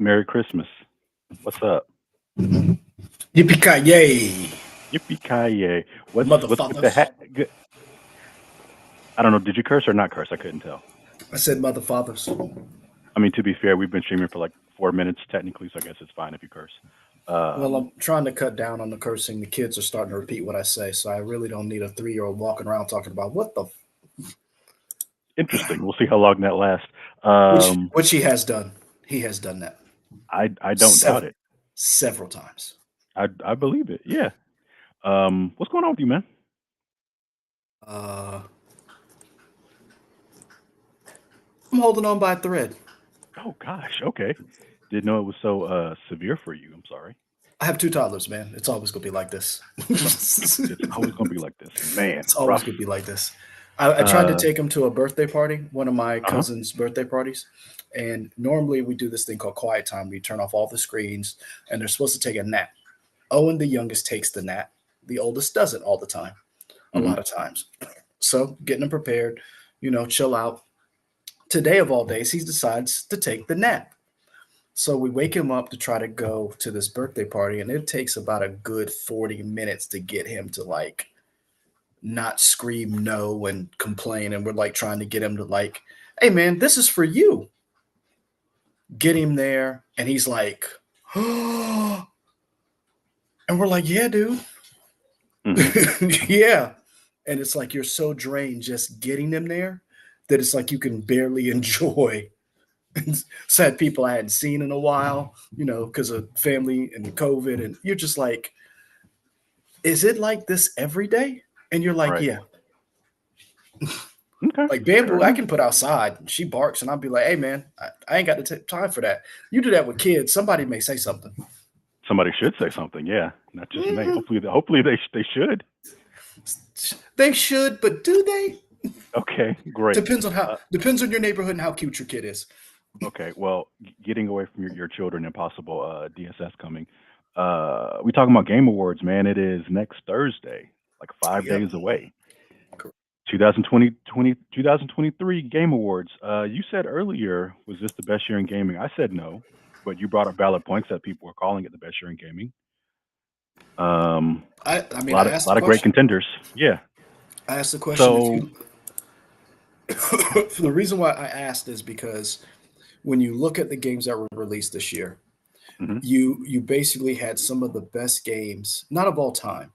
Merry Christmas. What's up? Yippee ki yay, Yippee ki What's with the motherfathers. hat? I don't know. Did you curse or not curse? I couldn't tell. I said motherfathers. I mean, to be fair, we've been streaming for like 4 minutes technically, so I guess it's fine if you curse. Well, Um, I'm trying to cut down on the cursing. The kids are starting to repeat what I say, so I really don't need a 3-year-old walking around talking about what the Interesting. We'll see how long that lasts. which Um, which he has done. He has done that I don't doubt several it. several times. I believe it. Yeah. What's going on with you, man? Uh, I'm holding on by a thread. Oh gosh. Okay. Didn't know it was so severe for you. I'm sorry. I have two toddlers, man. It's always gonna be like this. It's always gonna be like this, man. It's always Rough. gonna be like this. I tried to Uh. take him to a birthday party, one of my Uh huh. cousin's birthday parties. And normally we do this thing called quiet time. We turn off all the screens and they're supposed to take a nap. Owen, the youngest, takes the nap. The oldest doesn't all the time, a Hmm. lot of times. So getting him prepared, chill out. Today of all days, he decides to take the nap. So we wake him up to try to go to this birthday party, and it takes about a good 40 minutes to get him to like not scream no and complain. And we're like trying to get him to like, hey man, this is for you. Get him there. And he's like, oh, and we're like, yeah, dude. Hmm. Yeah. And it's like you're so drained just getting them there that it's like you can barely enjoy sad people I hadn't seen in a while, because of family and COVID. And you're just like, is it like this every day? And you're like, Right. yeah. Okay. Like Fair Bamboo, I enough. can put outside. She barks, and I'll be like, "Hey, man, I ain't got the time for that." You do that with kids, somebody may say something. Somebody should say something. Yeah. Not just me. Mhm. Hopefully they should. They should, but do they? Okay. Great. Uh, Depends on your neighborhood and how cute your kid is. okay. Well, getting away from your children and possible DSS coming. We talking about Game Awards, man. It is next Thursday, like five Yep. days away. 2020, 2023 Game Awards. You said earlier, was this the best year in gaming? I said no, but you brought up valid points that people were calling it the best year in gaming. I A mean, lot I of asked the lot of great question. contenders. Yeah. I asked the question if So, you. The reason why I asked is because when you look at the games that were released this year, mhm, you basically had some of the best games, not of all time,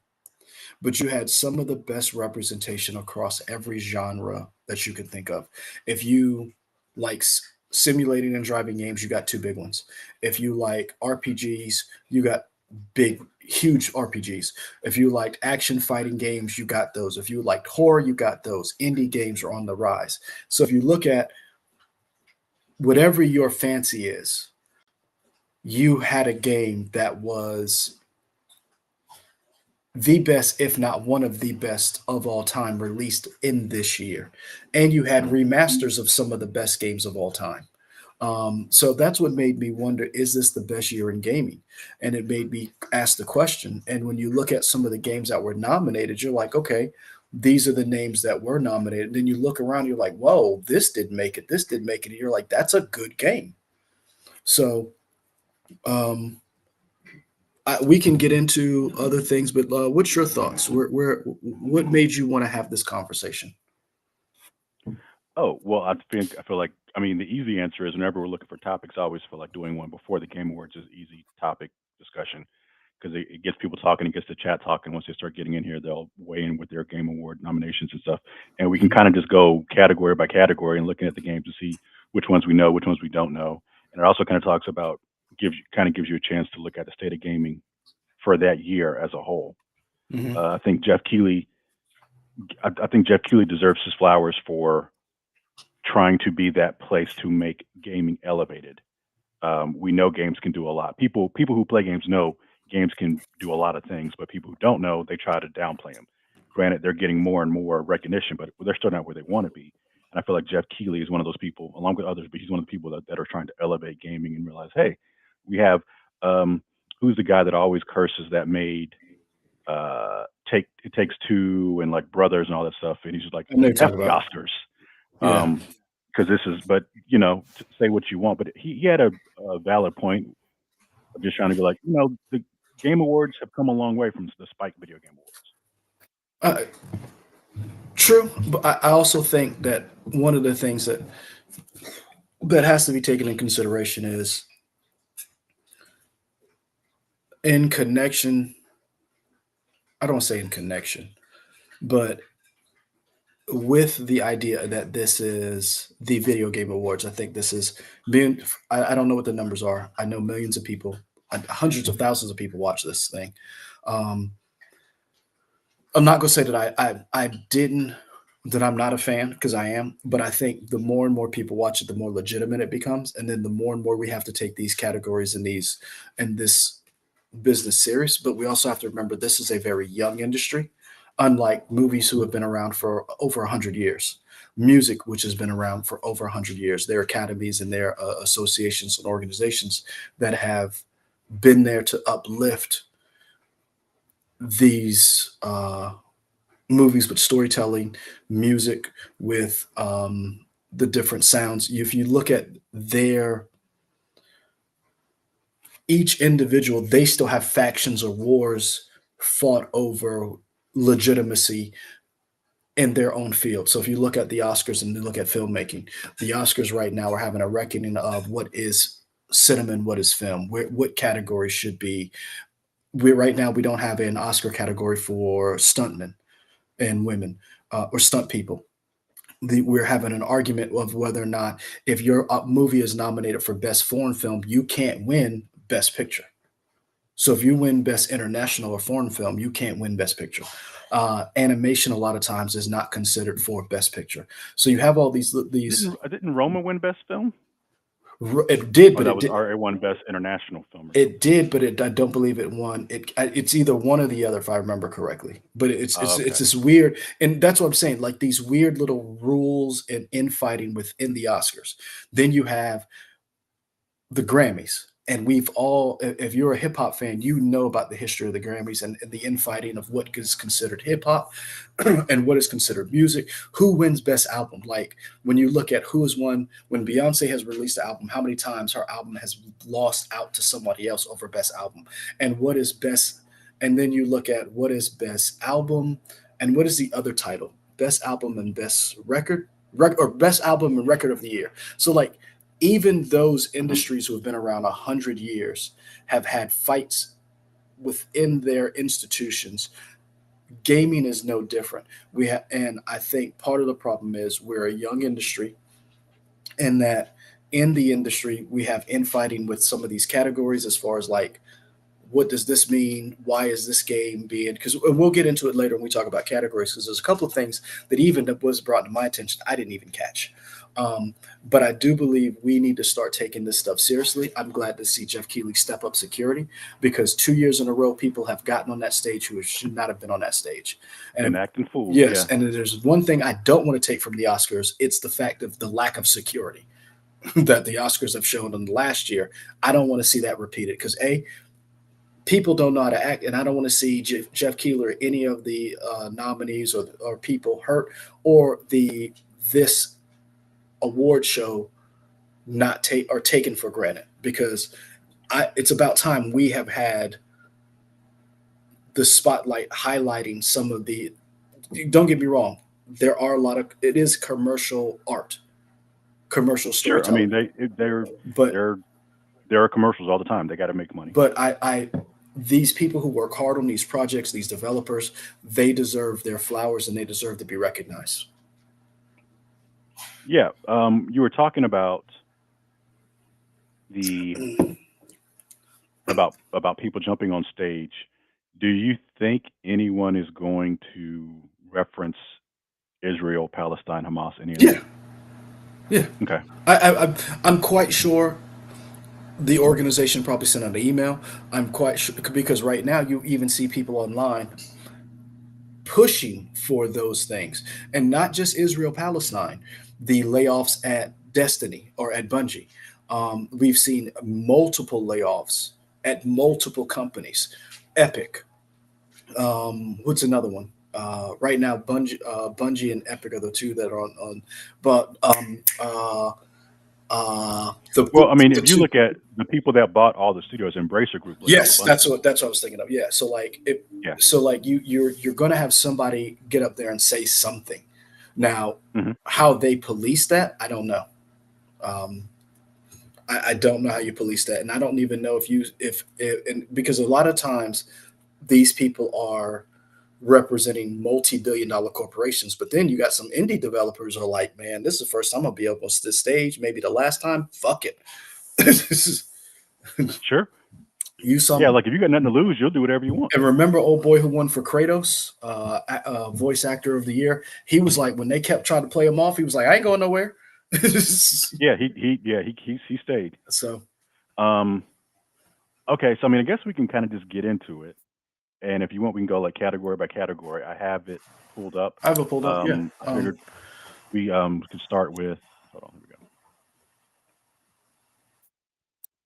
but you had some of the best representation across every genre that you could think of. If you like simulating and driving games, you got two big ones. If you like RPGs, you got big, huge RPGs. If you liked action fighting games, you got those. If you liked horror, you got those. Indie games are on the rise. So if you look at whatever your fancy is, you had a game that was the best, if not one of the best of all time, released in this year. And you had mhm. remasters of some of the best games of all time. So that's what made me wonder, is this the best year in gaming? And it made me ask the question. And when you look at some of the games that were nominated, you're like, okay, these are the names that were nominated. Then you look around, you're like, whoa, this didn't make it. This didn't make it. And you're like, that's a good game. So um, we can get into other things, but what's your thoughts? What made you want to have this conversation? Oh, well, I feel like I mean the easy answer is whenever we're looking for topics, I always feel like doing one before the Game Awards is easy topic discussion because it gets people talking, it gets the chat talking. Once they start getting in here, they'll weigh in with their Game Award nominations and stuff, and we can Mhm. kind of just go category by category and looking at the games to see which ones we know, which ones we don't know, and it also kind of talks about gives you a chance to look at the state of gaming for that year as a whole. Mhm. I think Jeff Keighley, I think Jeff Keighley deserves his flowers for trying to be that place to make gaming elevated. We know games can do a lot. People who play games know games can do a lot of things, but people who don't know, they try to downplay them. Granted, they're getting more and more recognition, but they're still not where they want to be. And I feel like Jeff Keighley is one of those people, along with others, but he's one of the people that are trying to elevate gaming and realize, hey, we have um, who's the guy that always curses that made take it takes two and like brothers and all that stuff, and he's just like I know you're f talking the about. Oscars. Yeah. Um, because this is, but say what you want, but he had a valid point of just trying to be like, the Game Awards have come a long way from the Spike Video Game Awards. Uh, True, but I also think that one of the things that has to be taken in consideration is in connection. I don't say in connection, but with the idea that this is the video game awards, I think this is being. I don't know what the numbers are. I know millions of people, hundreds of thousands of people watch this thing. Um, I'm not gonna say that I didn't that I'm not a fan because I am, but I think the more and more people watch it, the more legitimate it becomes, and then the more and more we have to take these categories and this business serious. But we also have to remember this is a very young industry, unlike movies who have been around for over 100 years. Music, which has been around for over 100 years, there are academies and there are associations and organizations that have been there to uplift these movies with storytelling, music with the different sounds. If you look at their each individual, they still have factions or wars fought over legitimacy in their own field. So if you look at the Oscars and you look at filmmaking, the Oscars right now are having a reckoning of what is cinema and what is film, what category should be. We right now we don't have an Oscar category for stuntmen and women or stunt people. We're having an argument of whether or not if your movie is nominated for best foreign film, you can't win best picture. So if you win best international or foreign film, you can't win best picture. Animation a lot of times is not considered for best picture. So you have all these. Didn't Roma win Best Film? It did, Or but that was or it won Best International Film or it something. did, but I don't believe it won. It's either one or the other, if I remember correctly. But it's Okay. this weird, and that's what I'm saying. Like these weird little rules and infighting within the Oscars. Then you have the Grammys. And we've all, if you're a hip hop fan, you know about the history of the Grammys and the infighting of what is considered hip hop and what is considered music. Who wins best album? Like when you look at who has won, when Beyonce has released an album, how many times her album has lost out to somebody else over best album? And what is best? And then you look at what is best album and what is the other title? Best album and best or best album and record of the year. So like even those industries who have been around 100 years have had fights within their institutions. Gaming is no different. And I think part of the problem is we're a young industry, and that in the industry we have infighting with some of these categories as far as like what does this mean? Why is this game being? Because we'll get into it later when we talk about categories. Because there's a couple of things that was brought to my attention I didn't even catch. But I do believe we need to start taking this stuff seriously. I'm glad to see Jeff Keighley step up security because 2 years in a row, people have gotten on that stage who should not have been on that stage. Been And acting fools, yes, yeah. and there's one thing I don't want to take from the Oscars. It's the fact of the lack of security that the Oscars have shown in the last year. I don't want to see that repeated because people don't know how to act, and I don't want to see Jeff Keeler, any of the nominees or people hurt, or this award show not take or taken for granted because it's about time we have had the spotlight highlighting some of the. Don't get me wrong, there are a lot of it is commercial art, commercial Sure. I mean, storytelling, but they're there are commercials all the time. They got to make money. but I these people who work hard on these projects, these developers, they deserve their flowers and they deserve to be recognized. Yeah. You were talking about the about people jumping on stage. Do you think anyone is going to reference Israel, Palestine, Hamas, any of Yeah, that? yeah. Okay. I'm quite sure the organization probably sent out an email. I'm quite sure because right now you even see people online pushing for those things, and not just Israel Palestine, the layoffs at Destiny or at Bungie. We've seen multiple layoffs at multiple companies. Epic. What's another one? Right now, Bungie and Epic are the two that are on. But Well, I mean, the if you two. look at the people that bought all the studios, Embracer Group laid off a Yes, bunch of that's people. what I was thinking of. Yeah, so like it, Yeah. so like you're going to have somebody get up there and say something. Now, Hmm. how they police that, I don't know. Um, I don't know how you police that, and I don't even know if and because a lot of times these people are representing multi-billion-dollar corporations, but then you got some indie developers who are like, man, this is the first time I'll be up on this stage, maybe the last time. Fuck it. This is Sure. you Yeah, some. like if you got nothing to lose, you'll do whatever you want. And remember, old boy who won for Kratos, voice actor of the year. He was like, when they kept trying to play him off, he was like, I ain't going nowhere. Yeah, he stayed. So Um, okay, so I mean, I guess we can kind of just get into it, and if you want, we can go like category by category. I have it pulled up. I have it pulled up. Yeah. I figured we could start with. Hold on, here we go.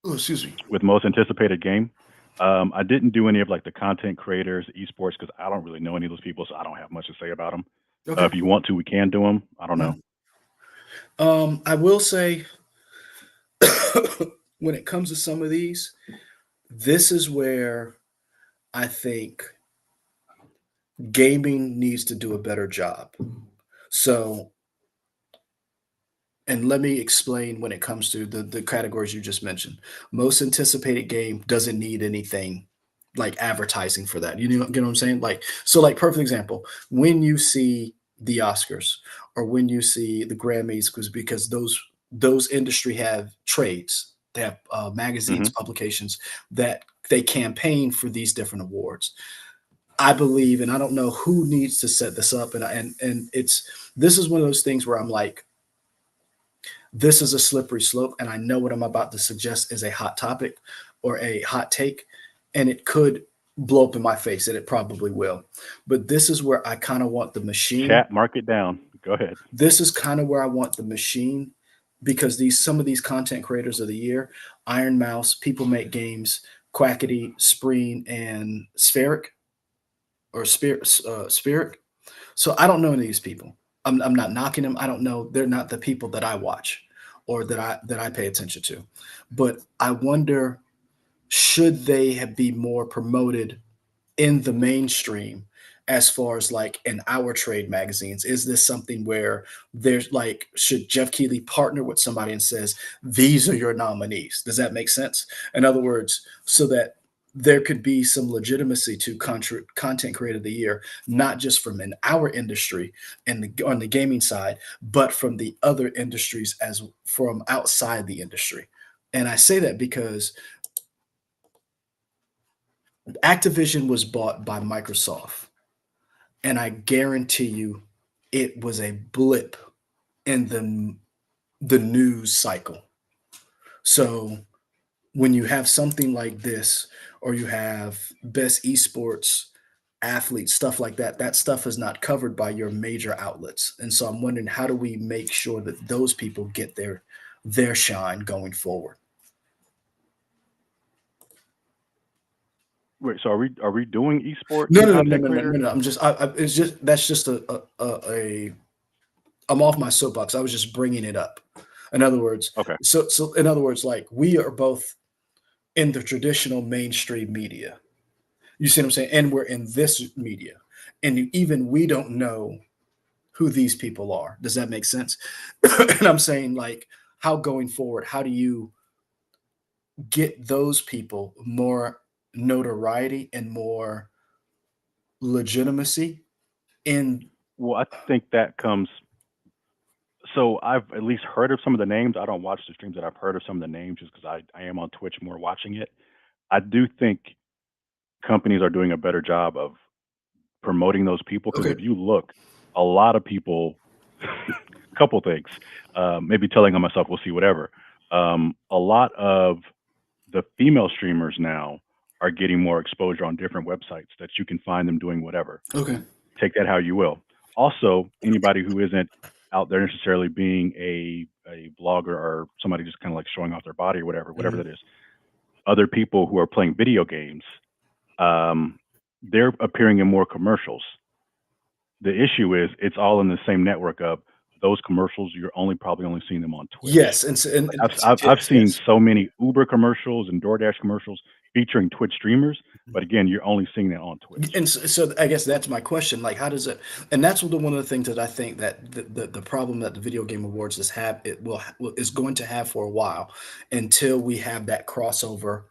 Oh, excuse me. With most anticipated game. I didn't do any of like the content creators, esports, because I don't really know any of those people, so I don't have much to say about them. Okay. If you want to, we can do them. I don't know. Mhm. I will say, when it comes to some of these, this is where I think gaming needs to do a better job. So, and let me explain when it comes to the categories you just mentioned. Most anticipated game doesn't need anything like advertising for that. You know, get what I'm saying? Like, so like perfect example, when you see the Oscars or when you see the Grammys, because those industry have trades, they have magazines, Hmm. publications that they campaign for these different awards. I believe, and I don't know who needs to set this up, and it's this is one of those things where I'm like, this is a slippery slope, and I know what I'm about to suggest is a hot topic or a hot take, and it could blow up in my face, and it probably will. But this is where I kind of want the machine. Chat, mark it down. Go ahead. This is kind of where I want the machine because these some of these content creators of the year, Iron Mouse, People Make Games, Quackity, Spreen, and Spheric or Spirit. So I don't know any of these people. I'm not knocking them. I don't know. They're not the people that I watch or that I pay attention to. But I wonder, should they have be more promoted in the mainstream as far as like in our trade magazines? Is this something where there's like, should Jeff Keighley partner with somebody and says, these are your nominees? Does that make sense? In other words, so that there could be some legitimacy to content creator of the year, not just from in our industry and on the gaming side, but from the other industries as from outside the industry. And I say that because Activision was bought by Microsoft. And I guarantee you it was a blip in the news cycle. So when you have something like this, or you have best esports athletes, stuff like that, that stuff is not covered by your major outlets. And so I'm wondering, how do we make sure that those people get their shine going forward? Wait, so are we doing esports No, and no, no, no, content no, no, creators? no, no. I'm just, it's just that's just a I'm off my soapbox. I was just bringing it up. In other words, Okay. so in other words, like we are both in the traditional mainstream media. You see what I'm saying? And we're in this media, and even we don't know who these people are. Does that make sense? And I'm saying, like, how going forward, how do you get those people more notoriety and more legitimacy in? Well, I think that comes. So I've at least heard of some of the names. I don't watch the streams, that I've heard of some of the names just because I am on Twitch more watching it. I do think companies are doing a better job of promoting those people because Okay. if you look, a lot of people, couple things, maybe telling on myself, we'll see, whatever. A lot of the female streamers now are getting more exposure on different websites that you can find them doing whatever. Okay. Take that how you will. Also, anybody who isn't out there necessarily being a blogger or somebody just kind of like showing off their body or whatever Mhm. that is, other people who are playing video games, um, they're appearing in more commercials. The issue is it's all in the same network of those commercials. You're only probably only seeing them on Twitch. Yes, and, Like I've yes, seen yes. so many Uber commercials and DoorDash commercials featuring Twitch streamers, but again, you're only seeing that on Twitch. And so I guess that's my question. Like, how does it? And that's one of the things that I think that the problem that the video game awards is going to have for a while, until we have that crossover.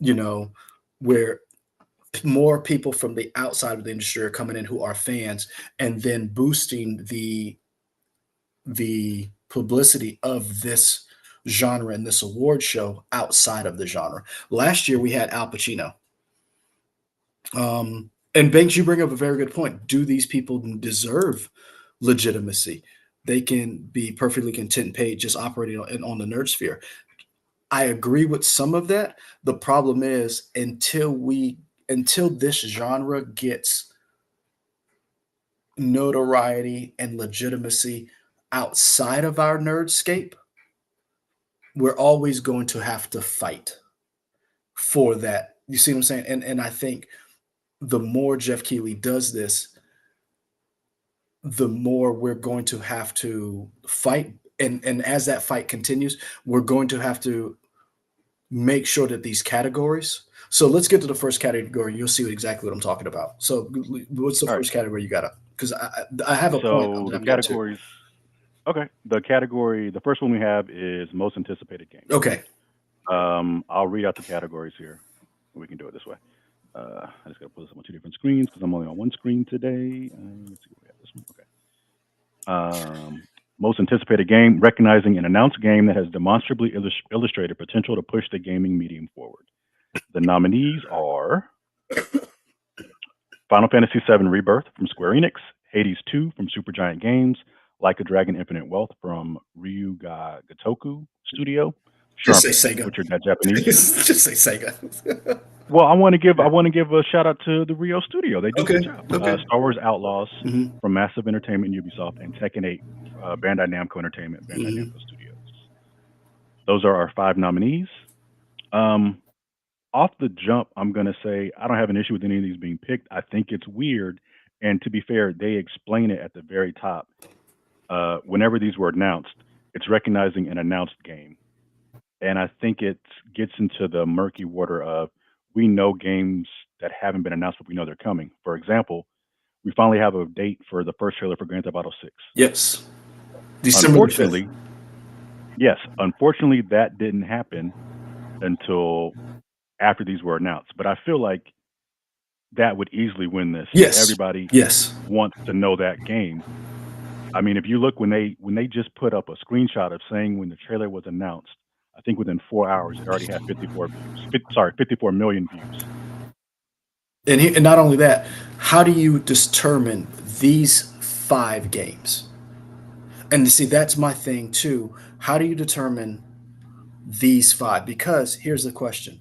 You know, where more people from the outside of the industry are coming in who are fans, and then boosting the publicity of this genre and this award show outside of the genre. Last year we had Al Pacino. And Banks, you bring up a very good point. Do these people deserve legitimacy? They can be perfectly content and paid just operating on the nerd sphere. I agree with some of that. The problem is until this genre gets notoriety and legitimacy outside of our nerdscape, we're always going to have to fight for that. You see what I'm saying? And I think the more Jeff Keighley does this, the more we're going to have to fight. And as that fight continues, we're going to have to make sure that these categories. So let's get to the first category. You'll see exactly what I'm talking about. So what's the All right. first category you got up? Because I have a point So that the I'm getting to. categories. Okay. The first one we have is most anticipated game. Okay. I'll read out the categories here. We can do it this way. I just got to put this on two different screens because I'm only on one screen today. Let's see what we have this one. Okay. Most anticipated game, recognizing an announced game that has demonstrably illustrated potential to push the gaming medium forward. The nominees are Final Fantasy VII Rebirth from Square Enix, Hades 2 from Supergiant Games, Like a Dragon Infinite Wealth from Ryuga Gotoku Studio. Sure, Just I'm say Sega. butchered that Japanese. Just say Sega. Well, I want to give a shout out to the Rio Studio. They do a Okay. good job. Okay. Star Wars Outlaws Hmm. from Massive Entertainment and Ubisoft, and Tekken 8, Bandai Namco Entertainment, Bandai Hmm. Namco Studios. Those are our 5 nominees. Um, Off the jump, I'm going to say I don't have an issue with any of these being picked. I think it's weird, and to be fair, they explain it at the very top. Whenever these were announced, it's recognizing an announced game. And I think it gets into the murky water of we know games that haven't been announced, but we know they're coming. For example, we finally have a date for the first trailer for Grand Theft Auto 6. Yes. December the 5th. Unfortunately, yes, unfortunately, that didn't happen until after these were announced. But I feel like that would easily win this. Yes. Everybody Yes. wants to know that game. I mean, if you look when they just put up a screenshot of saying when the trailer was announced, I think within 4 hours it already had 54 views. 54 million views. And not only that, how do you determine these 5 games? And see, that's my thing too. How do you determine these 5? Because here's the question: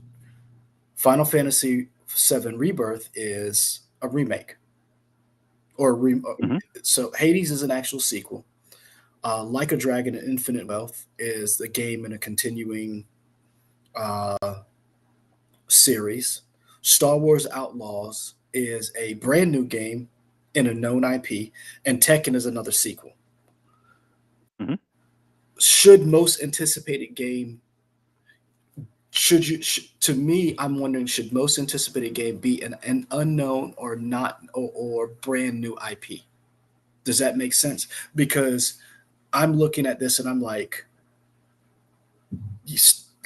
Final Fantasy VII Rebirth is a remake, or Hmm. so Hades is an actual sequel. Like a Dragon and Infinite Wealth is the game in a continuing uh, series. Star Wars Outlaws is a brand new game in a known IP, and Tekken is another sequel. Hmm. Should most anticipated game to me, I'm wondering, should most anticipated game be an unknown or not, or brand new IP? Does that make sense? Because I'm looking at this and I'm like,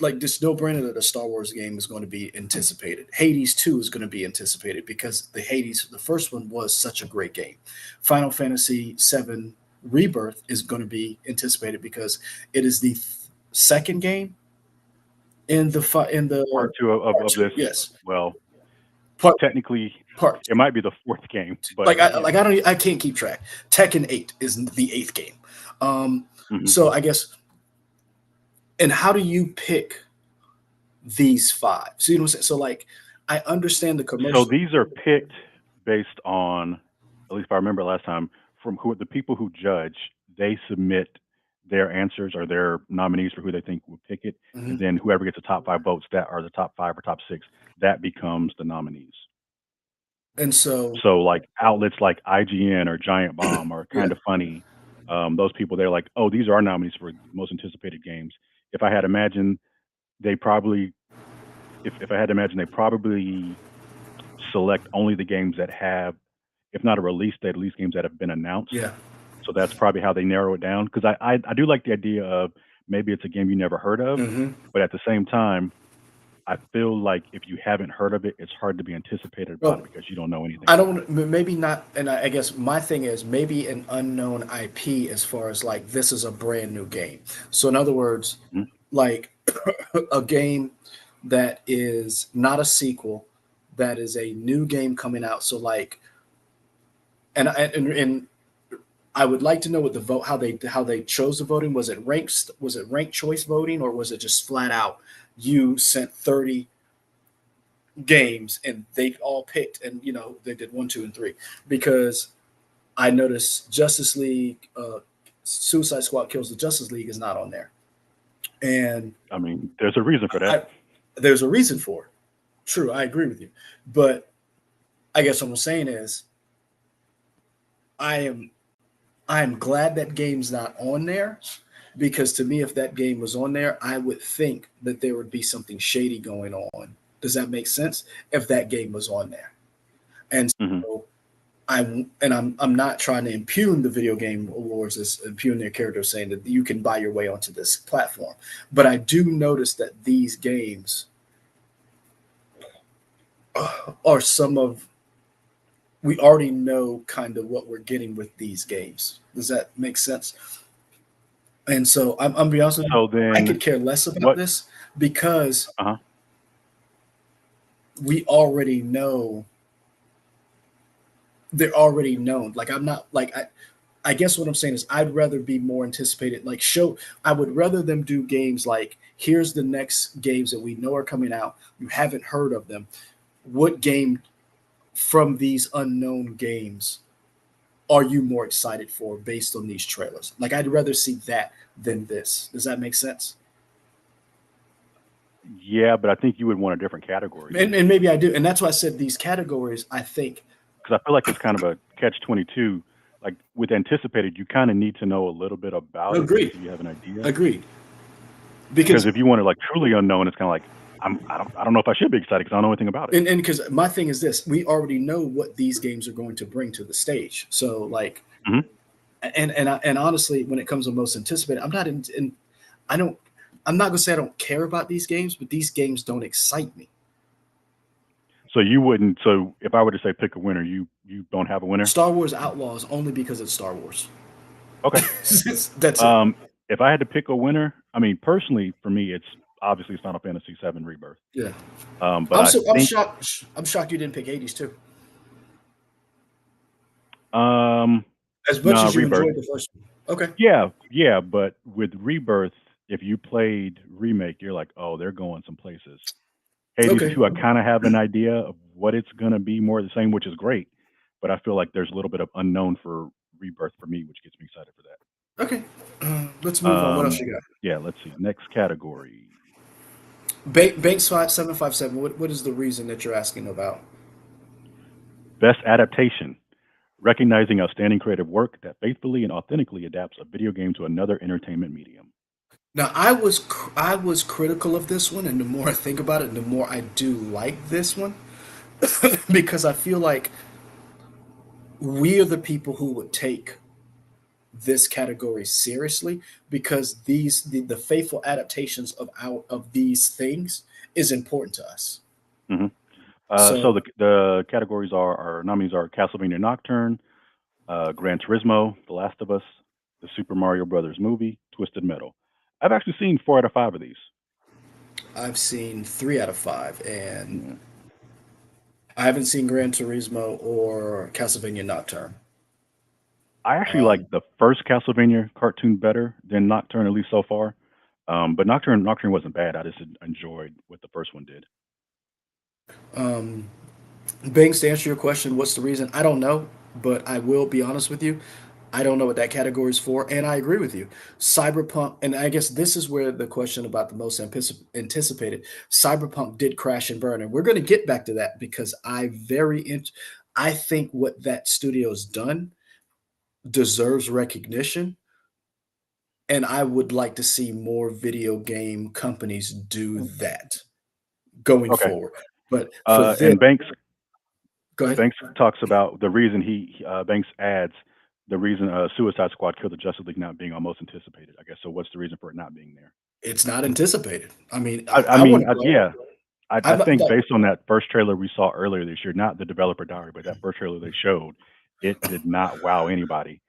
like this no brainer that a Star Wars game is going to be anticipated. Hades 2 is going to be anticipated because the first one was such a great game. Final Fantasy VII Rebirth is going to be anticipated because it is the second game in the Part two part of two. this. Yes, Well, part technically, part it might be the 4th game, but like I can't keep track. Tekken 8 is the 8th game. Mhm. So I guess, and how do you pick these 5? So you know what I'm saying? So like, I understand the So commercial. these are picked based on, at least if I remember last time, from who the people who judge. They submit their answers or their nominees for who they think would pick it, and Mhm. then whoever gets the top 5 votes that are the top 5 or top 6, that becomes the nominees. And so, So like outlets like IGN or Giant Bomb are yeah, kind of funny. Those people, they're like, oh, these are our nominees for most anticipated games. If I had imagined, they probably, if I had to imagine, they probably select only the games that have, if not a release date, at least games that have been announced. yeah. So that's probably how they narrow it down. Because I do like the idea of maybe it's a game you never heard of, Hmm. but at the same time, I feel like if you haven't heard of it, it's hard to be anticipated about it Well, because you don't know anything I about it. don't, maybe not. And I guess my thing is maybe an unknown IP as far as like this is a brand new game. So, in other words, Mhm. like a game that is not a sequel, that is a new game coming out. So, like, and I would like to know what the vote how they chose the voting. Was it ranked choice voting or was it just flat out you sent 30 games and they all picked and they did one, two, and three? Because I noticed Justice League, Suicide Squad Kills the Justice League is not on there, and I mean, there's a reason for that. I there's a reason for it. True, I agree with you, but I guess what I'm saying is I am I am glad that game's not on there because to me, if that game was on there, I would think that there would be something shady going on. Does that make sense? If that game was on there, and Hmm. so I'm not trying to impugn the video game awards as impugn their characters saying that you can buy your way onto this platform, but I do notice that these games are some of we already know kind of what we're getting with these games. Does that make sense? And so I'm be honest with you, So I then, could care less about what? this because Uh-huh. we already know they're already known. Like I'm not like I guess what I'm saying is I'd rather be more anticipated. Like show I would rather them do games like here's the next games that we know are coming out. You haven't heard of them. What game from these unknown games are you more excited for based on these trailers? Like I'd rather see that than this. Does that make sense? Yeah, but I think you would want a different category then, And maybe I do. And that's why I said these categories, I think because I feel like it's kind of a catch-22. Like with anticipated, you kind of need to know a little bit about it just agreed. so you have an idea. Agreed. Because Because if you want to like truly unknown, it's kind of like I don't know if I should be excited because I don't know anything about it. and because my thing is this, we already know what these games are going to bring to the stage. So like Hmm. and honestly, when it comes to most anticipated, I'm not in I don't I'm not gonna say I don't care about these games, but these games don't excite me. So you wouldn't. So if I were to say pick a winner, you don't have a winner. Star Wars Outlaws only because it's Star Wars. Okay. That's it. Um, if I had to pick a winner, I mean, personally, for me, it's obviously Final Fantasy VII Rebirth. Yeah. But I I'm think, shocked. I'm shocked you didn't pick 80s too. um, As much no, as you Rebirth. enjoyed the first one. Okay. Yeah, yeah. But with Rebirth, if you played Remake, you're like, oh, they're going some places. Hades Okay. 2, I kind of have an idea of what it's gonna be, more of the same, which is great. But I feel like there's a little bit of unknown for Rebirth for me, which gets me excited for Okay. Let's that. move on. What else you got? Yeah. Let's see. Next category. Banks 5757. What is the reason that you're asking about? Best adaptation. Recognizing outstanding creative work that faithfully and authentically adapts a video game to another entertainment medium. Now, I was critical of this one, and the more I think about it, the more I do like this one because I feel like we are the people who would take this category seriously because the faithful adaptations of these things is important to us. Hmm. So So the categories our nominees are Castlevania Nocturne, Gran Turismo, The Last of Us, the Super Mario Brothers movie, Twisted Metal. I've actually seen 4 out of 5 of these. I've seen 3 out of 5, and Yeah. I haven't seen Gran Turismo or Castlevania Nocturne. I actually like Um, the first Castlevania cartoon better than Nocturne, at least so far. But Nocturne wasn't bad. I just enjoyed what the first one did. um, Banks, to answer your question, what's the reason? I don't know, but I will be honest with you. I don't know what that category is for, and I agree with you. Cyberpunk, and I guess this is where the question about the most anticipated. Cyberpunk did crash and burn, and we're going to get back to that because I think what that studio's done deserves recognition, and I would like to see more video game companies do that going Okay. forward. But for this, And go ahead. Banks talks about the reason Banks adds the reason Suicide Squad killed the Justice League not being our most anticipated. I guess so. What's the reason for it not being there? It's not anticipated. I mean, I I want mean, to go. yeah, I I'm think like, based on that first trailer we saw earlier this year, not the developer diary, but that first trailer they showed, it did not wow anybody.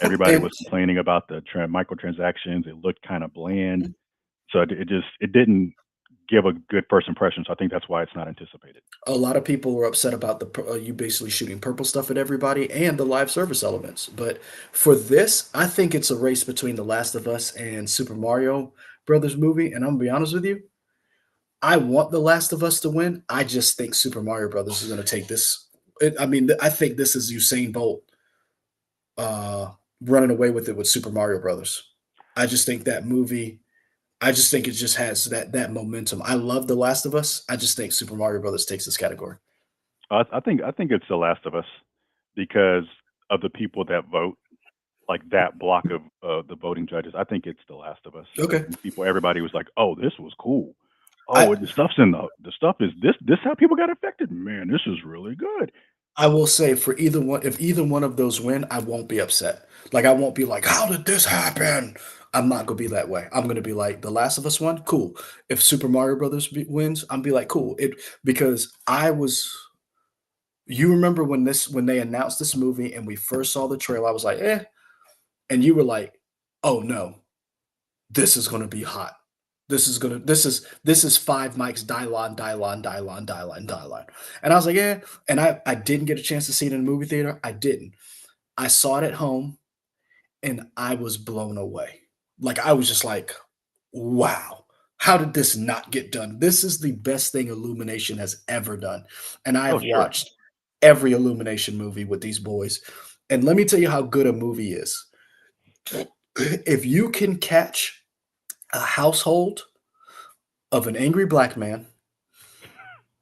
Everybody and was complaining about the microtransactions. It looked kind of bland, so it didn't give a good first impression. So I think that's why it's not anticipated. a lot of people were upset about you basically shooting purple stuff at everybody and the live service elements. But for this, I think it's a race between The Last of Us and Super Mario Brothers movie. And I'm gonna be honest with you, I want The Last of Us to win. I just think Super Mario Brothers is gonna take this. I mean, I think this is Usain Bolt uh, running away with it with Super Mario Brothers. I just think that movie. I just think it just has that momentum. I love The Last of Us. I just think Super Mario Brothers takes this category. I think it's The Last of Us because of the people that vote, like that block of the voting judges. I think it's The Last of Us. Okay. And people, everybody was like, "Oh, this was cool. I Oh, the stuff's in the stuff is this. This how people got affected. Man, this is really good." I will say for either one, if either one of those win, I won't be upset. Like I won't be like, "How did this happen?" I'm not gonna be that way. I'm gonna be like, "The Last of Us one, cool." If Super Mario Brothers wins, I'm be like, "Cool." It because I was. You remember when they announced this movie and we first saw the trailer? I was like, "Eh," and you were like, "Oh no, this is gonna be hot. This is five mics, Dylon, Dylon, Dylon, Dylon, Dylon." And I was like, "Yeah." And I didn't get a chance to see it in the movie theater. I didn't. I saw it at home and I was blown away. Like I was just like, wow. How did this not get done? This is the best thing Illumination has ever done. And I Oh, have sure. watched every Illumination movie with these boys. And let me tell you how good a movie is. If you can catch a household of an angry black man,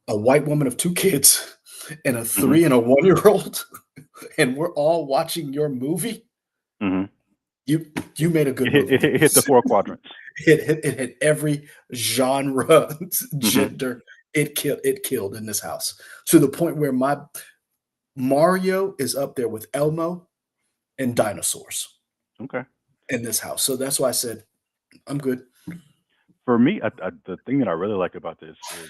a white woman of two kids, and a Hmm. 3 and a 1-year-old, and we're all watching your movie, Hmm. you you made a It good hit, movie. it hit the four quadrants. It hit every genre, Hmm. gender. It killed in this house to the point where my Mario is up there with Elmo and dinosaurs Okay. in this house. So that's why I said I'm good. For me, the thing that I really like about this is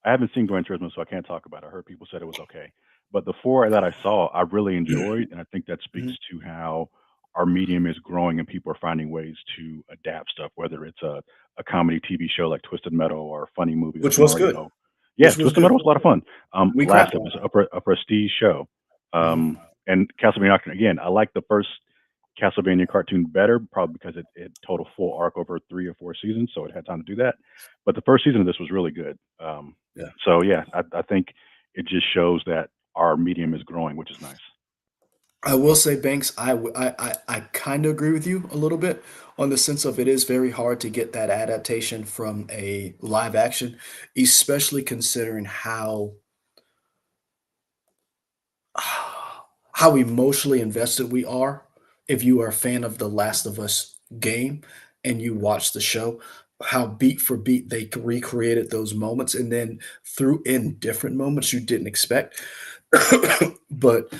I haven't seen Gran Turismo, so I can't talk about it. I heard people said it was okay, but the four that I saw, I really enjoyed, and I think that speaks Mhm. to how our medium is growing and people are finding ways to adapt stuff, whether it's a comedy TV show like Twisted Metal or a funny movie like Which was good. Mario. Yeah, Which was Twisted good. Metal was a lot of fun. We Last crapped of on Us, a prestige show, it. and Castlevania again. I like the first Castlevania cartoon better, probably because it told a full arc over 3 or 4 seasons, so it had time to do that. But the first season of this was really good. Yeah. So yeah, I think it just shows that our medium is growing, which is nice. I will say, Banks, I kind of agree with you a little bit on the sense of it is very hard to get that adaptation from a live action, especially considering how emotionally invested we are. If you are a fan of the Last of Us game and you watch the show, how beat for beat they recreated those moments and then threw in different moments you didn't expect. But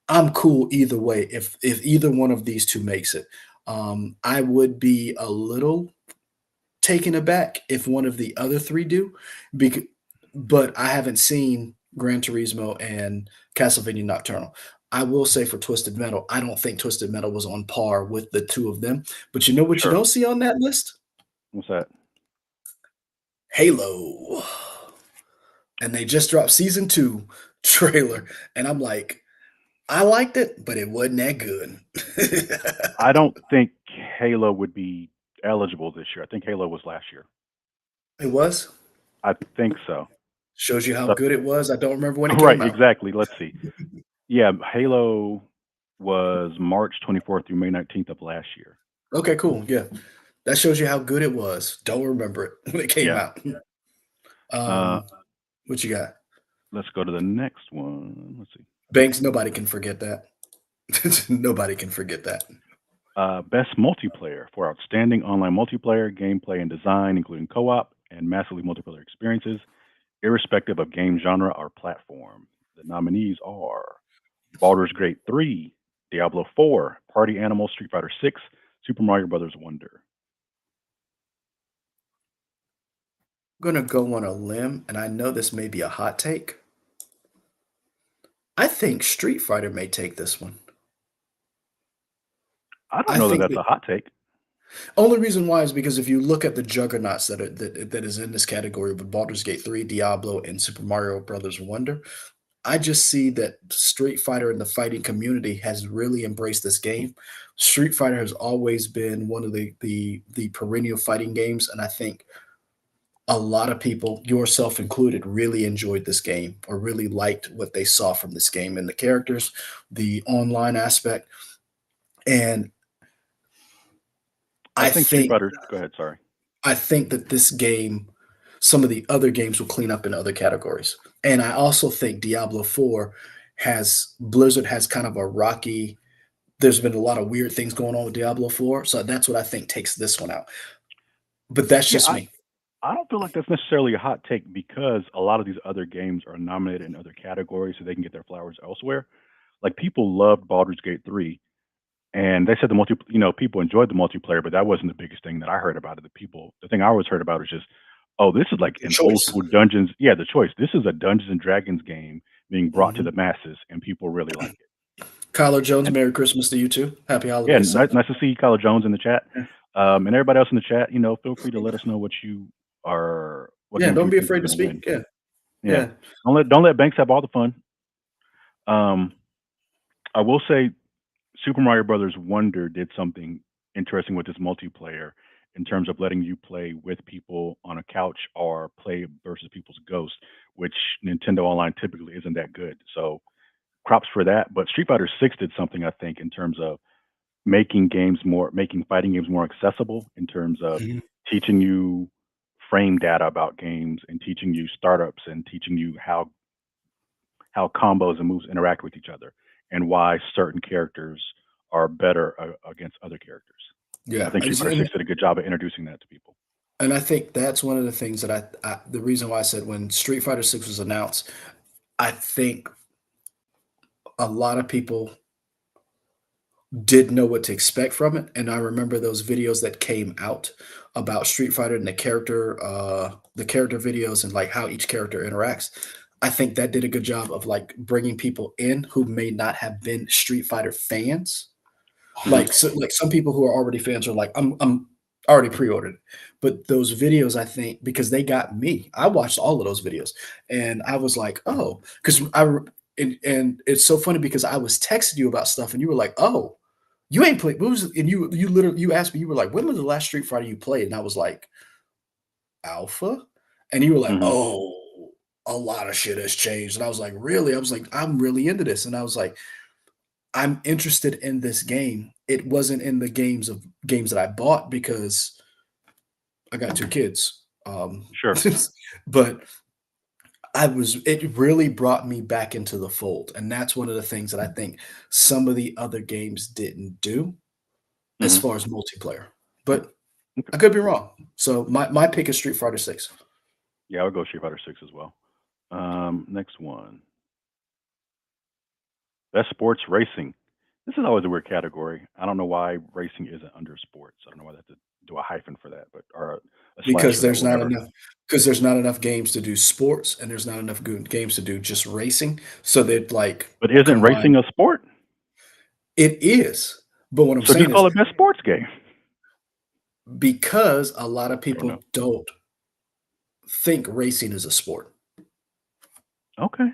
I'm cool either way if either one of these two makes it. I would be a little taken aback if one of the other 3 do, becau but I haven't seen Gran Turismo and Castlevania Nocturnal. I will say for Twisted Metal, I don't think Twisted Metal was on par with the 2 of them, but you know what you Sure. don't see on that list? What's that? Halo. And they just dropped season 2 trailer, and I'm like, "I liked it, but it wasn't that good." I don't think Halo would be eligible this year. I think Halo was last year. It was? I think so. Shows you how So good it was. I don't remember when it right, came out. exactly. Let's see. Yeah, Halo was March 24th through May 19th of last year. Okay, cool, yeah. That shows you how good it was. Don't remember it when it came Yeah. out. Uh, Um, what you got? let's go to the next one. Let's see. Banks, nobody can forget that. Nobody can forget that. Best multiplayer for outstanding online multiplayer, gameplay, and design, including co-op and massively multiplayer experiences, irrespective of game genre or platform. The nominees are Baldur's Gate 3, Diablo 4, Party Animal, Street Fighter 6, Super Mario Brothers Wonder. I'm gonna go on a limb, and I know this may be a hot take. I think Street Fighter may take this one. I don't I know that think that's the a hot take. only reason why is because if you look at the juggernauts that is in this category with Baldur's Gate 3, Diablo, and Super Mario Brothers Wonder, I just see that Street Fighter and the fighting community has really embraced this game. Street Fighter has always been one of the perennial fighting games, and I think a lot of people, yourself included, really enjoyed this game or really liked what they saw from this game and the characters, the online aspect. And I I think Street think Fighter. Go ahead. Sorry. I think that this game, some of the other games will clean up in other categories. And I also think Diablo 4 has Blizzard has kind of a rocky. There's been a lot of weird things going on with Diablo 4, so that's what I think takes this one out. But that's Yeah, just me. I don't feel like that's necessarily a hot take because a lot of these other games are nominated in other categories so they can get their flowers elsewhere. Like people loved Baldur's Gate 3 and they said people enjoyed the multiplayer, but that wasn't the biggest thing that I heard about it. The thing I always heard about was just, oh, this is like The an old choice. school Dungeons. Yeah, the choice. This is a Dungeons and Dragons game being brought to Mhm. the masses and people really like it. Kyler Jones, And Merry Christmas to you too. Happy yeah, holidays, sir. nice to see Kyler Jones in the chat. Yeah. And everybody else in the chat, feel free to let us know what Yeah, games don't you be think are afraid to going to speak. win. Yeah. Yeah, Yeah. don't let Banks have all the fun. Um, I will say Super Mario Brothers Wonder did something interesting with this multiplayer in terms of letting you play with people on a couch or play versus people's ghosts, which Nintendo Online typically isn't that good. So props for that. But Street Fighter 6 did something I think in terms of making fighting games more accessible in terms of Mhm. teaching you frame data about games and teaching you startups and teaching you how combos and moves interact with each other and why certain characters are better against other characters. I Yeah. think Street Fighter 6 did a good job of introducing that to people. And I think that's one of the things that the reason why I said when Street Fighter 6 was announced, I think a lot of people didn't know what to expect from it. And I remember those videos that came out about Street Fighter and the character videos and like how each character interacts. I think that did a good job of like bringing people in who may not have been Street Fighter fans. Hmm. Like some people who are already fans are like, I'm already pre-ordered. But those videos, I think, because they got me, I watched all of those videos and I was like, oh, because and it's so funny because I was texting you about stuff and you were like, oh, you ain't played. What was and you literally you asked me, you were like, when was the last Street Fighter you played? And I was like, Alpha? And you were like, Hmm. oh, a lot of shit has changed. And I was like, really? I was like, I'm really into this. And I was like, I'm interested in this game. It wasn't in the games that I bought because I got 2 kids. Sure. But it really brought me back into the fold, and that's one of the things that I think some of the other games didn't do as Hmm. far as multiplayer. But Okay. I could be wrong. So my pick is Street Fighter 6. Yeah, I'll go Street Fighter 6 as well. Next one. Best sports racing. This is always a weird category. I don't know why racing isn't under sports. I don't know why they have to do a hyphen for that, but or a slash Because for that, there's not whatever. enough because there's not enough games to do sports, and there's not enough good games to do just racing, so they'd, like, But isn't combine. racing a sport? It is, but what I'm So just saying is call it best sports game. because a lot of I don't know. people don't think racing is a sport. Okay.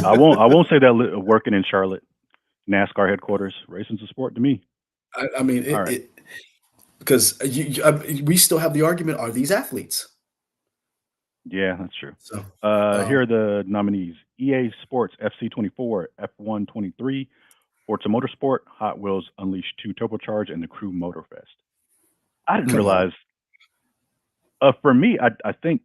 I won't say that working in Charlotte, NASCAR headquarters, racing's a sport to me. I mean, All right. it because we still have the argument, are these athletes? Yeah, that's true. So, Here um, are the nominees: EA Sports FC24, F123, Forza Motorsport, Hot Wheels Unleashed 2 Turbocharge, and the Crew Motorfest. I didn't come on. realize. For me, I think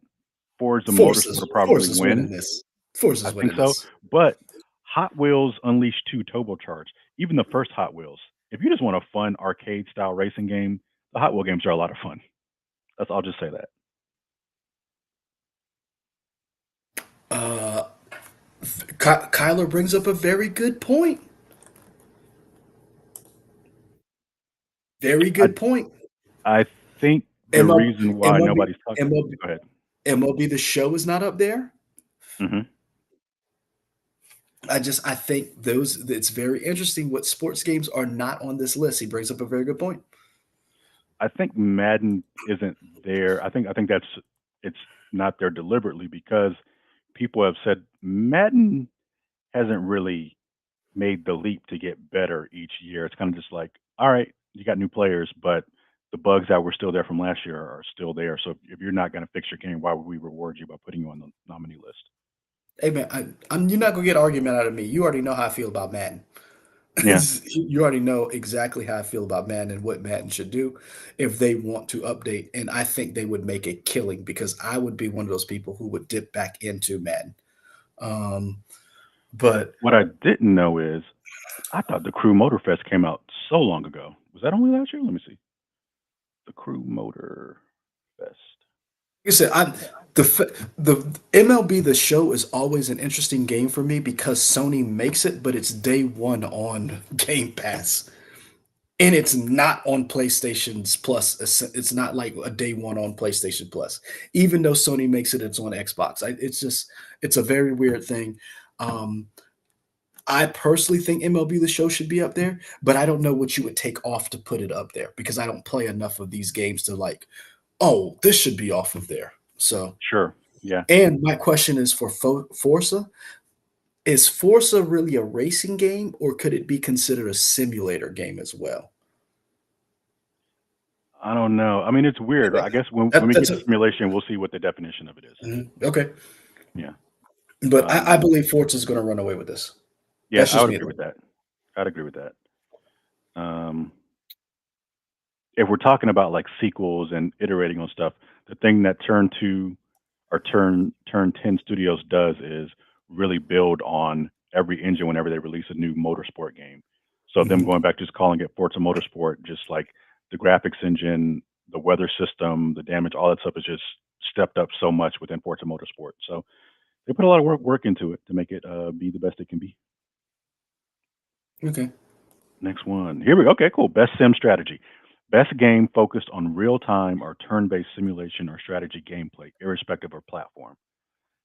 Forza Motorsport will probably Forza's winning win. this. Force I is what think it so. is. But Hot Wheels Unleashed 2 Turbocharged, even the first Hot Wheels, if you just want a fun arcade style racing game, the Hot Wheel games are a lot of fun. I'll just say that. Uh, Kyler brings up a very good point. Very I good point. I think the ML, reason why MLB, nobody's talking. MLB, Go ahead. MLB The Show is not up there. Hmm. I think those it's very interesting what sports games are not on this list. He brings up a very good point. I think Madden isn't there. I think that's it's not there deliberately because people have said Madden hasn't really made the leap to get better each year. It's kind of just like, all right, you got new players, but the bugs that were still there from last year are still there. So if you're not going to fix your game, why would we reward you by putting you on the nominee list? Hey man, you're not gonna get an argument out of me. You already know how I feel about Madden. Yeah, You already know exactly how I feel about Madden and what Madden should do if they want to update. And I think they would make a killing because I would be one of those people who would dip back into Madden. Um, but what I didn't know is I thought the Crew Motorfest came out so long ago. Was that only last year? Let me see. The Crew Motor Fest. like I said, the MLB The Show is always an interesting game for me because Sony makes it, but it's day one on Game Pass. And it's not on PlayStation's Plus. It's not like a day one on PlayStation Plus. Even though Sony makes it, it's on Xbox. It's a very weird thing. Um, I personally think MLB The Show should be up there, but I don't know what you would take off to put it up there because I don't play enough of these games to like, oh, this should be off of there. So, Sure. Yeah. and my question is for Forza. Is Forza really a racing game, or could it be considered a simulator game as well? I don't know. I mean, it's weird. That, I guess when we that's get a to simulation, we'll see what the definition of it is. okay. Yeah. But I Um, believe Forza is going to run away with this. yeah, That's I just would me, agree though. with that. I'd agree with that. Um, if we're talking about like sequels and iterating on stuff, the thing that Turn Two or Turn 10 Studios does is really build on every engine whenever they release a new motorsport game. So them Mhm. going back just calling it Forza Motorsport, just like the graphics engine, the weather system, the damage, all that stuff is just stepped up so much within Forza Motorsport. So they put a lot of work into it to make it be the best it can be. Okay. Next one. Here we go. Okay, cool. Best sim strategy. Best game focused on real time or turn based simulation or strategy gameplay, irrespective of platform.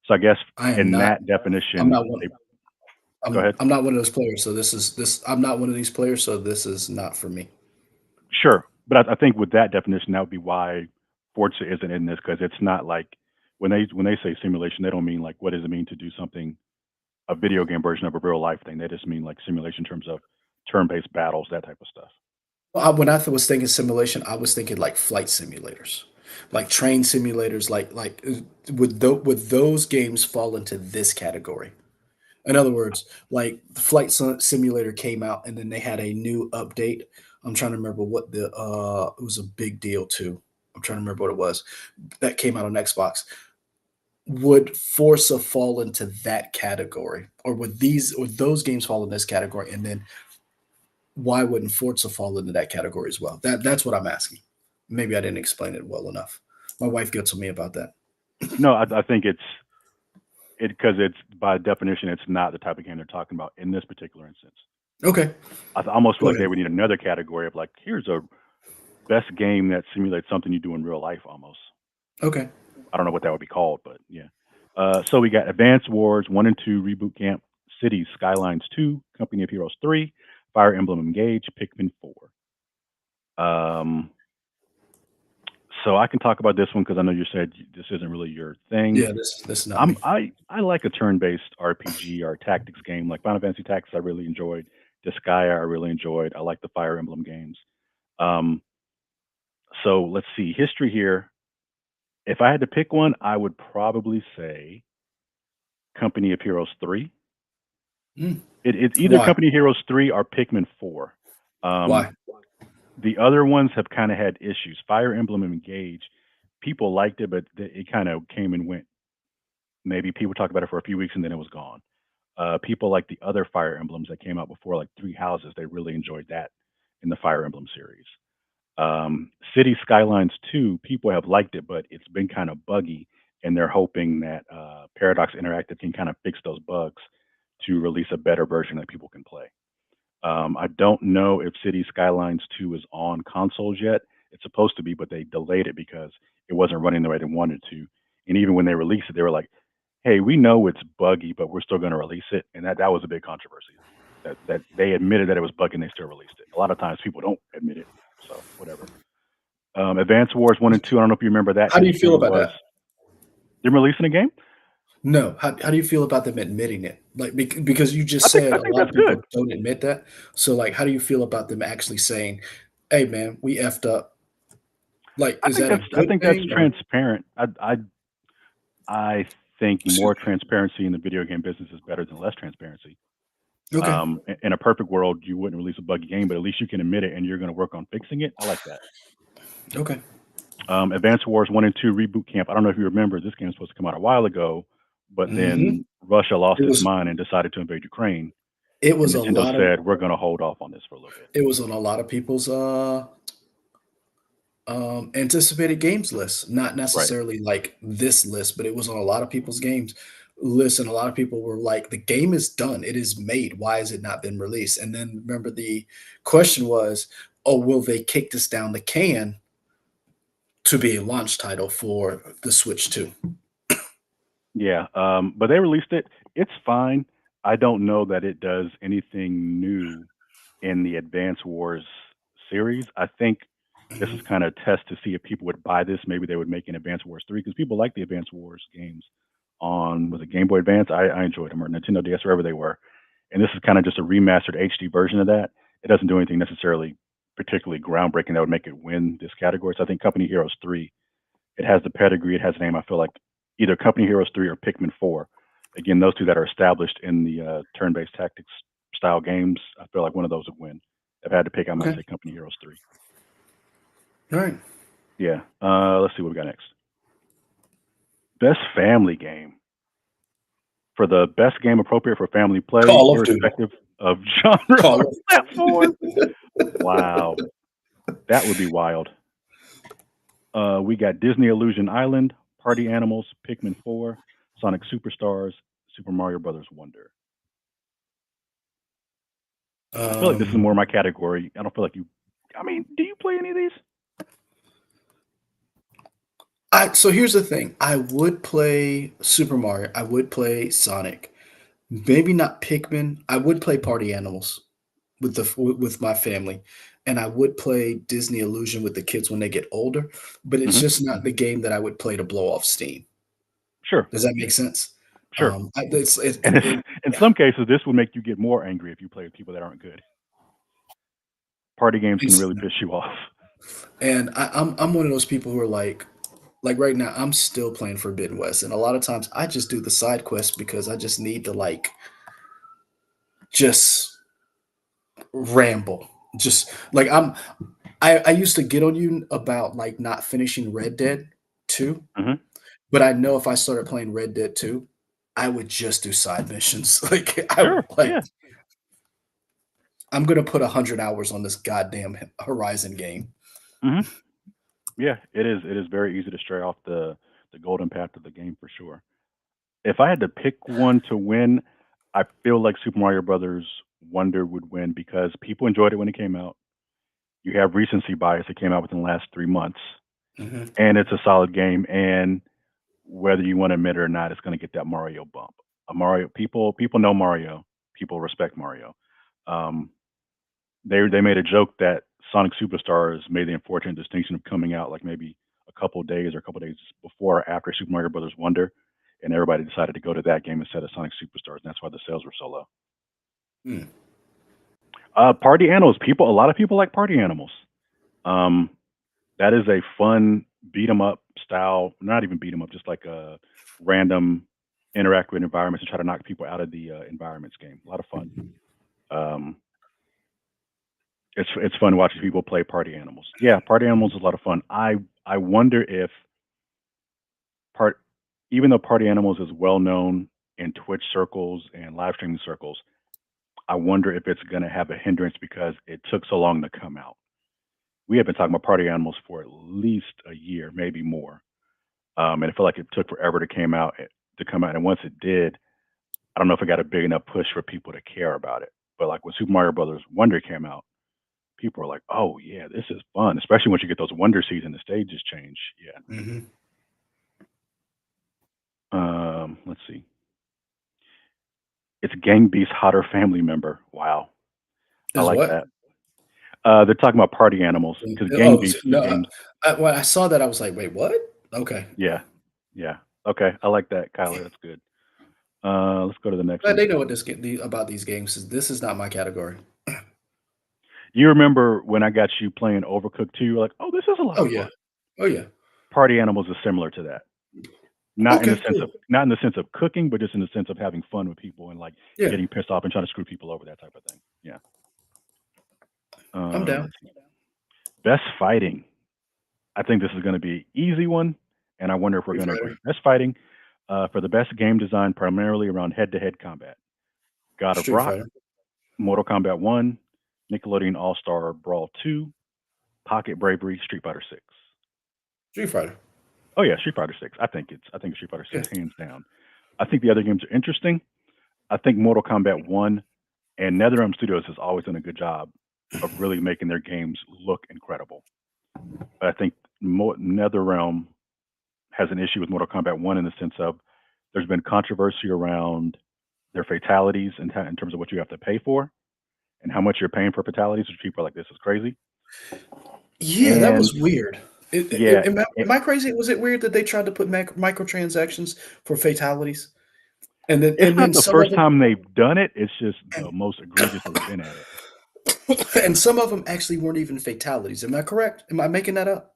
So I guess I am in not. that I'm definition, not one. they go ahead. I'm not one of those players. So this. I'm not one of these players. So this is not for me. Sure. But I think with that definition, that would be why Forza isn't in this because it's not like when they say simulation, they don't mean like what does it mean to do something a video game version of a real life thing. They just mean like simulation in terms of turn based battles, that type of stuff. Well, when was thinking simulation, I was thinking like flight simulators, like train simulators. Would those games fall into this category? In other words, like the Flight Simulator came out and then they had a new update. I'm trying to remember what it was a big deal too. I'm trying to remember what it was that came out on Xbox. Would Forza fall into that category? Or would those games fall in this category? And then why wouldn't Forza fall into that category as well? That's what I'm asking. Maybe I didn't explain it well enough. My wife gets on me about that. No, I think it because it's by definition, it's not the type of game they're talking about in this particular instance. Okay, I almost feel go like ahead. they would need another category of like, here's a best game that simulates something you do in real life almost. Okay. I don't know what that would be called, but yeah. So we got Advance Wars 1 and 2, Reboot Camp, Cities Skylines 2, Company of Heroes 3, Fire Emblem Engage, Pikmin 4. Um, so I can talk about this one because I know you said this isn't really your thing. Yeah, this is not me. I like a turn-based RPG or tactics game like Final Fantasy Tactics. I really enjoyed. Disgaea I really enjoyed. I like the Fire Emblem games. Um, so let's see history here. If I had to pick one, I would probably say Company of Heroes 3. Mm. It's either Why? Company of Heroes 3 or Pikmin 4. Um, Why? the other ones have kind of had issues. Fire Emblem Engage, people liked it, but it kind of came and went maybe people talked about it for a few weeks and then it was gone. People like the other Fire Emblems that came out before, like Three Houses, they really enjoyed that in the Fire Emblem series. City Skylines 2, people have liked it, but it's been kind of buggy, and they're hoping that Paradox Interactive can kind of fix those bugs to release a better version that people can play. I don't know if City Skylines 2 is on consoles yet. It's supposed to be, but they delayed it because it wasn't running the way they wanted to. And even when they released it, they were like, "Hey, we know it's buggy, but we're still going to release it." And that was a big controversy. That they admitted that it was buggy and they still released it. A lot of times people don't admit it, so whatever. Advance Wars 1 and 2. I don't know if you remember that How do you feel history about was that? them releasing a game. No. How do you feel about them admitting it? Like, because you just I think said I a think lot of that's good. people don't admit that. So, like, how do you feel about them actually saying, "Hey, man, we effed up"? Like, is that a I good think that's thing or transparent. I think more transparency in the video game business is better than less transparency. okay, In a perfect world, you wouldn't release a buggy game, but at least you can admit it and you're going to work on fixing it. I like that. okay. Advance Wars 1 and 2 Reboot Camp. I don't know if you remember, this game was supposed to come out a while ago, but Mhm. then Russia lost It its was mind and decided to invade Ukraine. it And was a Nintendo lot of said, we're going to hold off on this for a little bit. it was on a lot of people's, anticipated games list, not Right. necessarily like this list, but it was on a lot of people's games list, and a lot of people were like, "The game is done. It is made. Why has it not been released?" And then remember the question was, "Oh, will they kick this down the can to be a launch title for the Switch 2?" Yeah. But they released it. It's fine. I don't know that it does anything new in the Advance Wars series. I think this is Mhm. kind of a test to see if people would buy this. Maybe they would make an Advance Wars 3 because people like the Advance Wars games on was it Game Boy Advance? I enjoyed them or Nintendo DS wherever they were. And this is kind of just a remastered HD version of that. It doesn't do anything necessarily particularly groundbreaking that would make it win this category. So I think Company Heroes 3, it has the pedigree, it has a name. I feel like either Company Heroes 3 or Pikmin 4. Again, those two that are established in the turn-based tactics style games, I feel like one of those would win. If I had to pick, I might Okay. say Company Heroes 3. All right. Yeah. Let's see what we got next. Best family game. For the best game appropriate for family play, Call of Duty. irrespective of genre Call or of platform. Wow. That would be wild. We got Disney Illusion Island, Party Animals, Pikmin 4, Sonic Superstars, Super Mario Brothers Wonder. I feel like this is Um, more my category. I don't feel like you. I mean, do you play any of these? I so here's the thing. I would play Super Mario. I would play Sonic. Maybe not Pikmin. I would play Party Animals with my family, and I would play Disney Illusion with the kids when they get older, but it's Hmm. just not the game that I would play to blow off steam. Sure, Does that make sense? sure. I it's And it in some cases, this will make you get more angry if you play with people that aren't good. Party games can it's really piss you off. and I'm one of those people who are like right now, I'm still playing Forbidden West, and a lot of times I just do the side quests because I just need to like just ramble. Just like I used to get on you about like not finishing Red Dead 2, Hmm. but I know if I started playing Red Dead 2, I would just do side missions. Like I would Sure, like yeah. I'm gonna put 100 hours on this goddamn Horizon game. Hmm. Yeah, it is. It is very easy to stray off the golden path of the game for sure. If I had to pick one to win, I feel like Super Mario Brothers Wonder would win because people enjoyed it when it came out. You have recency bias. It came out within the last 3 months, Mhm. and it's a solid game. And whether you want to admit it or not, it's going to get that Mario bump. A Mario people know Mario. People respect Mario. Um, they made a joke that Sonic Superstars made the unfortunate distinction of coming out like maybe a couple days or a couple days before or after Super Mario Brothers Wonder, and everybody decided to go to that game instead of Sonic Superstars, and that's why the sales were so low. Hmm. Party Animals, a lot of people like Party Animals. Um, that is a fun beat 'em up style, not even beat 'em up, just like a random interact with environments and try to knock people out of the environments game. A lot of fun. Um, it's fun watching people play Party Animals. Yeah, Party Animals is a lot of fun. I wonder if part. even though Party Animals is well known in Twitch circles and live streaming circles, I wonder if it's going to have a hindrance because it took so long to come out. We have been talking about Party Animals for at least a year, maybe more, and I feel like it took forever to come out. And once it did, I don't know if it got a big enough push for people to care about it. But like when Super Mario Brothers Wonder came out, people were like, "Oh yeah, this is fun," especially once you get those Wonder Seeds and the stages change. Yeah. Hmm. Let's see. It's Gang Beast's hotter family member. Wow, I Is like what? that. They're talking about Party Animals because Gang Oh Beast, the no! games. When I saw that, I was like, "Wait, what?" Okay, Yeah, yeah. Okay, I like that, Kyler. That's good. Let's go to the next glad one. they know what about these games. This is not my category. You remember when I got you playing Overcooked 2? You're like, "Oh, this is a lot Oh of yeah, fun." oh yeah. Party Animals is similar to that. Okay, cool. Not in the sense of cooking, but just in the sense of having fun with people and like Yeah, getting pissed off and trying to screw people over, that type of thing. Yeah. I'm down. Let's see. Best fighting. I think this is going to be an easy one, and I wonder if we're Street going to Fighter, agree. Best fighting for the best game design, primarily around head-to-head combat. God of Street Rock, Fighter, Mortal Kombat 1, Nickelodeon All-Star Brawl 2, Pocket Bravery, Street Fighter 6. Street Fighter. Oh yeah, Street Fighter 6. I think Street Fighter Yeah. 6 hands down. I think the other games are interesting. I think Mortal Kombat 1 and NetherRealm Studios has always done a good job of really making their games look incredible. But I think NetherRealm has an issue with Mortal Kombat 1 in the sense of there's been controversy around their fatalities in terms of what you have to pay for and how much you're paying for fatalities, which people are like, this is crazy. Yeah, that And was weird. yeah, Am I crazy? Was it weird that they tried to put microtransactions for fatalities, it's and not then the some of first them, time they've done it. It's just the most egregious they've been at it. and some of them actually weren't even fatalities. Am I correct? Am I making that up?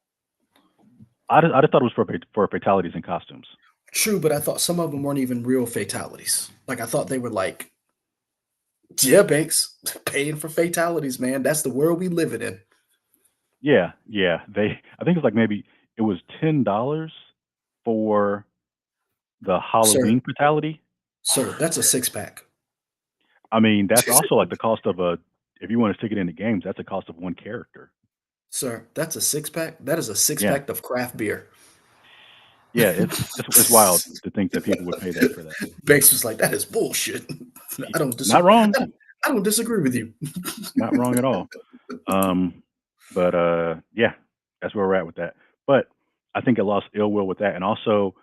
I just thought it was for fatalities and costumes. True, but I thought some of them weren't even real fatalities. Like I thought they were like, yeah, Banks paying for fatalities, man. That's the world we live in. Yeah, yeah. I think it's like maybe it was $10 for the Sir, Halloween fatality. sir, that's a six pack. I mean, that's also like the cost of a. If you want to stick it into games, that's the cost of one character. Sir, that's a six pack. That is a six Yeah, pack of craft beer. yeah. It's wild to think that people would pay that for that. Banks was like, that is bullshit. I don't Not disagree. wrong, I don't disagree with you. not wrong at all. Um, but yeah, that's where we're at with that. But I think it lost ill will with that, and also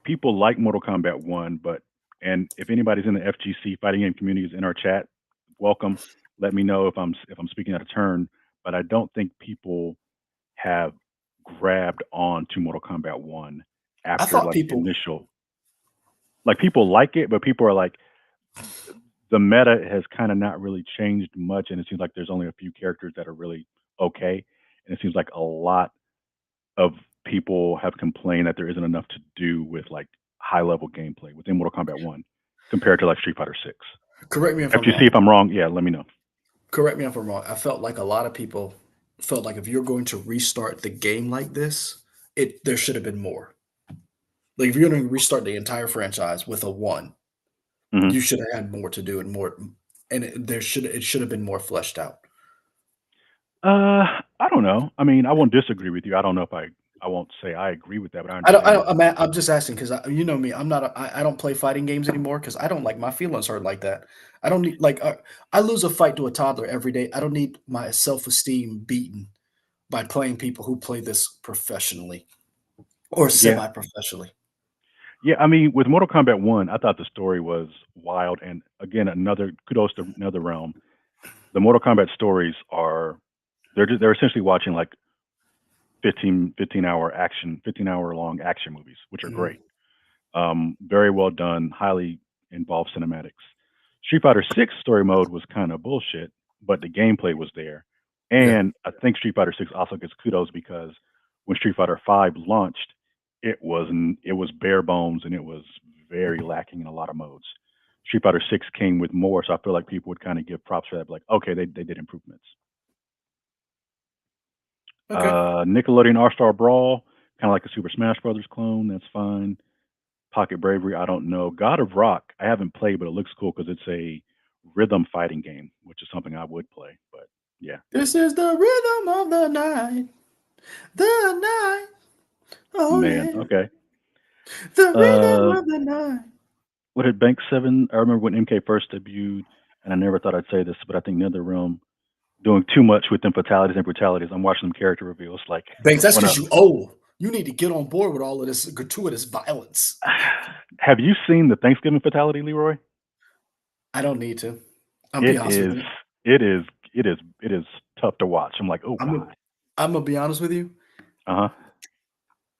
people like Mortal Kombat 1, but and if anybody's in the FGC fighting game community is in our chat, welcome. Let me know if I'm speaking out of turn, but I don't think people have grabbed on to Mortal Kombat 1 I after thought like the people, initial like people like it, but people are like the meta has kind of not really changed much and it seems like there's only a few characters that are really okay. And it seems like a lot of people have complained that there isn't enough to do with like high level gameplay within Mortal Kombat 1 compared to like Street Fighter 6. correct me if I'm FGC, wrong. if I'm wrong, yeah, let me know. Correct me if I'm wrong. I felt like a lot of people felt like if you're going to restart the game like this, there should have been more. Like if you're going to restart the entire franchise with a one, Hmm. you should have had more to do and more, and it should have been more fleshed out. I don't know. I mean, I won't disagree with you. I don't know if I won't say I agree with that, but I understand that. I'm just asking because you know me. I don't play fighting games anymore because I don't like my feelings hurt like that. I don't need like I lose a fight to a toddler every day. I don't need my self esteem beaten by playing people who play this professionally or Yeah. semi professionally. Yeah, I mean, with Mortal Kombat 1, I thought the story was wild and again, another kudos to another realm. The Mortal Kombat stories are they're essentially watching like 15 hour long action movies, which are Mhm. great. Very well done, highly involved cinematics. Street Fighter 6 story mode was kind of bullshit, but the gameplay was there. Yeah. And I think Street Fighter 6 also gets kudos because when Street Fighter 5 launched, it was bare bones and it was very lacking in a lot of modes. Street Fighter 6 came with more, so I feel like people would kind of give props for that. Like, okay, they did improvements. Okay. Nickelodeon All Star Brawl, kind of like a Super Smash Brothers clone. That's fine. Pocket Bravery, I don't know. God of Rock, I haven't played, but it looks cool because it's a rhythm fighting game, which is something I would play. But yeah, This is the rhythm of the night. The night. Oh, man. yeah. Okay. The rhythm Uh, of the night. what did Bank Seven? I remember when MK first debuted, and I never thought I'd say this, but I think NetherRealm doing too much with them fatalities and brutalities. I'm watching them character reveals. Like, Banks, that's when because you old. You need to get on board with all of this gratuitous violence. have you seen the Thanksgiving fatality, Leroy? I don't need to. I'll be It honest with is, you. it is, it is tough to watch. I'm like, oh I'm gonna, god. I'm gonna be honest with you. Uh huh.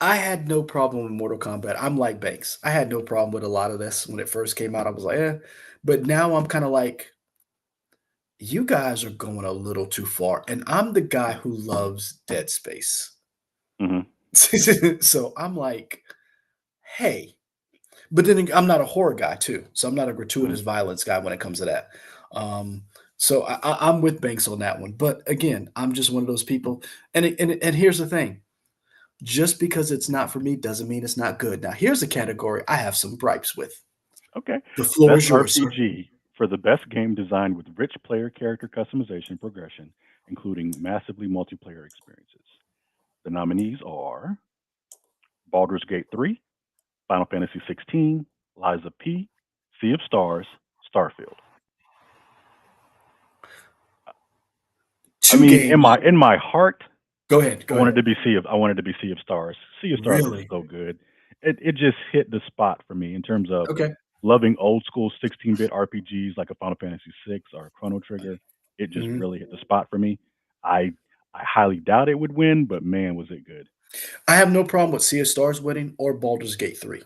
I had no problem with Mortal Kombat. I'm like Banks. I had no problem with a lot of this when it first came out. I was like, eh. But now I'm kind of like, you guys are going a little too far. And I'm the guy who loves Dead Space. Hmm. So I'm like, hey. But then I'm not a horror guy too. So I'm not a Hmm. gratuitous violence guy when it comes to that. Um, so I'm with Banks on that one. But again, I'm just one of those people. And here's the thing. Just because it's not for me doesn't mean it's not good. Now, here's a category I have some gripes with. Okay. The floor Best is yours, sir. RPG for the best game designed with rich player character customization and progression, including massively multiplayer experiences. The nominees are Baldur's Gate 3, Final Fantasy 16, Liza P, Sea of Stars, Starfield. I Two mean, games. in my heart, Go ahead. I Go wanted ahead. to be I wanted to be Sea of Stars. Sea of Stars was Really? so good. It just hit the spot for me in terms of Okay. loving old school 16-bit RPGs like a Final Fantasy 6 or a Chrono Trigger. It just Mhm. really hit the spot for me. I I highly doubt it would win, but man, was it good. I have no problem with Sea of Stars winning or Baldur's Gate 3.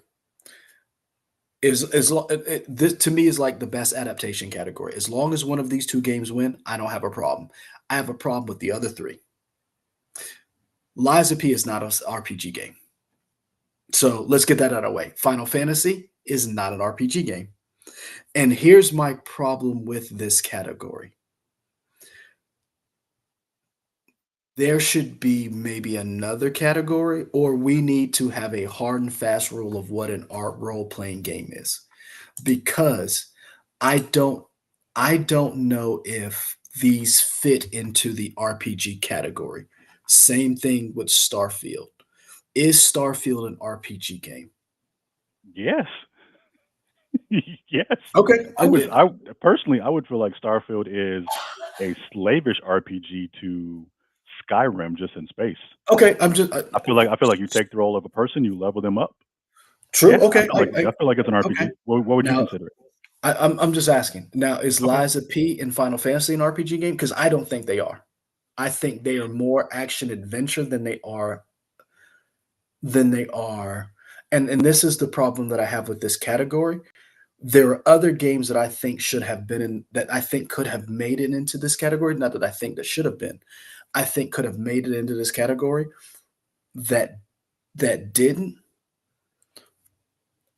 This to me is like the best adaptation category. As long as one of these two games win, I don't have a problem. I have a problem with the other three. Lies of P is not an RPG game. So let's get that out of the way. Final Fantasy is not an RPG game. And here's my problem with this category. There should be maybe another category, or we need to have a hard and fast rule of what an art role playing game is. Because I don't I don't know if these fit into the RPG category. Same thing with Starfield. Is Starfield an RPG game? Yes. Yes. Okay. I personally I would feel like Starfield is a slavish RPG to Skyrim just in space. Okay. I'm just I feel like you take the role of a person, you level them up. true. Yeah, Okay. I feel like it's an Okay. RPG. What would you Now consider it? I'm just asking. Now, is Okay. Lies of P in Final Fantasy an RPG game? Because I don't think they are. I think they are more action adventure than they are, and this is the problem that I have with this category. There are other games that I think should have been in that I think could have made it into this category. Not that I think that should have been. I think could have made it into this category that that didn't.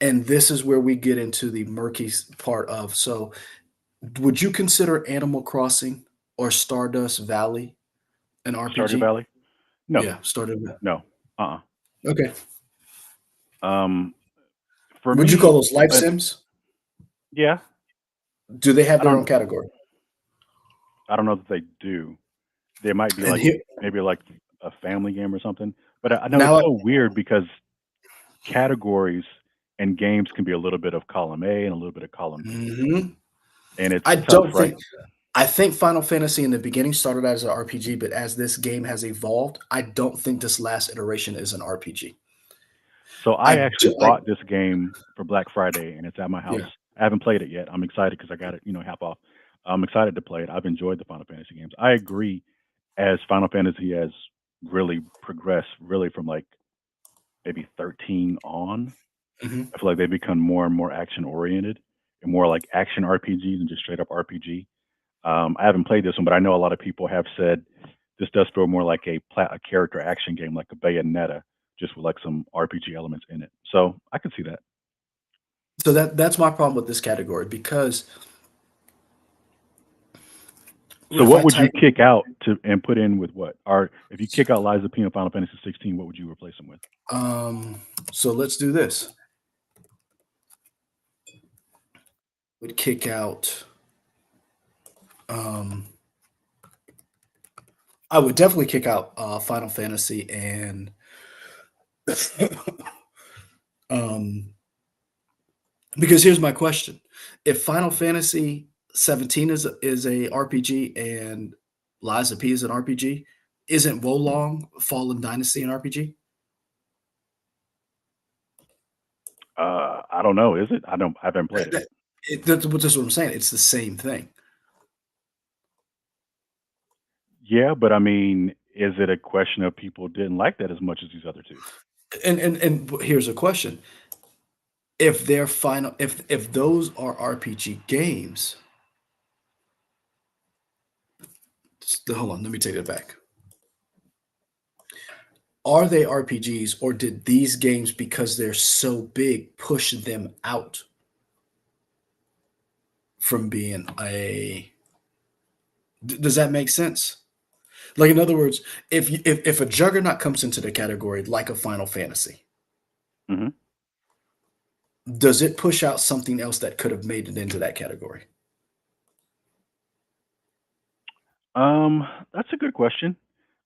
And this is where we get into the murky part of. So, would you consider Animal Crossing or Stardust Valley an Stardew RPG? Valley? No, Yeah, Stardew Valley. no. Uh. Okay. Um. For Would you me, call those life but sims? yeah, Do they have I their own don't. category? I don't know that they do. They might be And like here maybe like a family game or something. But I know it's now, so weird because categories and games can be a little bit of column A and a little bit of column B, mhm. and it's I tough, don't right? think I think Final Fantasy in the beginning started out as an RPG, but as this game has evolved, I don't think this last iteration is an RPG. So I I actually do, I bought this game for Black Friday, and it's at my house. yeah. I haven't played it yet. I'm excited because I got it, half off. I'm excited to play it. I've enjoyed the Final Fantasy games. I agree, as Final Fantasy has really progressed, really from like maybe 13 on. Mhm. I feel like they become more and more action oriented and more like action RPG than just straight up RPG. I haven't played this one, but I know a lot of people have said this does feel more like a character action game, like a Bayonetta, just with like some RPG elements in it. So I could see that. So that's my problem with this category because So if what I would you type kick out to and put in with what? Or if you kick out Liza P and Final Fantasy 16, what would you replace them with? um so let's do this. would kick out. Um, I would definitely kick out Final Fantasy and um, because here's my question: if Final Fantasy 17 is a RPG and Lies of P is an RPG, isn't Wolong Fallen Dynasty an RPG? I don't know. Is it? I haven't played That, it. that, that's what I'm saying. It's the same thing. Yeah, but I mean, is it a question of people didn't like that as much as these other two? And here's a question: if they're final, if those are RPG games, hold on, let me take it back. Are they RPGs or did these games, because they're so big, push them out from being does that make sense? Like in other words, if a juggernaut comes into the category like a Final Fantasy, Hmm. does it push out something else that could have made it into that category? That's a good question.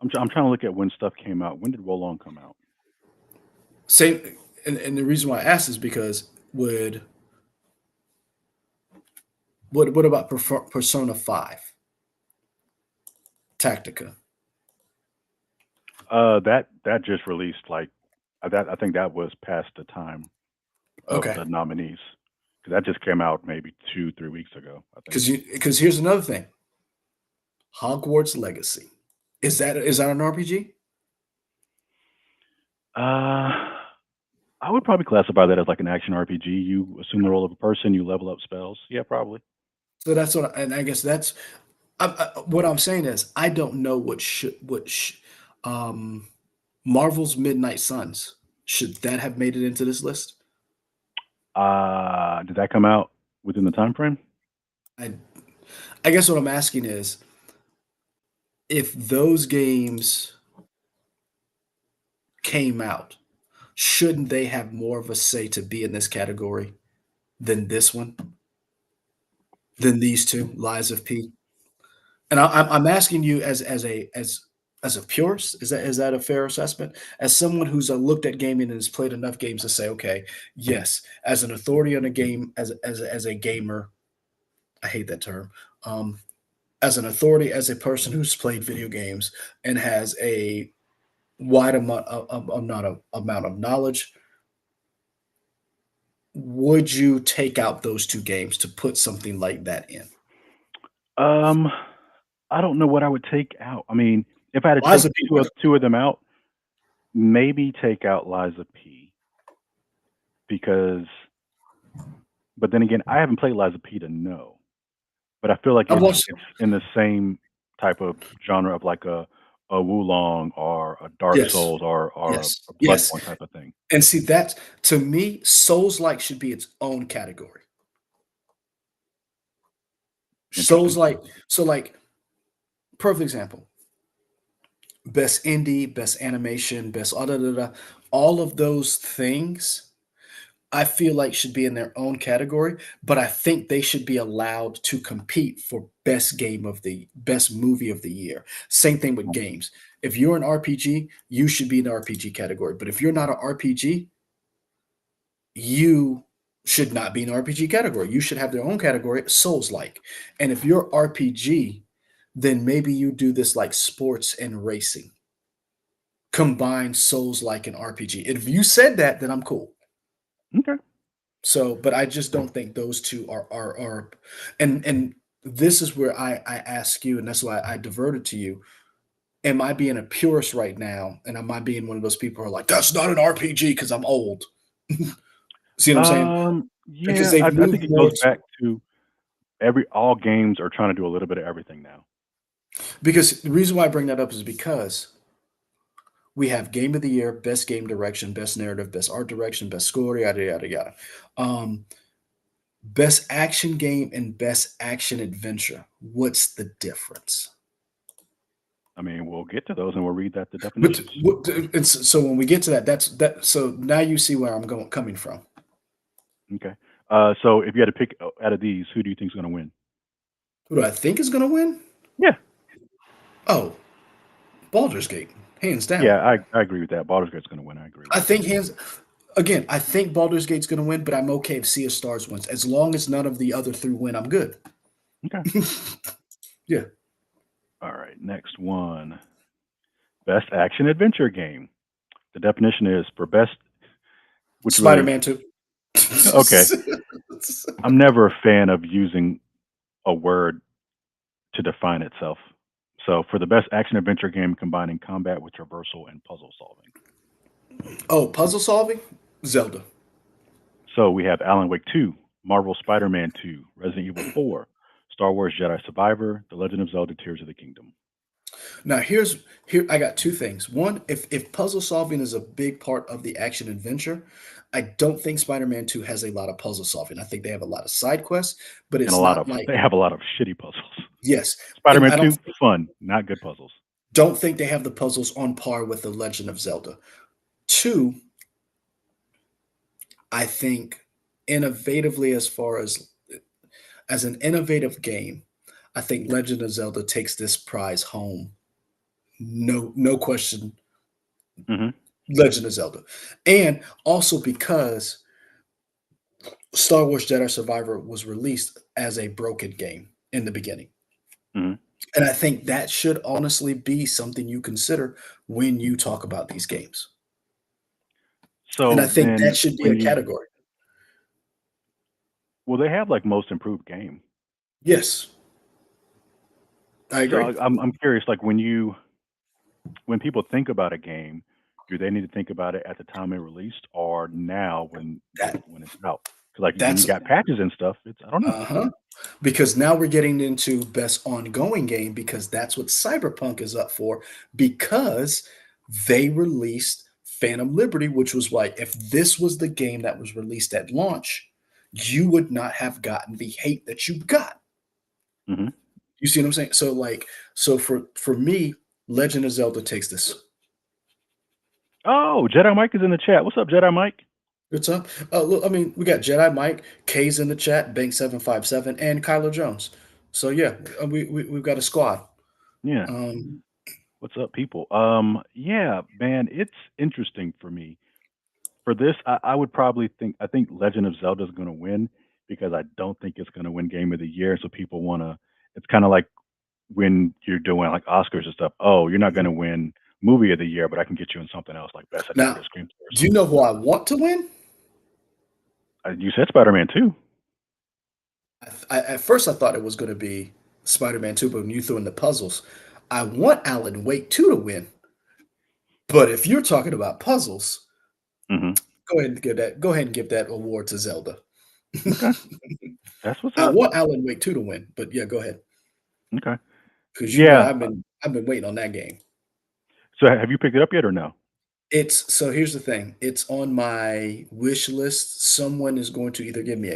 I'm trying to look at when stuff came out. When did Wolong come out? Same, and the reason why I ask is because what about Persona 5 Tactica? That just released like that. I think that was past the time of Okay, the nominees because that just came out maybe 2 3 weeks ago. I think. because here's another thing: Hogwarts Legacy. Is that an RPG? Uh, I would probably classify that as like an action RPG. You assume the role of a person, you level up spells. Yeah, probably. So that's and I guess that's what I'm saying is I don't know um, Marvel's Midnight Suns, should that have made it into this list? Did that come out within the time frame? I I guess what I'm asking is if those games came out, shouldn't they have more of a say to be in this category than this one, than these two, Lies of P? And I'm asking you as a purist, is that a fair assessment? As someone who's looked at gaming and has played enough games to say, okay, yes, as an authority on a game, as a gamer, I hate that term. Um, as an authority, as a person who's played video games and has a wide amount of knowledge, would you take out those two games to put something like that in? Um, I don't know what I would take out. I mean, if I had to Lies take of P. two of them out, maybe take out Liza P because, but then again, I haven't played Liza P to know. But I feel like I've watched. it's in the same type of genre of like a Wulong or a Dark Yes, Souls or yes, a yes. Bloodborne type of thing. And see that to me, Souls like should be its own category. Souls Interesting. like so like perfect example. Best indie, best animation, best all of those things I feel like should be in their own category, but I think they should be allowed to compete for best movie of the year. Same thing with games. If you're an RPG, you should be in the RPG category. But if you're not an RPG, you should not be in the RPG category. You should have their own category, Souls like. And if you're RPG, then maybe you do this like sports and racing. Combine Souls like an RPG. If you said that, then I'm cool. Okay. So, but I just don't think those two are and this is where I ask you, and that's why I diverted to you. Am I being a purist right now? And am I being one of those people who are like, that's not an RPG because I'm old? See what I'm saying? Because Yeah, they've I moved think it more goes back to every all games are trying to do a little bit of everything now. because the reason why I bring that up is because we have game of the year, best game direction, best narrative, best art direction, best score, yada yada yada. Um, Best action game and best action adventure. What's the difference? I mean, we'll get to those and we'll read that the But definitions. and so when we get to that, that's that. So now you see where I'm coming from. Okay. So if you had to pick out of these, who do you think is going to win? Who do I think is going to win? Yeah, Oh, Baldur's Gate, hands down. yeah, I agree with that. Baldur's Gate's going to win. I agree with I that. think hands again. I think Baldur's Gate's going to win, but I'm okay if Sea of Stars wins as long as none of the other three win. I'm good. Okay. Yeah, All right. Next one. Best action adventure game. The definition is for best, which really Spider-Man 2. okay. I'm never a fan of using a word to define itself. So for the best action adventure game combining combat with traversal and puzzle solving. Oh, puzzle solving? Zelda. So we have Alan Wake 2, Marvel Spider-Man 2, Resident Evil 4, Star Wars Jedi Survivor, The Legend of Zelda Tears of the Kingdom. Now here I got two things. One, if puzzle solving is a big part of the action adventure, I don't think Spider-Man 2 has a lot of puzzle solving. I think they have a lot of side quests, but And a it's lot of not like they have a lot of shitty puzzles. yes. And Spider-Man I 2, fun, not good puzzles. don't think they have the puzzles on par with The Legend of Zelda. Two, I think innovatively as an innovative game, I think Legend of Zelda takes this prize home. No question, Hmm. Legend of Zelda. And also because Star Wars Jedi Survivor was released as a broken game in the beginning. Hmm. And I think that should honestly be something you consider when you talk about these games. And I So think that then should be when a you category. well, they have like most improved game. Yes, I So agree. I'm curious, like when people think about a game, do they need to think about it at the time it released or now That when it's out? Because like when you that's got patches and stuff, it's I don't know. uh-huh. Because now we're getting into best ongoing game because that's what Cyberpunk is up for because they released Phantom Liberty, which was like if this was the game that was released at launch, you would not have gotten the hate that you got. Hmm. You see what I'm saying? So like so for me, Legend of Zelda takes this. Oh, Jedi Mike is in the chat. What's up, Jedi Mike? It's up. Look, I mean, we got Jedi Mike, K's in the chat, Bank757, and Kyler Jones. So yeah, we've got a squad. Yeah. Um, What's up, people? Yeah, man, it's interesting for me. For this, I would probably I think Legend of Zelda is going to win because I don't think it's going to win Game of the Year. So people want to. It's kind of like when you're doing like Oscars and stuff. Oh, you're not going to win Movie of the Year, but I can get you in something else like Best now, Animated Screenplay or do you something. know who I want to win? You said Spider-Man too. At first, I thought it was going to be Spider-Man 2, but when you threw in the puzzles, I want Alan Wake 2 to win. But if you're talking about puzzles, Hmm. go ahead and give that. Go ahead and give that award to Zelda. Okay, that's what's I up. want Alan Wake 2 to win, but yeah, go ahead Okay, because you know yeah. I've been waiting on that game. So have you picked it up yet or no? It's so here's the thing. It's on my wish list. Someone is going to either give me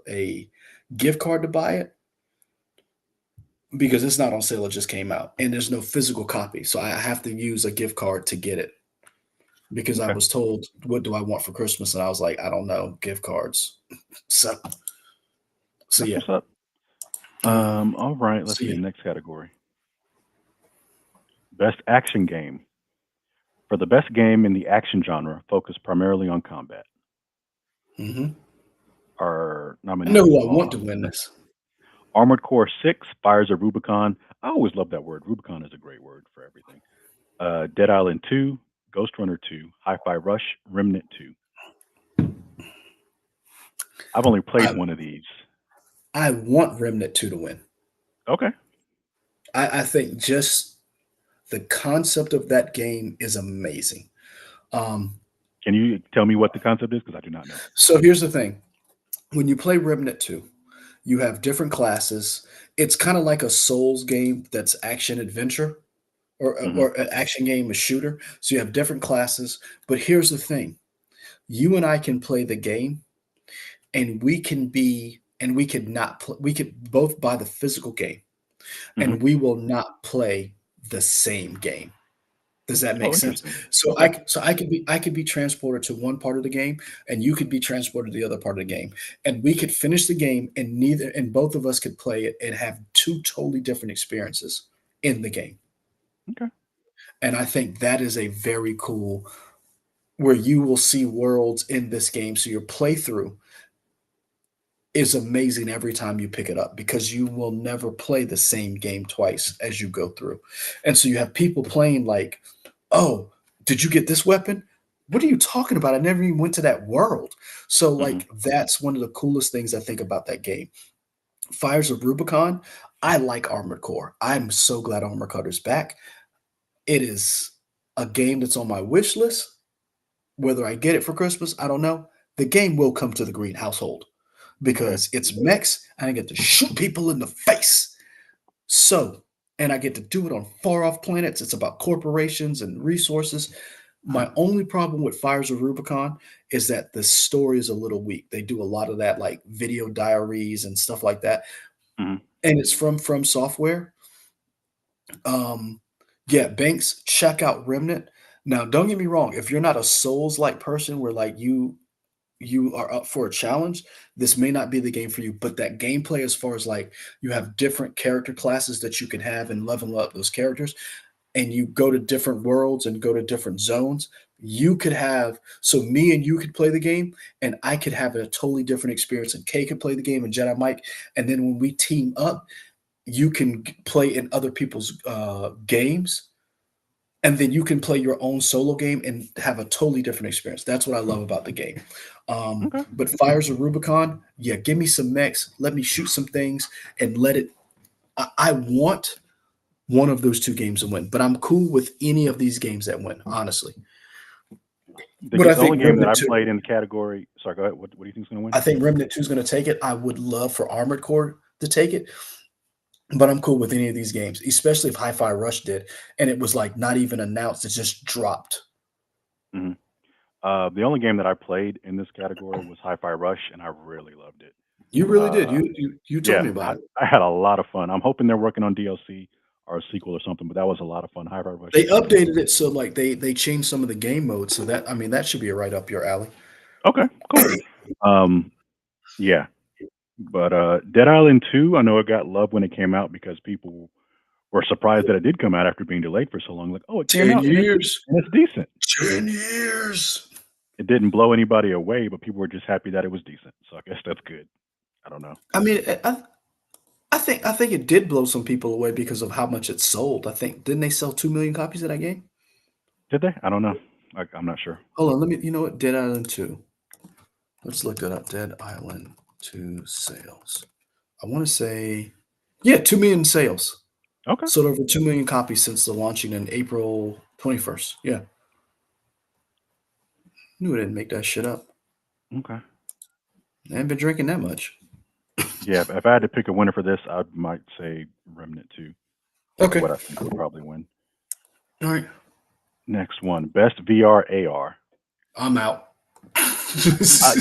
a gift card to buy it because it's not on sale. It just came out, and there's no physical copy, so I have to use a gift card to get it because I Okay, was told, "What do I want for Christmas?" And I was like, "I don't know, gift cards." So, so that's yeah, what's up. All right. Let's so see yeah. next category. Best action game. For the best game in the action genre, focused primarily on combat. Hmm. Our I know nominees who I want to are win this. Armored Core 6, Fires of Rubicon. I always love that word. Rubicon is a great word for everything. Dead Island 2, Ghost Runner 2, Hi Fi Rush, Remnant 2. I've only played I one of these. I want Remnant 2 to win. Okay. I think just the concept of that game is amazing. Um, Can you tell me what the concept is? Because I do not know. so here's the thing. When you play Remnant 2, you have different classes. It's kind of like a Souls game that's action adventure Hmm. or an action game, a shooter. So you have different classes. But here's the thing. You and I can play the game and we could not we could both buy the physical game Hmm. and we will not play the same game. Does that make Oh, sense? interesting. So Okay. I could be transported to one part of the game, and you could be transported to the other part of the game, and we could finish the game, and neither and both of us could play it and have two totally different experiences in the game. Okay. And I think that is a very cool where you will see worlds in this game. So your playthrough is amazing every time you pick it up because you will never play the same game twice as you go through. And so you have people playing like, "Oh, did you get this weapon? What are you talking about? I never even went to that world." So Hmm. like that's one of the coolest things I think about that game. Fires of Rubicon, I like Armored Core. I'm so glad Armored Core is back. It is a game that's on my wish list. Whether I get it for Christmas, I don't know. The game will come to the green household Okay. because it's mechs and I get to shoot people in the face. So, and I get to do it on far off planets. It's about corporations and resources. My only problem with Fires of Rubicon is that the story is a little weak. They do a lot of that like video diaries and stuff like that. Hmm. And it's from software. Um yeah, Banks, check out Remnant. Now, don't get me wrong, if you're not a Souls like person where like you are up for a challenge, this may not be the game for you. But that gameplay, as far as like you have different character classes that you can have and level up those characters, and you go to different worlds and go to different zones, you could have so me and you could play the game, and I could have a totally different experience, and Kay could play the game, and Jedi Mike, and then when we team up, you can play in other people's games and then you can play your own solo game and have a totally different experience. That's what I love about the game. Okay. But Fires of Rubicon, yeah, give me some mechs, let me shoot some things, and let it. I want one of those two games to win, but I'm cool with any of these games that win, honestly. But I The only think game that Remnant I 2, played in the category. Sorry, go ahead. What do you think is going to win? I think Remnant 2 is going to take it. I would love for Armored Core to take it, but I'm cool with any of these games, especially if Hi Fi Rush did. And it was like not even announced, it just dropped. Hmm. The only game that I played in this category was Hi-Fi Rush, and I really loved it. You really did. Uh, You told yeah, me about it. I had a lot of fun. I'm hoping they're working on DLC or a sequel or something, but that was a lot of fun. Hi-Fi Rush They is really good. updated it so, like, they changed some of the game modes, so that I mean, that should be right up your alley. Okay, cool. Um, yeah, but Dead Island 2, I know it got love when it came out because people were surprised that it did come out after being delayed for so long. Like, oh, it came 10 out years. and it's decent. 10 years. It didn't blow anybody away, but people were just happy that it was decent. So I guess that's good. I don't know. I mean, I think it did blow some people away because of how much it sold. I think didn't they sell 2,000,000 copies of that game? Did they? I don't know. I'm not sure. Hold on, let me you know what? Dead Island 2. Let's look that up. Dead Island 2 sales. I wanna say yeah, 2,000,000 sales. Okay. Sold over 2,000,000 copies since the launching in April 21st. Yeah. Knew I didn't make that shit up. Okay. I ain't been drinking that much. Yeah, if I had to pick a winner for this, I might say Remnant 2 for Okay. what I think would probably win. All right. Next one, best VR AR. I'm out.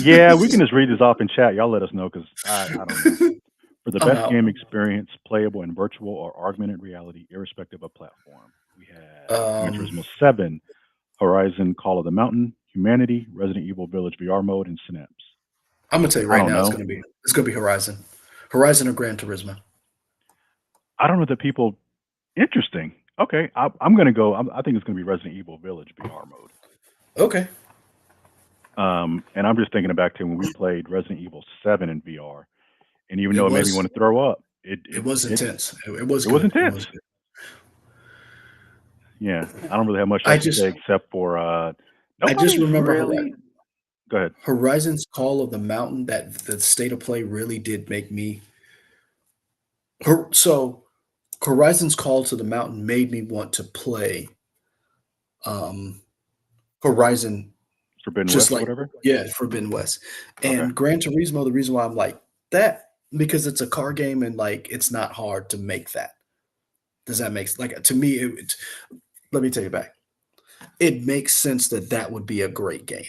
Yeah, we can just read this off in chat. Y'all let us know because I don't know. For the I'm best out. game experience, playable in virtual or augmented reality, irrespective of platform, we have Gran Um, Turismo 7, Horizon Call of the Mountain, Humanity, Resident Evil Village VR mode, and Synapse. I'm gonna tell you I right don't now, know. it's gonna be Horizon, Horizon or Gran Turismo. I don't know that people. Interesting. Okay, I'm gonna go. I think it's gonna be Resident Evil Village VR mode. Okay, And I'm just thinking back to when we played Resident Evil 7 in VR, and even it though it made me was want to throw up, it it it was it intense. It was it was good. It intense. was good. Yeah, I don't really have much I else to just say except for I just nobody's remember really. Go ahead. Horizon's Call of the Mountain. That the state of play really did make me. So Horizon's Call to the Mountain made me want to play um, Horizon. Forbidden Just West or like whatever. yeah, Forbidden West. Okay. And Gran Turismo, the reason why I'm like that because it's a car game and like it's not hard to make that. Does that make like to me let me take it back. It makes sense that that would be a great game.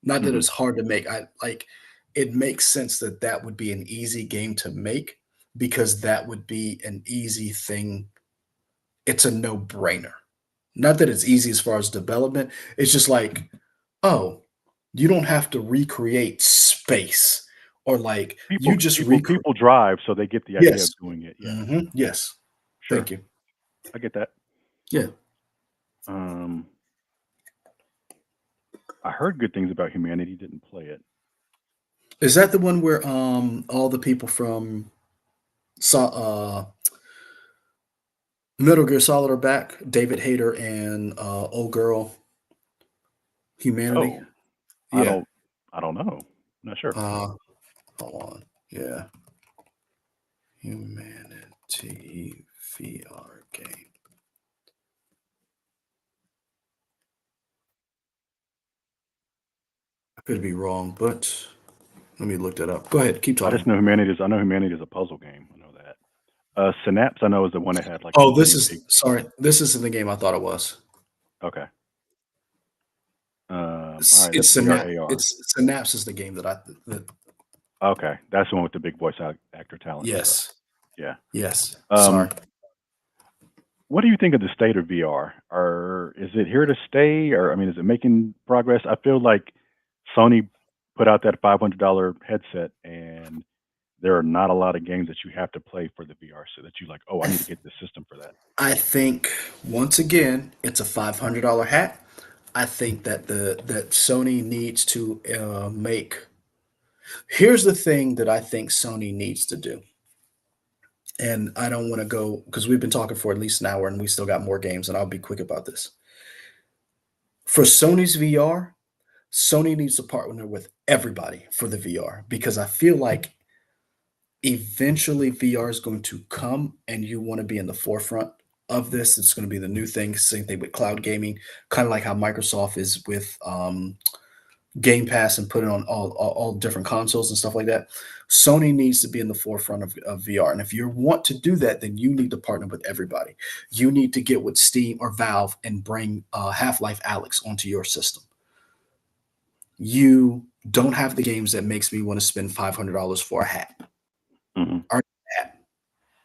Not that Hmm. it's hard to make. I like it makes sense that that would be an easy game to make because that would be an easy thing. It's a no-brainer. Not that it's easy as far as development. It's just like, oh, you don't have to recreate space or like you just recreate. People drive, so they get the idea Yes. of doing it. Yeah, Yes. sure, Thank you. I get that. Yeah. Um, I heard good things about Humanity. Didn't play it. Is that the one where all the people from Metal Gear Solid are back? David Hayter and old girl Humanity? Oh, I Yeah. don't. I don't know. I'm not sure. Uh hold on. Yeah. Humanity VR game. I could be wrong, but let me look that up. Go ahead, keep I just talking. know Humanity is. I know Humanity is a puzzle game. I know that. Synapse, I know is the one that had like the Oh, this really is big. sorry. This isn't the game I thought it was. Okay. All It's, right, that's it's VR Synapse. AR. It's Synapse is the game that Okay, that's the one with the big voice actor talent and stuff. yes. Yeah. Yes. Sorry. Um, what do you think of the state of VR? Or is it here to stay? Or I mean, is it making progress? I feel like Sony put out that $500 headset, and there are not a lot of games that you have to play for the VR, so that you like, oh, I I, need to th- get this system for that. I think once again, it's a $500 hat. I think that that Sony needs to make. Here's the thing that I think Sony needs to do, and I don't want to go because we've been talking for at least an hour, and we still got more games, and I'll be quick about this. For Sony's VR, Sony needs to partner with everybody for the VR because I feel like eventually VR is going to come and you want to be in the forefront of this. It's going to be the new thing. Same thing with cloud gaming, kind of like how Microsoft is with Game Pass and put it on all different consoles and stuff like that. Sony needs to be in the forefront of VR. And if you want to do that, then you need to partner with everybody. You need to get with Steam or Valve and bring Half Life Alex onto your system. You don't have the games that makes me want to spend $500 for a hat. Hmm. Our hat.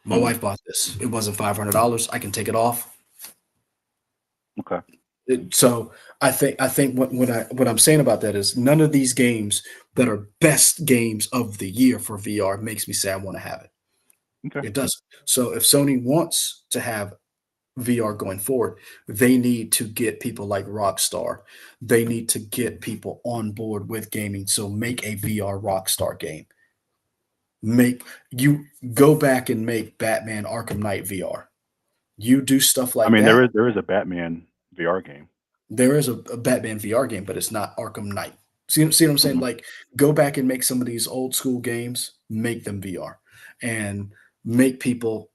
My Hmm. wife bought this. It wasn't $500. I can take it off. Okay. So I think what I'm saying about that is none of these games that are best games of the year for VR makes me say I want to have it. Okay. It doesn't. So if Sony wants to have VR going forward, they need to get people like Rockstar. They need to get people on board with gaming. So make a VR Rockstar game. Make you go back and make Batman Arkham Knight VR. You do stuff I like mean, that. there is a Batman VR game. There is a Batman VR game, but it's not Arkham Knight. See what I'm saying? Hmm. Like, go back and make some of these old school games, make them VR, and make people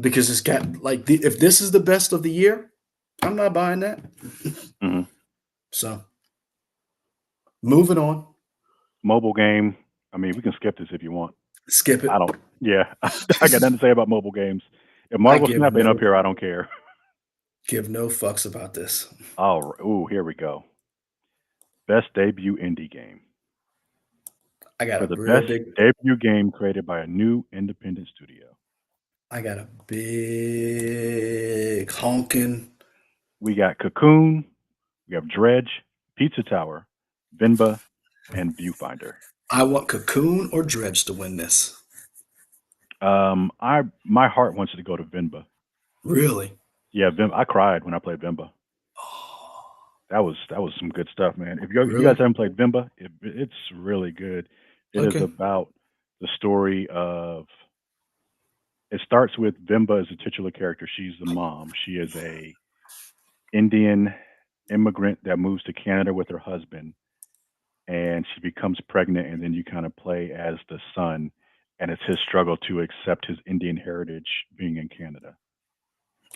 because it's got like if this is the best of the year, I'm not buying that. Hmm. So moving on, Mobile game. I mean, we can skip this if you want. skip I it. don't. Yeah, I got nothing to say about mobile games. If I Marvel Snap ain't up here, I don't care. give no fucks about this. All right. Ooh, here we go. Best debut indie game. I got For a the real best big. debut game created by a new independent studio, I got a big honking. we got Cocoon, we have Dredge, Pizza Tower, Vinba, and Viewfinder. I want Cocoon or Dredge to win this. I my heart wants to go to Vinba. Really? Yeah, I cried when I played Vinba. Oh, That was some good stuff, man. If you guys really? haven't played Vinba, it's really good. It is Okay. about the story of. It starts with Vinba as a titular character. She's the mom. She is a Indian immigrant that moves to Canada with her husband, and she becomes pregnant, and then you kind of play as the son, and it's his struggle to accept his Indian heritage being in Canada.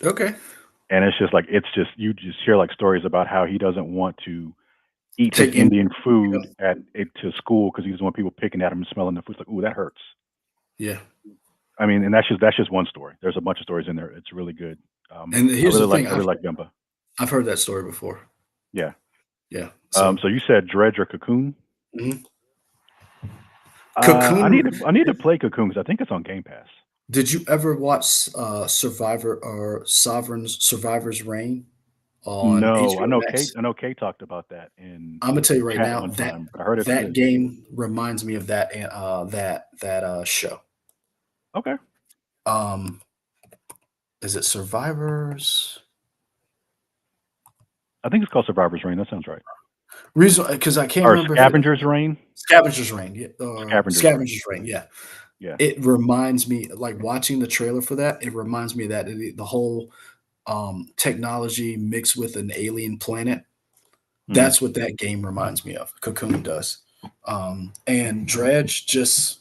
Okay. And it's just you just hear like stories about how he doesn't want to eat his Take in. Indian food at it to school because he doesn't want people picking at him and smelling the food. It's like, ooh, that hurts. Yeah. I mean, and that's just one story. There's a bunch of stories in there. It's really good. And I here's really the like thing, I really like Gumba. I've heard that story before. Yeah. Yeah. So So you said Dredge or Cocoon? mhm. I Cocoon. need to play Cocoon because I think it's on Game Pass. Did you ever watch Survivor or Sovereign's Survivor's Reign on No, HBO Max? I know Kate talked about that in I'm gonna tell you right chat now one that time, but I heard it's that good. game reminds me of show. Okay. Um, is it Survivors? I think it's called Survivor's Reign. That sounds right. Reason because I can't Or remember if it Scavenger's Reign? Scavenger's Reign, yeah, Scavenger's Reign. Scavenger's Reign, yeah. Yeah. It reminds me, like watching the trailer for that. It reminds me of that the whole technology mixed with an alien planet. Mhm. That's what that game reminds me of. Cocoon does, and Dredge just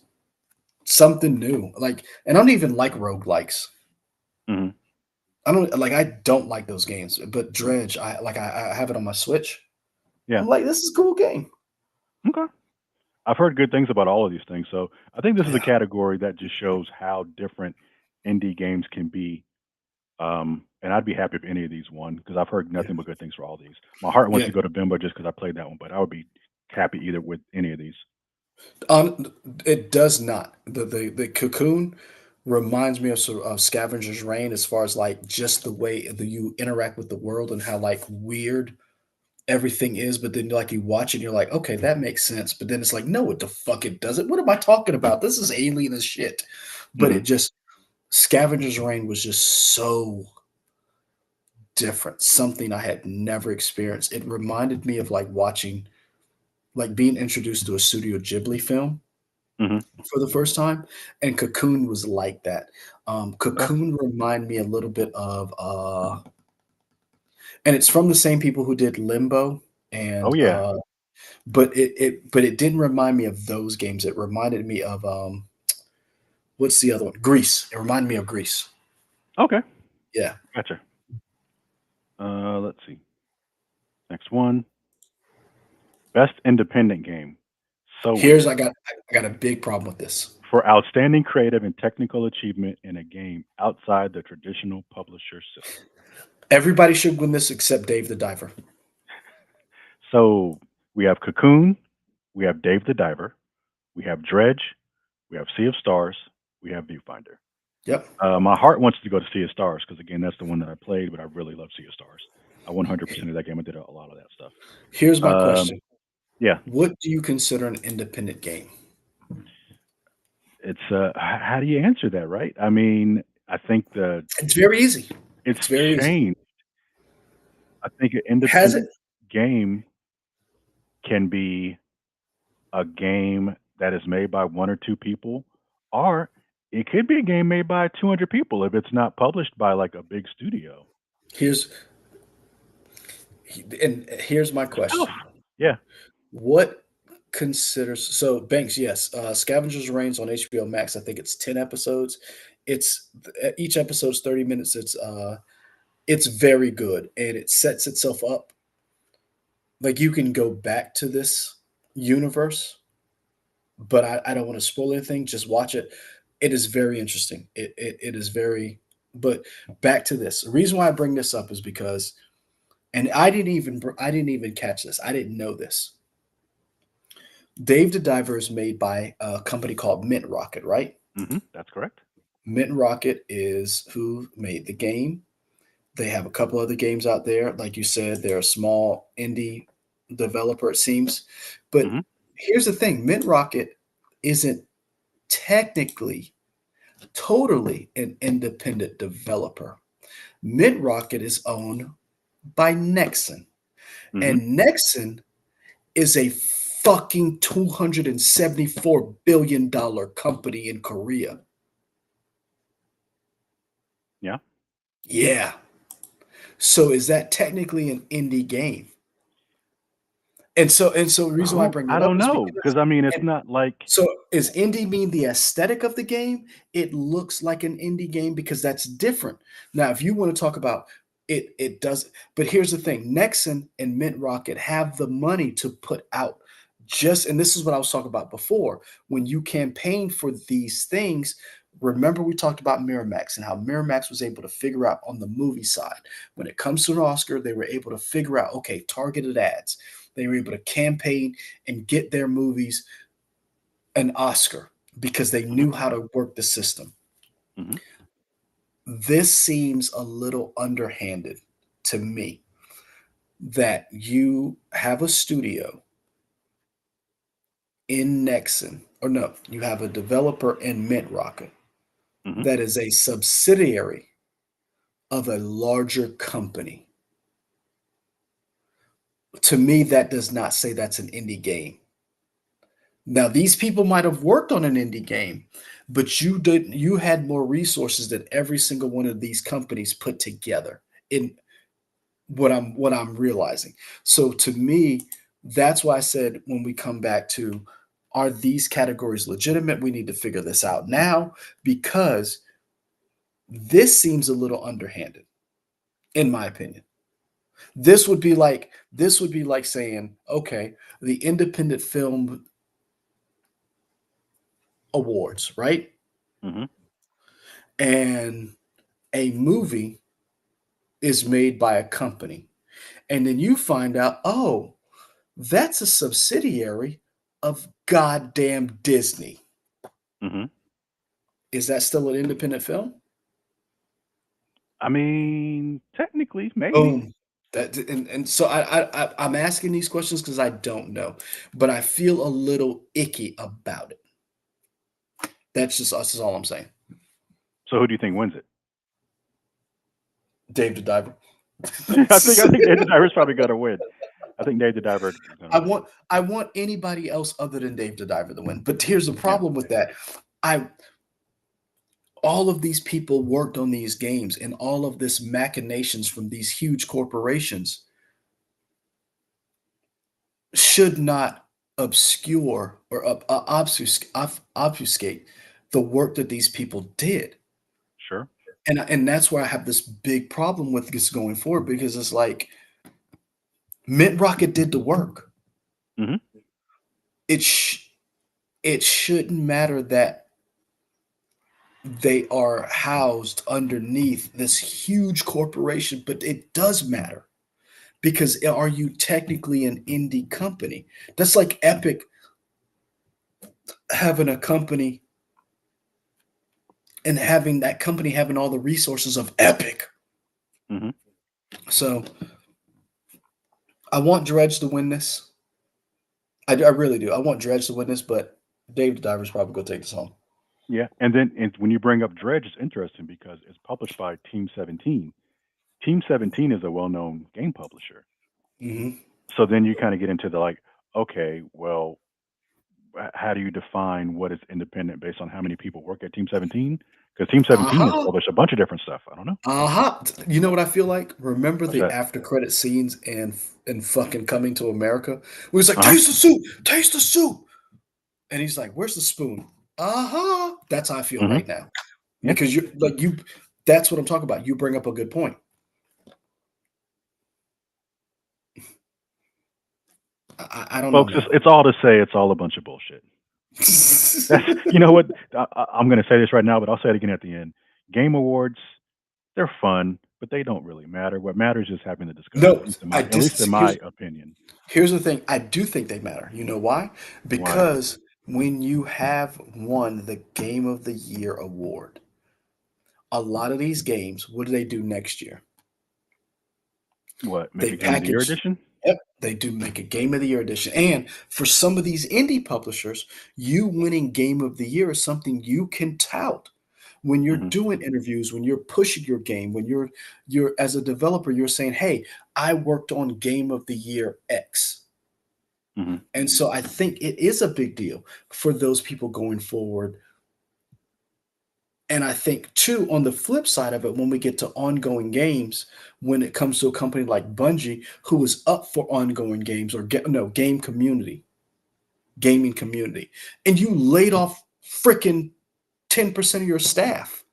something new. Like, and I don't even like roguelikes. Mhm. I don't like. I don't like those games. But Dredge, I have it on my Switch. Yeah. I'm like, this is a cool game. Okay. I've heard good things about all of these things. So I think this is a Yeah, category that just shows how different indie games can be. And I'd be happy if any of these won because I've heard yeah, nothing but good things for all these. My heart wants yeah. to go to Bimbo just because I played that one, but I would be happy either with any of these. It does not. The Cocoon reminds me of of Scavenger's Reign as far as like just the way that you interact with the world and how like weird everything is. But then like you watch it, and you're like, okay, that makes sense. But then it's like, no, what the fuck it doesn't. What am I talking about? This is alien as shit. But Hmm. it just Scavenger's Reign was just so different. Something I had never experienced. It reminded me of like watching, like being introduced to a Studio Ghibli film Hmm. for the first time, and Cocoon was like that. Okay. Cocoon remind me a little bit of, and it's from the same people who did Limbo, Oh and yeah. but it didn't remind me of those games. It reminded me of what's the other one? Grease. It reminded me of Grease. Okay. Yeah. Gotcha. Let's see. Next one. Best independent game. So Here's weird. I got a big problem with this. For outstanding creative and technical achievement in a game outside the traditional publisher system. Everybody should win this except Dave the Diver. So we have Cocoon, we have Dave the Diver, we have Dredge, we have Sea of Stars, we have Viewfinder. Yep. My heart wants to go to Sea of Stars because again, that's the one that I played, but I really love Sea of Stars. I 100% of that game. I did a lot of that stuff. Here's my Um, question. yeah, What do you consider an independent game? it's how do you answer that, right? I mean, I think It's very easy. it's It's very easy. changed. I think an Has it? independent game can be a game that is made by one or two people, or it could be a game made by 200 people if it's not published by like a big studio. Here's here's my It's tough. question. Yeah. What considers so Banks, yes, Scavengers Reigns on HBO Max, I think it's 10 episodes. It's each episode's 30 minutes. It's very good and it sets itself up like you can go back to this universe, but I don't want to spoil anything. Just watch it. It is very interesting. It is very, but back to this. The reason why I bring this up is because, and I didn't even catch this. I didn't know this. Dave the Diver is made by a company called Mint Rocket, right? That's correct. Mint Rocket is who made the game. They have a couple other games out there. Like you said, they're a small indie developer, it seems. But Hmm. here's the thing Mint Rocket isn't technically totally an independent developer. Mint Rocket is owned by Nexon, Hmm. and Nexon is a fucking $274 billion company in Korea. Yeah. Yeah. So is that technically an indie game? And so the reason why I bring I that up don't is know because because I mean it's and not like so is indie mean the aesthetic of the game? It looks like an indie game because that's different. Now, if you want to talk about it, it does. But here's the thing: Nexon and Mint Rocket have the money to put out just, and this is what I was talking about before. When you campaign for these things, remember we talked about Miramax and how Miramax was able to figure out on the movie side when it comes to an Oscar, they were able to figure out okay, targeted ads. They were able to campaign and get their movies an Oscar because they Mhm. knew how to work the system. Mhm. This seems a little underhanded to me that you have a studio in Nexon, or no, you have a developer in Mint Rocket Mhm. that is a subsidiary of a larger company. To me, that does not say that's an indie game. Now, these people might have worked on an indie game, but you had more resources than every single one of these companies put together in what I'm realizing. So to me, that's why I said when we come back to, are these categories legitimate? We need to figure this out now because this seems a little underhanded, in my opinion. This would be like saying, okay, the independent film awards, right? Mhm. And a movie is made by a company. And then you find out, oh, that's a subsidiary of goddamn Disney. Mhm. Is that still an independent film? I mean, technically, maybe. Boom. And so I'm asking these questions because I don't know, but I feel a little icky about it. That's all I'm saying. So who do you think wins it? Dave the Diver. I think Dave the Diver's probably gonna win. I think Dave the Diver is gonna I win. want I want anybody else other than Dave the Diver to win. But here's the Yeah. problem with that. I All of these people worked on these games and all of this machinations from these huge corporations should not obscure or obfuscate the work that these people did. Sure. And that's where I have this big problem with this going forward because it's like Mint Rocket did the work. Mhm. It sh- it shouldn't matter that they are housed underneath this huge corporation, but it does matter because are you technically an indie company? That's like Epic having a company and having that company having all the resources of Epic. Mhm. So I want Dredge to win this. I really do. I want Dredge to win this, but Dave the Diver's probably going to take this home. Yeah. And when you bring up Dredge, it's interesting because it's published by Team 17. Team 17 is a well-known game publisher. Hmm. So then you kind of get into the like, okay, well, how do you define what is independent based on how many people work at Team 17? Because Team 17 has Uh-huh. published a bunch of different stuff. I don't know. Uh-huh. You know what I feel like? Remember What's the that? after credit scenes in fucking Coming to America? We was like, Uh huh. taste the soup, taste the soup. And he's like, where's the spoon? Uh-huh. That's how I feel Hmm. right now. Yeah, Because you that's what I'm talking about. You bring up a good point. I don't know, folks, it's, man. it's all to say it's all a bunch of bullshit. That's you know what I'm going to say this right now, but I'll say it again at the end. Game awards, they're fun, but they don't really matter. What matters is having the discussion. No, At least in I my at least in dis my opinion. here's the thing. I do think they matter. You know why? Why? Because when you have won the Game of the Year award, a lot of these games, what do they do next year? What? Make They a game of the year package. edition? Yep, they do make a Game of the Year edition. And for some of these indie publishers, you winning Game of the Year is something you can tout when you're Hmm. doing interviews, when you're pushing your game, when you're as a developer, you're saying, "Hey, I worked on Game of the Year X." Hmm. And so I think it is a big deal for those people going forward. And I think too, on the flip side of it, when we get to ongoing games, when it comes to a company like Bungie, who is up for ongoing games or no game community, gaming community, and you laid off freaking 10% of your staff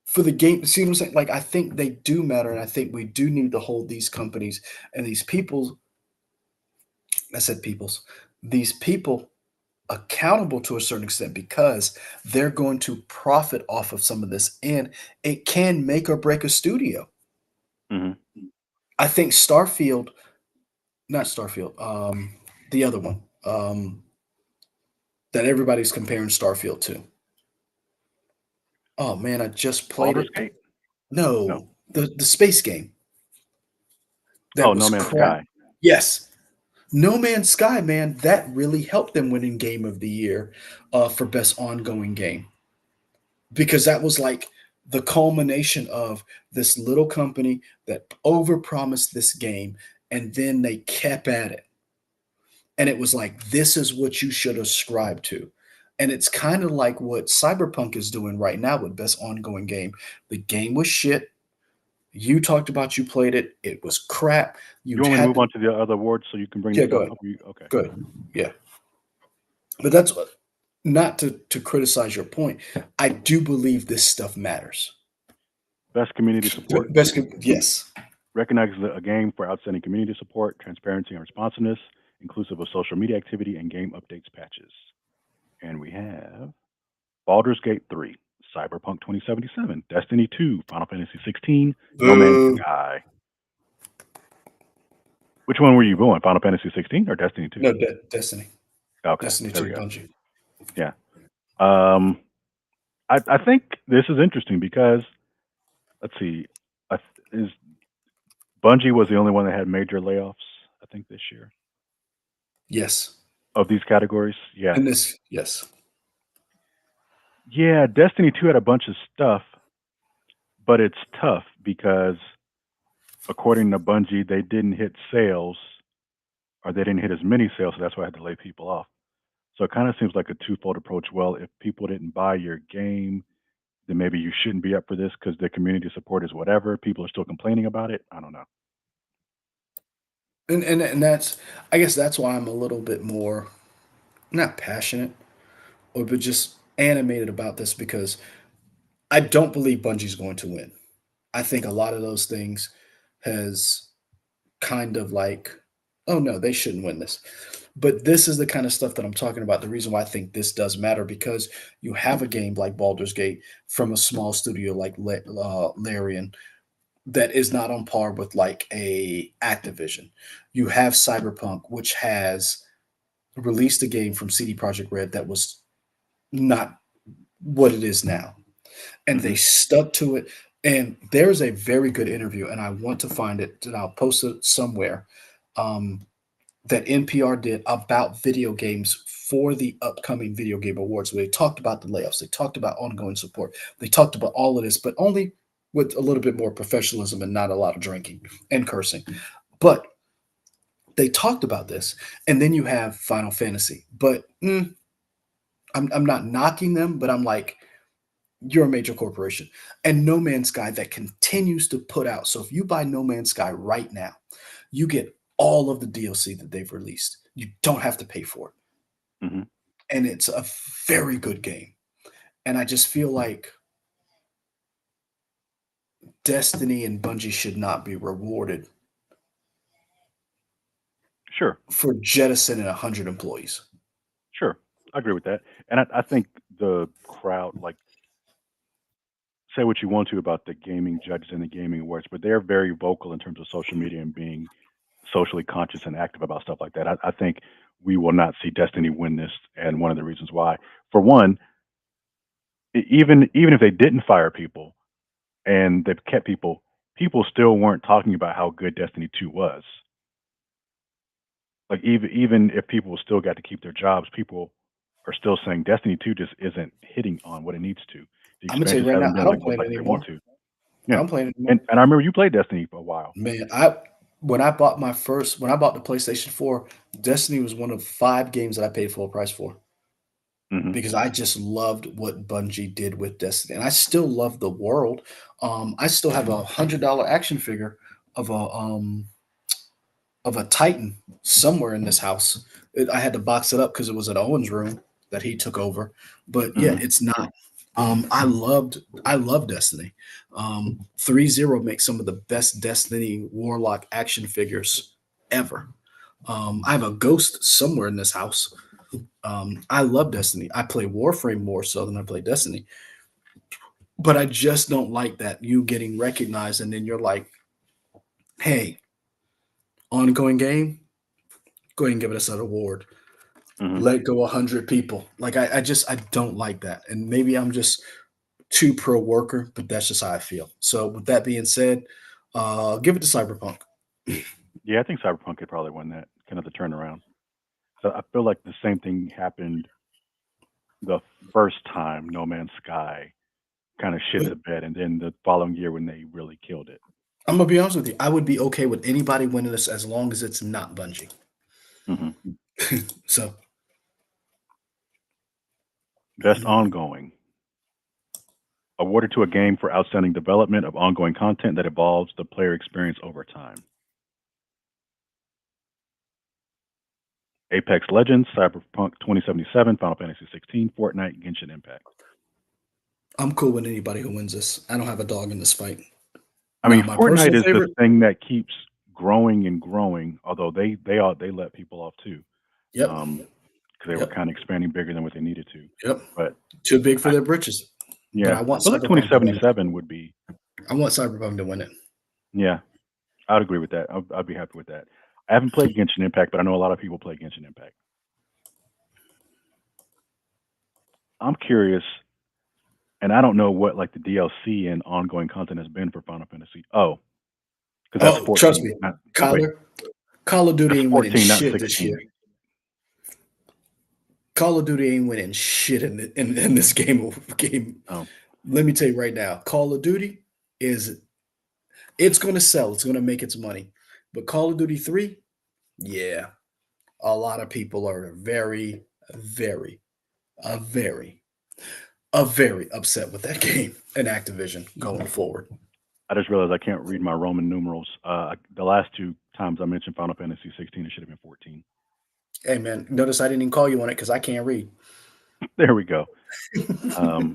for the game. See what I'm saying? Like I think they do matter, and I think we do need to hold these companies and these people. I said peoples. These people accountable to a certain extent because they're going to profit off of some of this and it can make or break a studio. Hmm. I think Starfield, not Starfield, the other one that everybody's comparing Starfield to. Oh man, I just played Baldur's it. Gate? No. No, the space game that Oh, No was Man's crap. Sky. Yes, No Man's Sky, man, that really helped them winning Game of the Year for best ongoing game because that was like the culmination of this little company that overpromised this game and then they kept at it. And it was like, this is what you should ascribe to. And it's kind of like what Cyberpunk is doing right now with best ongoing game. The game was shit. You talked about you played it. It was crap. You You want me to had move to, on to the other awards so you can bring yeah, this go up? ahead. Okay. Go ahead. Yeah. But that's what, not to criticize your point. I do believe this stuff matters. Best community support Yes. recognizes a game for outstanding community support, transparency, and responsiveness, inclusive of social media activity and game updates patches. And we have Baldur's Gate 3, Cyberpunk 2077, Destiny 2, Final Fantasy 16, No Man's Boo. Sky. Which one were you going? Final Fantasy 16 or Destiny 2? No, Destiny. Okay, Destiny there we 2, go. Bungie. Yeah. Um, I think this is interesting because let's see, is Bungie was the only one that had major layoffs. I think this year Yes. of these categories. Yeah, And this, yes. yeah. Destiny 2 had a bunch of stuff, but it's tough because according to Bungie, they didn't hit sales or they didn't hit as many sales, so that's why I had to lay people off. So it kind of seems like a twofold approach. Well, if people didn't buy your game, then maybe you shouldn't be up for this because the community support is whatever. People are still complaining about it. I don't know. And that's, I guess that's why I'm a little bit more not passionate or but just animated about this because I don't believe Bungie's going to win. I think a lot of those things has kind of like, oh no, they shouldn't win this. But this is the kind of stuff that I'm talking about. The reason why I think this does matter because you have a game like Baldur's Gate from a small studio like Larian that is not on par with like a Activision. You have Cyberpunk, which has released a game from CD Projekt Red that was not what it is now, and Hmm. they stuck to it. And there's a very good interview, and I want to find it, and I'll post it somewhere. Um, that NPR did about video games for the upcoming Video Game Awards. Where they talked about the layoffs, they talked about ongoing support, they talked about all of this, but only with a little bit more professionalism and not a lot of drinking and cursing. But they talked about this, and then you have Final Fantasy. But I'm not knocking them, but I'm like, you're a major corporation. And No Man's Sky that continues to put out. So if you buy No Man's Sky right now, you get all of the DLC that they've released. You don't have to pay for it. Hmm. And it's a very good game. And I just feel like Destiny and Bungie should not be rewarded Sure, for jettisoning 100 employees. sure. I agree with that. And I think the crowd, like, say what you want to about the gaming judges and the gaming awards, but they're very vocal in terms of social media and being socially conscious and active about stuff like that. I think we will not see Destiny win this, and one of the reasons why, for one, even if they didn't fire people and they've kept people, people still weren't talking about how good Destiny 2 was. Like even if people still got to keep their jobs, people are still saying Destiny 2 just isn't hitting on what it needs to. The I'm gonna tell you expansions right now, haven't I been don't play it like they want anymore. to. I Yeah, don't play it and anymore. and I remember you played Destiny for a while. Man, I when I bought when I bought the PlayStation 4, Destiny was one of 5 games that I paid full price for. Hmm. Because I just loved what Bungie did with Destiny, and I still love the world. I still have $100 action figure of a Titan somewhere in this house. I had to box it up because it was at Owen's room that he took over. But yeah, Hmm. it's not. I love Destiny. 3-0 makes some of the best Destiny Warlock action figures ever. I have a ghost somewhere in this house. I love Destiny. I play Warframe more so than I play Destiny, but I just don't like that you getting recognized and then you're like, "Hey, ongoing game, go ahead and give us an award. Hmm. Let go 100 people." Like I don't like that, and maybe I'm just too pro worker, but that's just how I feel. So with that being said, give it to Cyberpunk. Yeah, I think Cyberpunk could probably win that kind of the turnaround. So I feel like the same thing happened the first time No Man's Sky kind of shit But the bed, and then the following year when they really killed it. I'm gonna be honest with you. I would be okay with anybody winning this as long as it's not Bungie. Hmm. So Best mm, ongoing. Awarded to a game for outstanding development of ongoing content that evolves the player experience over time. Apex Legends, Cyberpunk 2077, Final Fantasy 16, Fortnite, Genshin Impact. I'm cool with anybody who wins this. I don't have a dog in this fight. I mean, Now, my Fortnite personal is the favorite. thing that keeps growing and growing. Although they let people off too, Yep, because they were yep, kind of expanding bigger than what they needed to. yep. But Too big for I, their britches. But yeah, I I want feel like Cyberpunk to win it. 2077 would be. I want Cyberpunk to win it. Yeah, I'd agree with that. I'd be happy with that. I haven't played Genshin Impact, but I know a lot of people play Genshin Impact. I'm curious, and I don't know what like the DLC and ongoing content has been for Final Fantasy. Oh, because that's Oh, trust 14. me, Not, wait, Kyler. Call of Duty that's ain't winning 14, not shit this 16. year. Call of Duty ain't winning shit in this game. Oh, Let me tell you right now, Call of Duty is it's going to sell. It's going to make its money. But Call of Duty 3, yeah, a lot of people are very, a very, very upset with that game and Activision going forward. I just realized I can't read my Roman numerals. The last two times I mentioned Final Fantasy 16, it should have been 14. Hey man, notice I didn't even call you on it because I can't read. There we go. Um,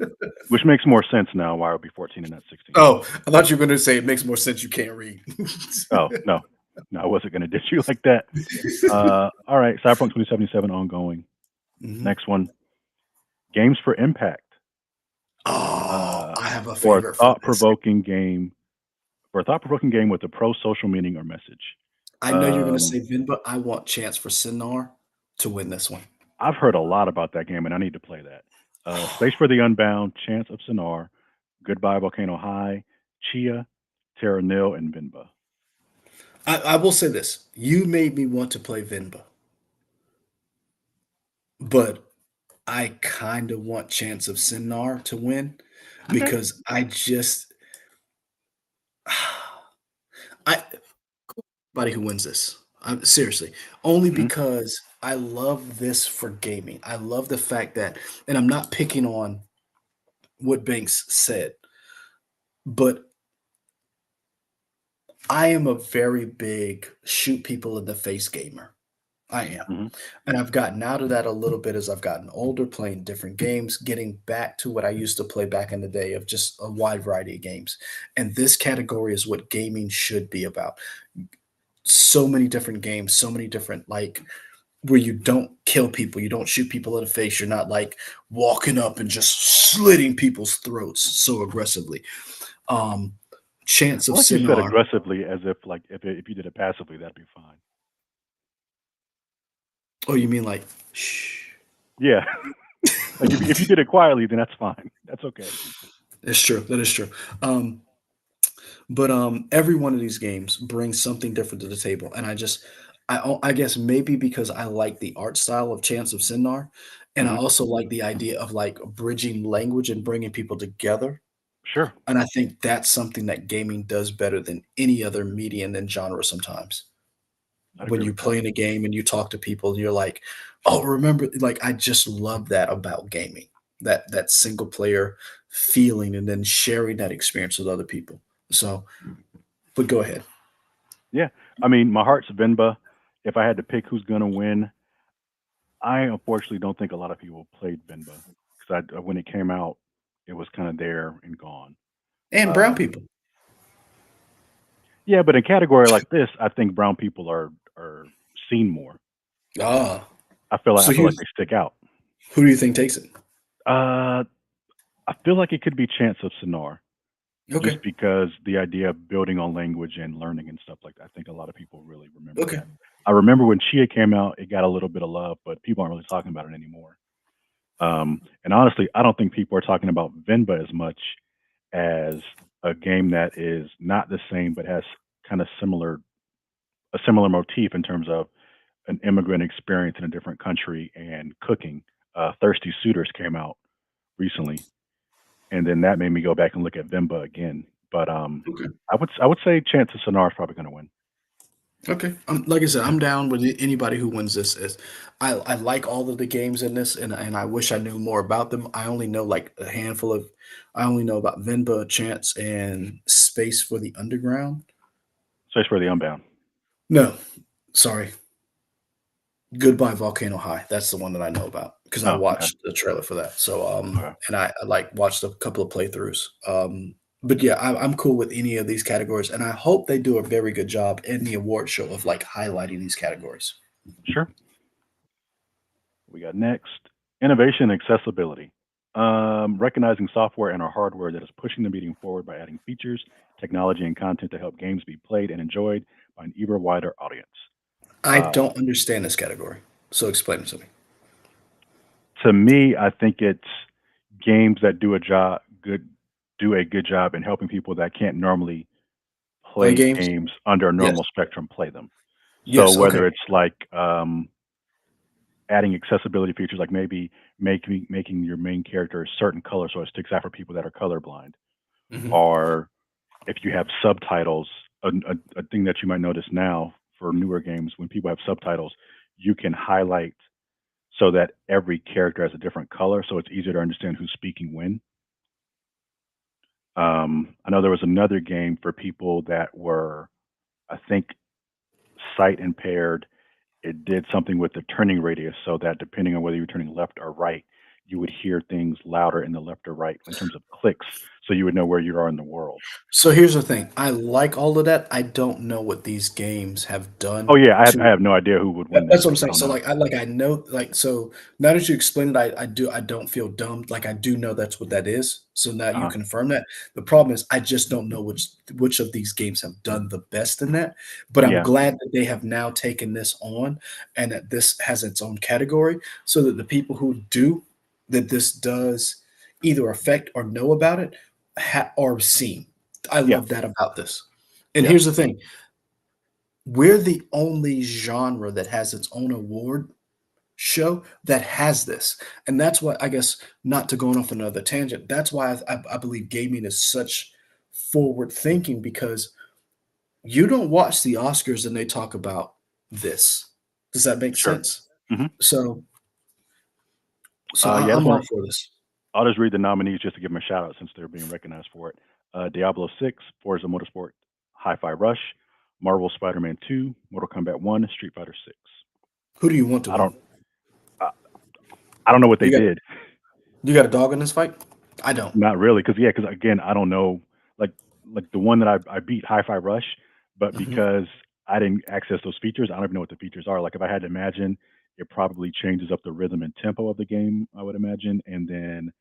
which makes more sense now why it would be 14 and not 16. Oh, I thought you were going to say it makes more sense you can't read. Oh, no. No, I wasn't going to ditch you like that. All right, Cyberpunk 2077 ongoing. Mhm. Next one, Games for Impact. Oh, Uh, I have a for a favorite for this. thought-provoking game, with a pro-social meaning or message. I know you're going to Um, say Vin, but I want Chance for Sinar to win this one. I've heard a lot about that game, and I need to play that. Space for the Unbound, Chance of Sonar, Goodbye Volcano High, Chia, Terra Nil, and Vinba. I will say this. You made me want to play Vinba, but I kind of want Chance of Sinar to win Okay. because I just I anybody who wins this. Seriously, only Hmm. because I love this for gaming. I love the fact that, and I'm not picking on what Banks said, but I am a very big shoot people in the face gamer. I am. Hmm. And I've gotten out of that a little bit as I've gotten older, playing different games, getting back to what I used to play back in the day of just a wide variety of games. And this category is what gaming should be about. So many different games, so many different, like, where you don't kill people, you don't shoot people in the face, you're not like walking up and just slitting people's throats so aggressively. Um, I Chance of feel like you said Sinar. aggressively as if like if you did it passively, that'd be fine. Oh, you mean like, shh. Yeah, like if you did it quietly, then that's fine. That's okay. That's true. That is true. Um, but every one of these games brings something different to the table, and I guess maybe because I like the art style of Chance of Sinnar, and I Hmm. also like the idea of like bridging language and bringing people together. Sure, And I think that's something that gaming does better than any other medium and genre sometimes. I'd When agree you with that. play in a game and you talk to people and you're like, "Oh, remember," like, I just love that about gaming. That single player feeling and then sharing that experience with other people. So, but go ahead. Yeah, I mean, my heart's Venba. If I had to pick who's gonna win, I unfortunately don't think a lot of people played Venba because when it came out, it was kind of there and gone. And brown Um, people. yeah, but in a category like this, I think brown people are seen more. Ah, I so feel you like they stick out. who do you think takes it? Uh, I feel like it could be Chance of Sonar, just Okay, because the idea of building on language and learning and stuff like that. I think a lot of people really remember okay. that. I remember when Chia came out, it got a little bit of love, but people aren't really talking about it anymore. And honestly, I don't think people are talking about Venba as much as a game that is not the same but has kind of similar motif in terms of an immigrant experience in a different country and cooking. Thirsty Suitors came out recently, and then that made me go back and look at Vimba again. But Okay. I would say Chance of Sonar is probably going to win. Okay. Like I said, I'm down with anybody who wins this. I like all of the games in this, and I wish I knew more about them. I only know like a handful of. I only know about Venba, Chance, and Space for the Underground. Search for the Unbound. No, sorry. Goodbye Volcano High. That's the one that I know about because I Oh, okay, watched the trailer for that. So okay, and I like watched a couple of playthroughs. But yeah, I'm cool with any of these categories, and I hope they do a very good job in the award show of like highlighting these categories. sure. We got next innovation and accessibility. Recognizing software and our hardware that is pushing the medium forward by adding features, technology, and content to help games be played and enjoyed by an even wider audience. I Uh, don't understand this category, so explain it to me. to me, I think it's games that do a good job in helping people that can't normally Play play games? games under a Yes. normal spectrum play them. So Yes. Okay. whether it's like adding accessibility features, like maybe making your main character a certain color so it sticks out for people that are colorblind, Hmm. or if you have subtitles, a thing that you might notice now for newer games when people have subtitles, you can highlight so that every character has a different color, so it's easier to understand who's speaking when. I know there was another game for people that were, I think, sight impaired. It did something with the turning radius so that depending on whether you're turning left or right, you would hear things louder in the left or right in terms of clicks, so you would know where you are in the world. So here's the thing. I like all of that. I don't know what these games have Oh done yeah, I to. have no idea who would win this That's what I'm thing. I saying. don't So, know. I know, like, so now that you explained it, I don't feel dumb. Like, I do know that's what that is. So now you Uh-huh. confirm that. The problem is I just don't know which of these games have done the best in that. But I'm Yeah, glad that they have now taken this on and that this has its own category so that the people who do that this does either affect or know about it or seen. I yeah, love that about this. And yeah. here's the thing. We're the only genre that has its own award show that has this. And that's what I guess, not to go off another tangent, that's why I believe gaming is such forward thinking because you don't watch the Oscars and they talk about this. Does that make Sure. sense? Hmm. So, Yeah, I just I'm all want for this. I'll just read the nominees just to give them a shout out since they're being recognized for it. Diablo 6, Forza Motorsport, Hi-Fi Rush, Marvel Spider-Man 2, Mortal Kombat 1, Street Fighter 6. Who do you want to I win? don't I, I don't know what they You got did. you got a dog in this fight? I don't. Not really, because yeah, because again, I don't know. Like like the one that I beat, Hi-Fi Rush, but Mhm. because I didn't access those features, I don't even know what the features are. Like if I had to imagine, it probably changes up the rhythm and tempo of the game. I would imagine, and then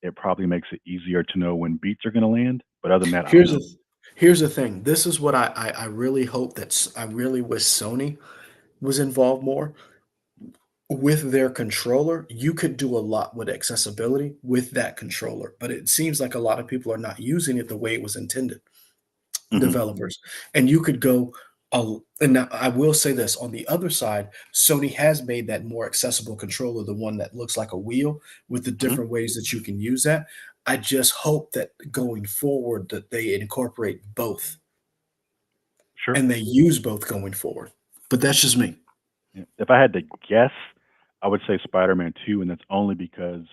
it probably makes it easier to know when beats are going to land. But other than that, I don't Here's know. the here's the thing. This is what I really hope I really wish Sony was involved more with their controller. You could do a lot with accessibility with that controller, but it seems like a lot of people are not using it the way it was intended, Hmm. developers. And you could go, and now I will say this on the other side, Sony has made that more accessible controller, the one that looks like a wheel with the Hmm. different ways that you can use that. I just hope that going forward that they incorporate both Sure. and they use both going forward. But that's just me. Yeah. If I had to guess, I would say Spider-Man 2, and that's only because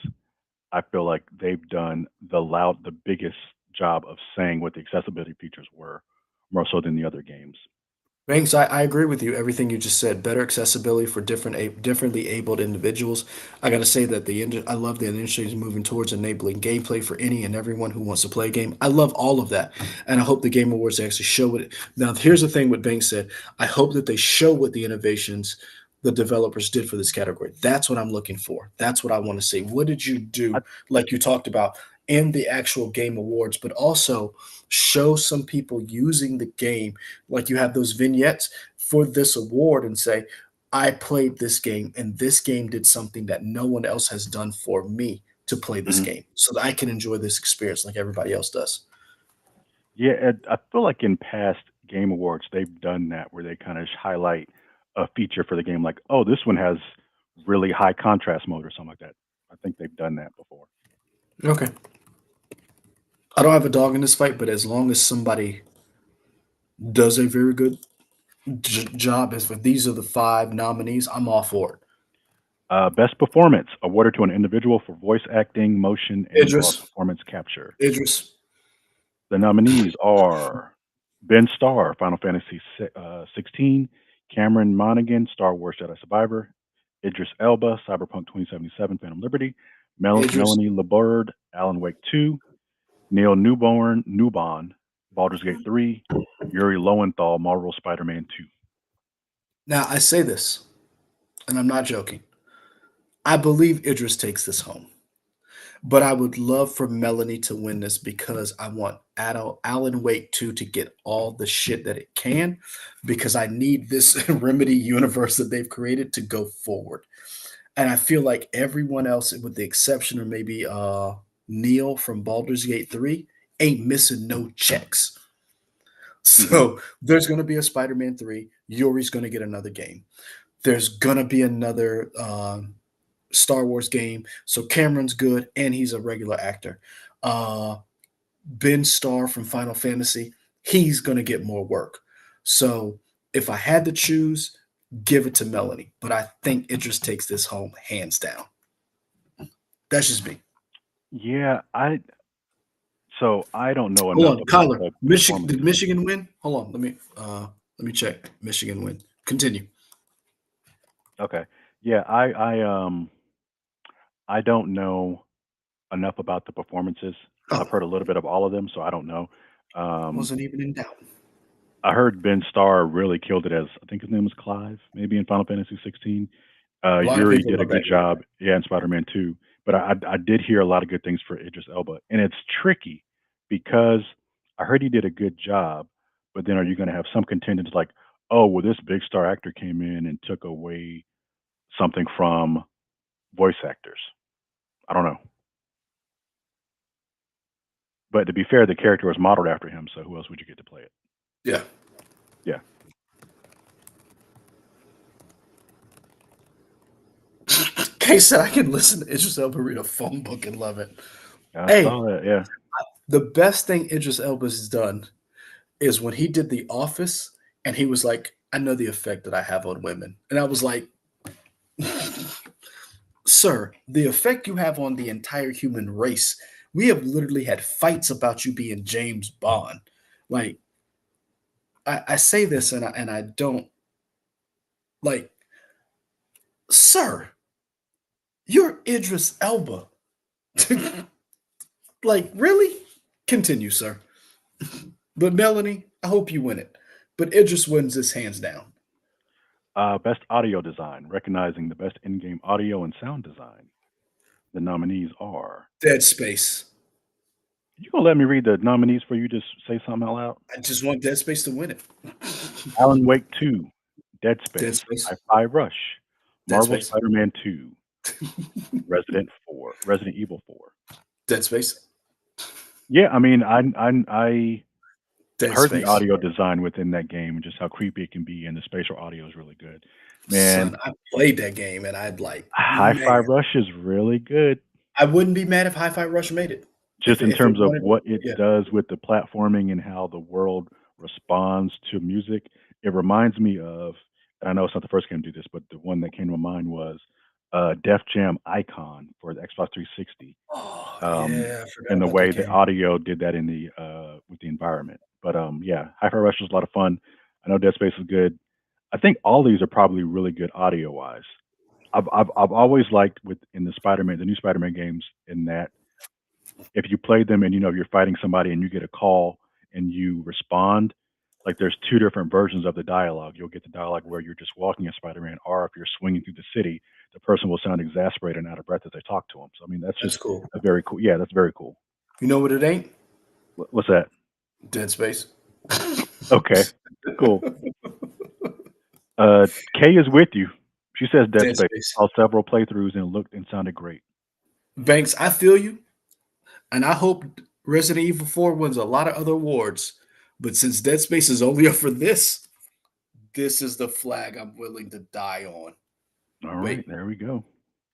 I feel like they've done the biggest job of saying what the accessibility features were, more so than the other games. Thanks. I agree with you. Everything you just said. Better accessibility for differently abled individuals. I got to say that I love that the industry is moving towards enabling gameplay for any and everyone who wants to play a game. I love all of that, and I hope the Game Awards actually show it. Now, here's the thing: what Banks said. I hope that they show what the innovations the developers did for this category. That's what I'm looking for. That's what I want to see. What did you I, do, like you talked about in the actual Game Awards, but also show some people using the game like you have those vignettes for this award and say, I played this game, and this game did something that no one else has done for me to play this Mhm. game, so that I can enjoy this experience like everybody else does. Yeah, I feel like in past game awards they've done that where they kind of highlight a feature for the game, like, oh, this one has really high contrast mode or something like that. I think they've done that before. Okay. I don't have a dog in this fight, but as long as somebody does a very good job, as if these are the 5 nominees, I'm all for Best performance awarded to an individual for voice acting, motion, it. and/or Idris, performance capture. Idris, The nominees are Ben Starr, Final Fantasy 16, Cameron Monaghan, Star Wars Jedi Survivor, Idris Elba, Cyberpunk 2077, Phantom Liberty, Idris. Melanie Laborde, Alan Wake 2, Neil Newbon, Baldur's Gate 3, Yuri Lowenthal, Marvel Spider-Man 2. Now I say this, and I'm not joking. I believe Idris takes this home. But I would love for Melanie to win this because I want Alan Wake 2 to get all the shit that it can because I need this Remedy universe that they've created to go forward. And I feel like everyone else, with the exception of maybe Neil from Baldur's Gate 3, ain't missing no checks. Hmm. So there's going to be a Spider Man 3. Yuri's going to get another game. There's going to be another Star Wars game. So Cameron's good, and he's a regular actor. Uh, Ben Starr from Final Fantasy, he's gonna get more work. So if I had to choose, give it to Melanie. But I think Idris takes this home hands down. That's just me. Yeah, I don't know Hold enough on, about Kyler. the Michigan did performances. Michigan win? Hold on, let me check. Michigan win. Continue. Okay. Yeah, I don't know enough about the performances. I've Oh, heard a little bit of all of them, so I don't know. Um, wasn't even in doubt. I heard Ben Starr really killed it as I think his name was Clive, maybe in Final Fantasy 16. A lot of Yuri people did a love good that game. job, yeah, in Spider-Man 2. But I did hear a lot of good things for Idris Elba, and it's tricky because I heard he did a good job, but then are you going to have some contenders like, oh, well, this big star actor came in and took away something from voice actors? I don't know. But to be fair, the character was modeled after him, so who else would you get to play it? Yeah. Yeah, Case said I can listen to Idris Elba read a phone book and love it. I Hey, saw that. Yeah. the best thing Idris Elba has done is when he did The Office and he was like, I know the effect that I have on women. And I was like, sir, the effect you have on the entire human race. We have literally had fights about you being James Bond. Like, I say this and I don't like, sir, you're Idris Elba. Like, really? Continue, sir. But Melanie, I hope you win it. But Idris wins this hands down. Best audio design, recognizing the best in-game audio and sound design. The nominees are. Dead Space. You gonna let me read the nominees for you? Just say something out loud. I just want Dead Space to win it. Alan Wake 2, Dead Dead Space, Space. Hi-Fi Rush, Dead Marvel Space. Spider-Man 2, Resident Evil 4. Dead Space. Yeah, I mean, I Dead heard the Space. audio design within that game and just how creepy it can be, and the spatial audio is really good. Man, Son, I played that game and I'd like, Hi-Fi man, Rush is really good. I wouldn't be mad if Hi-Fi Rush made it. Just in If it terms of wanted, what it yeah, does with the platforming and how the world responds to music, it reminds me of, and I know it's not the first game to do this, but the one that came to mind was Def Jam Icon for the Xbox 360, oh um, yeah, I forgot and the about that way the game. audio did that in the with the environment. But yeah, Hi-Fi Rush was a lot of fun. I know Dead Space is good. I think all these are probably really good audio wise. I've always liked with in the new Spider-Man games, in that if you play them and if you're fighting somebody and you get a call and you respond, like there's two different versions of the dialogue. You'll get the dialogue where you're just walking as Spider-Man, or if you're swinging through the city, the person will sound exasperated and out of breath as they talk to him. So I mean, that's That's just cool. a very cool. Yeah, that's very cool. You know what it ain't? What's that? Dead Space. Okay, cool. Kay is with you. She says Dead Dead Space. Space. Saw several playthroughs and looked and sounded great. Banks, I feel you, and I hope Resident Evil 4 wins a lot of other awards. But since Dead Space is only up for this, this is the flag I'm willing to die on. All right, Wait, there we go.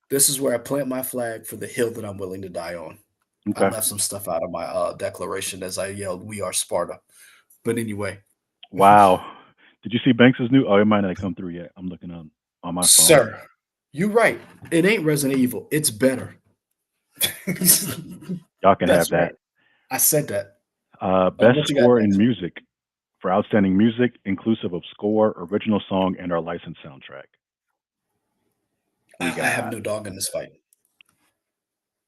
this is where I plant my flag for the hill that I'm willing to die on. I Okay. left some stuff out of my declaration as I yelled, "We are Sparta." But anyway, Wow. Did you see Banks's new? Oh, it might not come through yet. I'm looking on my phone. sir, you right. It ain't Resident Evil. It's better. Y'all can have That's that. right. I said that. Best What you got score in next? music for outstanding music, inclusive of score, original song, and our licensed soundtrack. We I have got. no dog in this fight.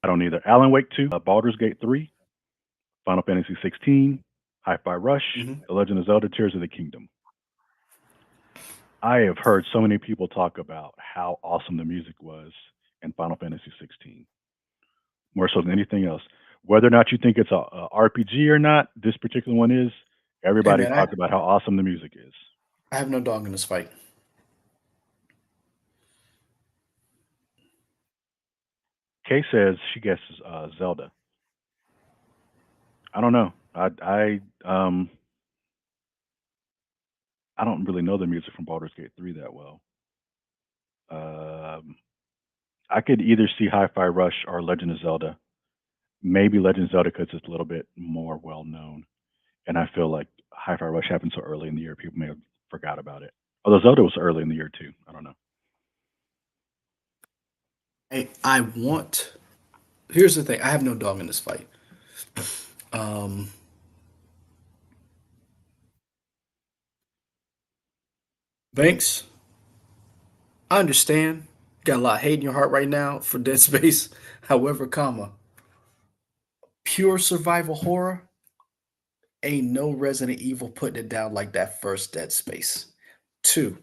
I don't either. Alan Wake 2, Baldur's Gate 3, Final Fantasy 16, Hi-Fi Rush, Mhm. The Legend of Zelda: Tears of the Kingdom. I have heard so many people talk about how awesome the music was in Final Fantasy 16, more so than anything else. Whether or not you think it's a RPG or not, this particular one is. Hey Everybody man, talked about how awesome the music is. I have no dog in this fight. Kay says she guesses Zelda. I don't know. I don't really know the music from Baldur's Gate 3 that well. Um, I could either see Hi-Fi Rush or Legend of Zelda. Maybe Legend of Zelda because it's a little bit more well known, and I feel like Hi-Fi Rush happened so early in the year, people may have forgot about it. Although Zelda was early in the year too. I don't know. Hey, I want. Here's the thing. I have no dog in this fight. Um, Banks, I understand. Got a lot of hate in your heart right now for Dead Space. However, comma, pure survival horror, ain't no Resident Evil putting it down like that first Dead Space. Two,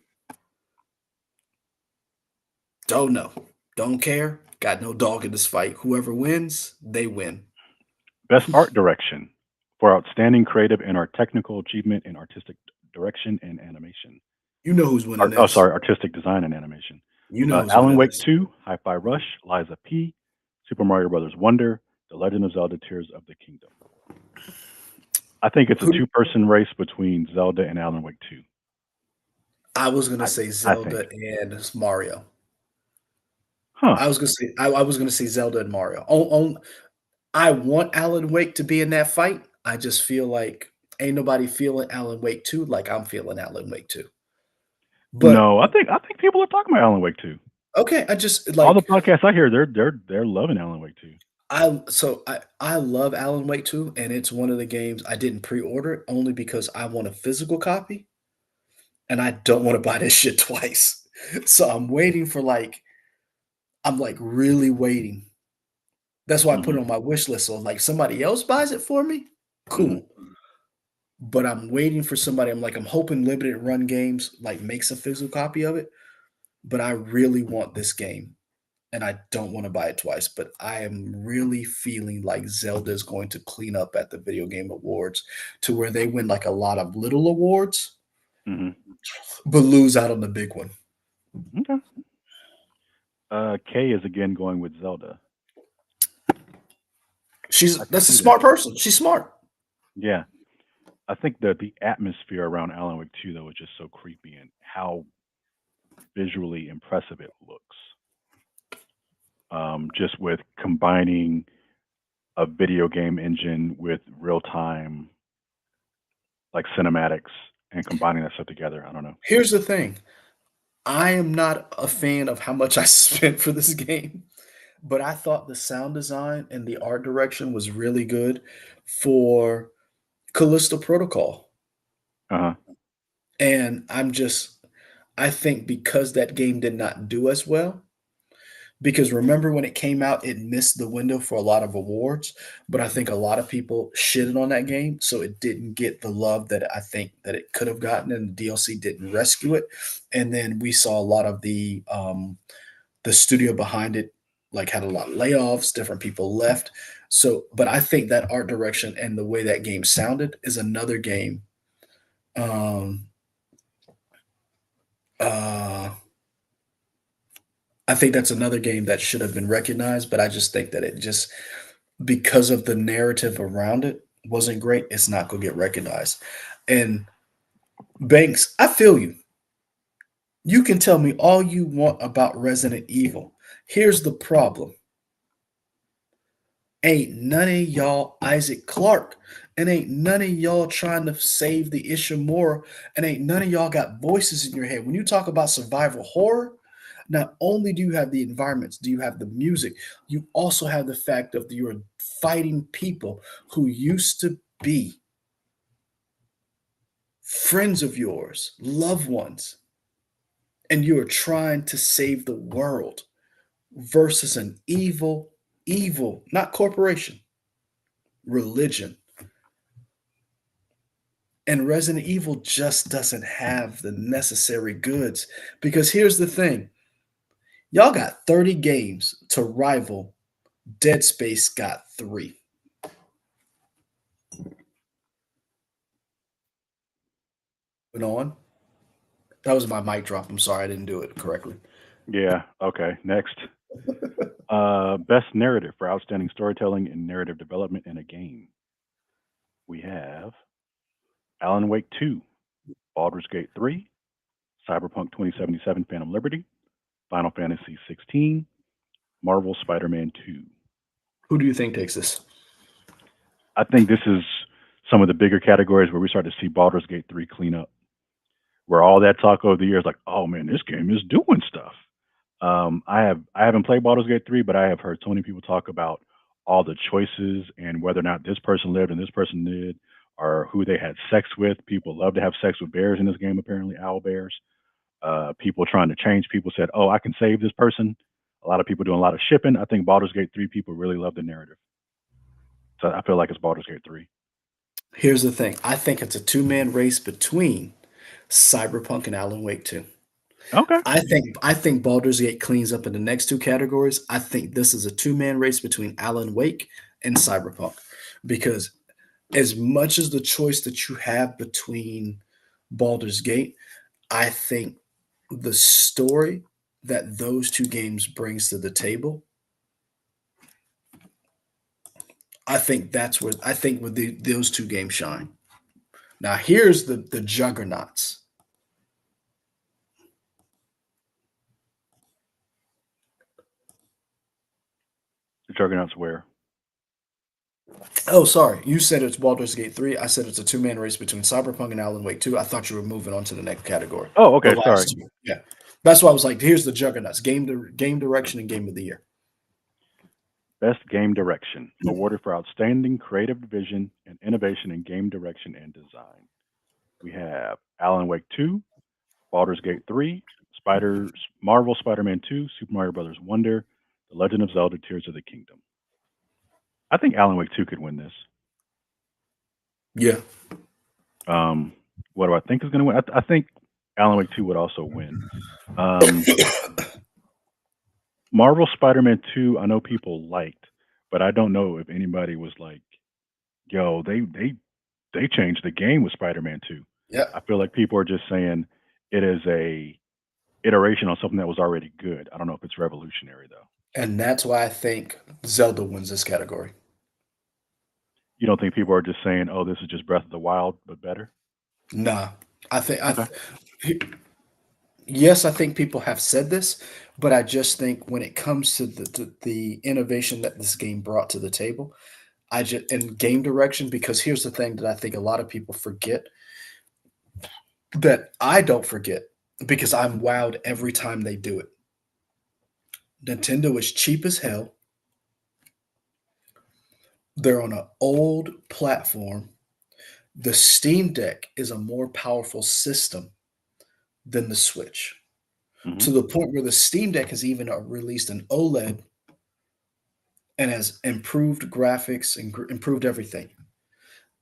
don't know. Don't care. Got no dog in this fight. Whoever wins, they win. Best art direction for outstanding creative and art technical achievement in artistic direction and animation. You know who's winning Oh, this. sorry, artistic design and animation. You know who's Alan winning Wake this. 2, Hi-Fi Rush, Liza P, Super Mario Brothers Wonder, The Legend of Zelda: Tears of the Kingdom. I think it's a Who do, two-person race between Zelda and Alan Wake 2. I was gonna I say I think. Zelda and Mario. Huh. I was gonna say Zelda and Mario. I want Alan Wake to be in that fight. I just feel like ain't nobody feeling Alan Wake 2 like I'm feeling Alan Wake 2. But No, I think people are talking about Alan Wake 2. okay, I just All the like podcasts I hear, they're loving Alan Wake 2. I love Alan Wake 2, and it's one of the games I didn't pre-order it only because I want a physical copy and I don't want to buy this shit twice. So I'm waiting for I'm like really waiting. That's why I put Hmm. it on my wish list. So like somebody else buys it for me, Hmm. cool. But I'm waiting for somebody. I'm hoping limited run games like makes a physical copy of it. But I really want this game, and I don't want to buy it twice. But I am really feeling like Zelda is going to clean up at the Video Game Awards to where they win like a lot of little awards, Hmm. but lose out on the big one. Okay. Kay is again going with Zelda. I can That's a see that. smart person. She's smart. Yeah. I think that the atmosphere around Alan Wake 2 though is just so creepy and how visually impressive it looks. Just with combining a video game engine with real time like cinematics and combining that stuff together. I don't know. Here's the thing. I am not a fan of how much I spent for this game, but I thought the sound design and the art direction was really good for Callisto Protocol. Uh huh. And I think because that game did not do as well, because remember when it came out, it missed the window for a lot of awards, but I think a lot of people shitted on that game, so it didn't get the love that I think that it could have gotten, and the DLC didn't rescue it. And then we saw a lot of the studio behind it like had a lot of layoffs, different people left. So, but I think that art direction and the way that game sounded is another game. Um, uh, I think that's another game that should have been recognized, but I just think that it just because of the narrative around it wasn't great, it's not gonna get recognized. And Banks, I feel you. You can tell me all you want about Resident Evil. Here's the problem. Ain't none of y'all Isaac Clarke, and ain't none of y'all trying to save the Ishimura, and ain't none of y'all got voices in your head. When you talk about survival horror, not only do you have the environments, do you have the music, you also have the fact of you're fighting people who used to be friends of yours, loved ones, and you are trying to save the world versus an evil, not corporation, religion. And Resident Evil just doesn't have the necessary goods because here's the thing, y'all got 30 games to rival Dead Space got 3. Went on. That was my mic drop. I'm sorry I didn't do it correctly. Yeah. Okay. Next. Best narrative for outstanding storytelling and narrative development in a game. We have Alan Wake 2, Baldur's Gate 3, Cyberpunk 2077 Phantom Liberty, Final Fantasy 16, Marvel Spider-Man 2. Who do you think takes this? I think this is some of the bigger categories where we start to see Baldur's Gate 3 clean up, where all that talk over the years, like, oh man, this game is doing stuff. I haven't played Baldur's Gate 3, but I have heard so many people talk about all the choices and whether or not this person lived and this person did, or who they had sex with. People love to have sex with bears in this game, apparently, owl bears. People trying to change people said, oh, I can save this person. A lot of people doing a lot of shipping. I think Baldur's Gate 3 people really love the narrative. So I feel like it's Baldur's Gate 3. Here's the thing. I think it's a two-man race between Cyberpunk and Alan Wake 2. Okay. I think Baldur's Gate cleans up in the next two categories. I think this is a two-man race between Alan Wake and Cyberpunk because as much as the choice that you have between Baldur's Gate, I think the story that those two games brings to the table, I think where those two games shine. Now here's the juggernauts. The Juggernaut's where? Oh, sorry. You said it's Baldur's Gate 3. I said it's a two-man race between Cyberpunk and Alan Wake 2. I thought you were moving on to the next category. Oh, The okay. Sorry. last two. Yeah. That's why I was like, here's the juggernauts. Game direction and game of the year. Best Game Direction, awarded for outstanding creative vision and innovation in game direction and design. We have Alan Wake 2, Baldur's Gate 3, Marvel Spider-Man 2, Super Mario Brothers Wonder, The Legend of Zelda: Tears of the Kingdom. I think Alan Wake 2 could win this. Yeah. Um, what do I think is going to win? I think Alan Wake 2 would also win. Um, Marvel Spider-Man 2, I know people liked, but I don't know if anybody was like, "Yo, they changed the game with Spider-Man 2." Yeah. I feel like people are just saying it is a iteration on something that was already good. I don't know if it's revolutionary though. And that's why I think Zelda wins this category. You don't think people are just saying, "Oh, this is just Breath of the Wild but better"? Nah. I think I Okay. yes, I think people have said this, but I just think when it comes to the innovation that this game brought to the table, I just and game direction, because here's the thing that I think a lot of people forget that I don't forget because I'm wowed every time they do it. Nintendo is cheap as hell. They're on an old platform. The Steam Deck is a more powerful system than the Switch, Hmm. to the point where the Steam Deck has even released an OLED and has improved graphics and improved everything.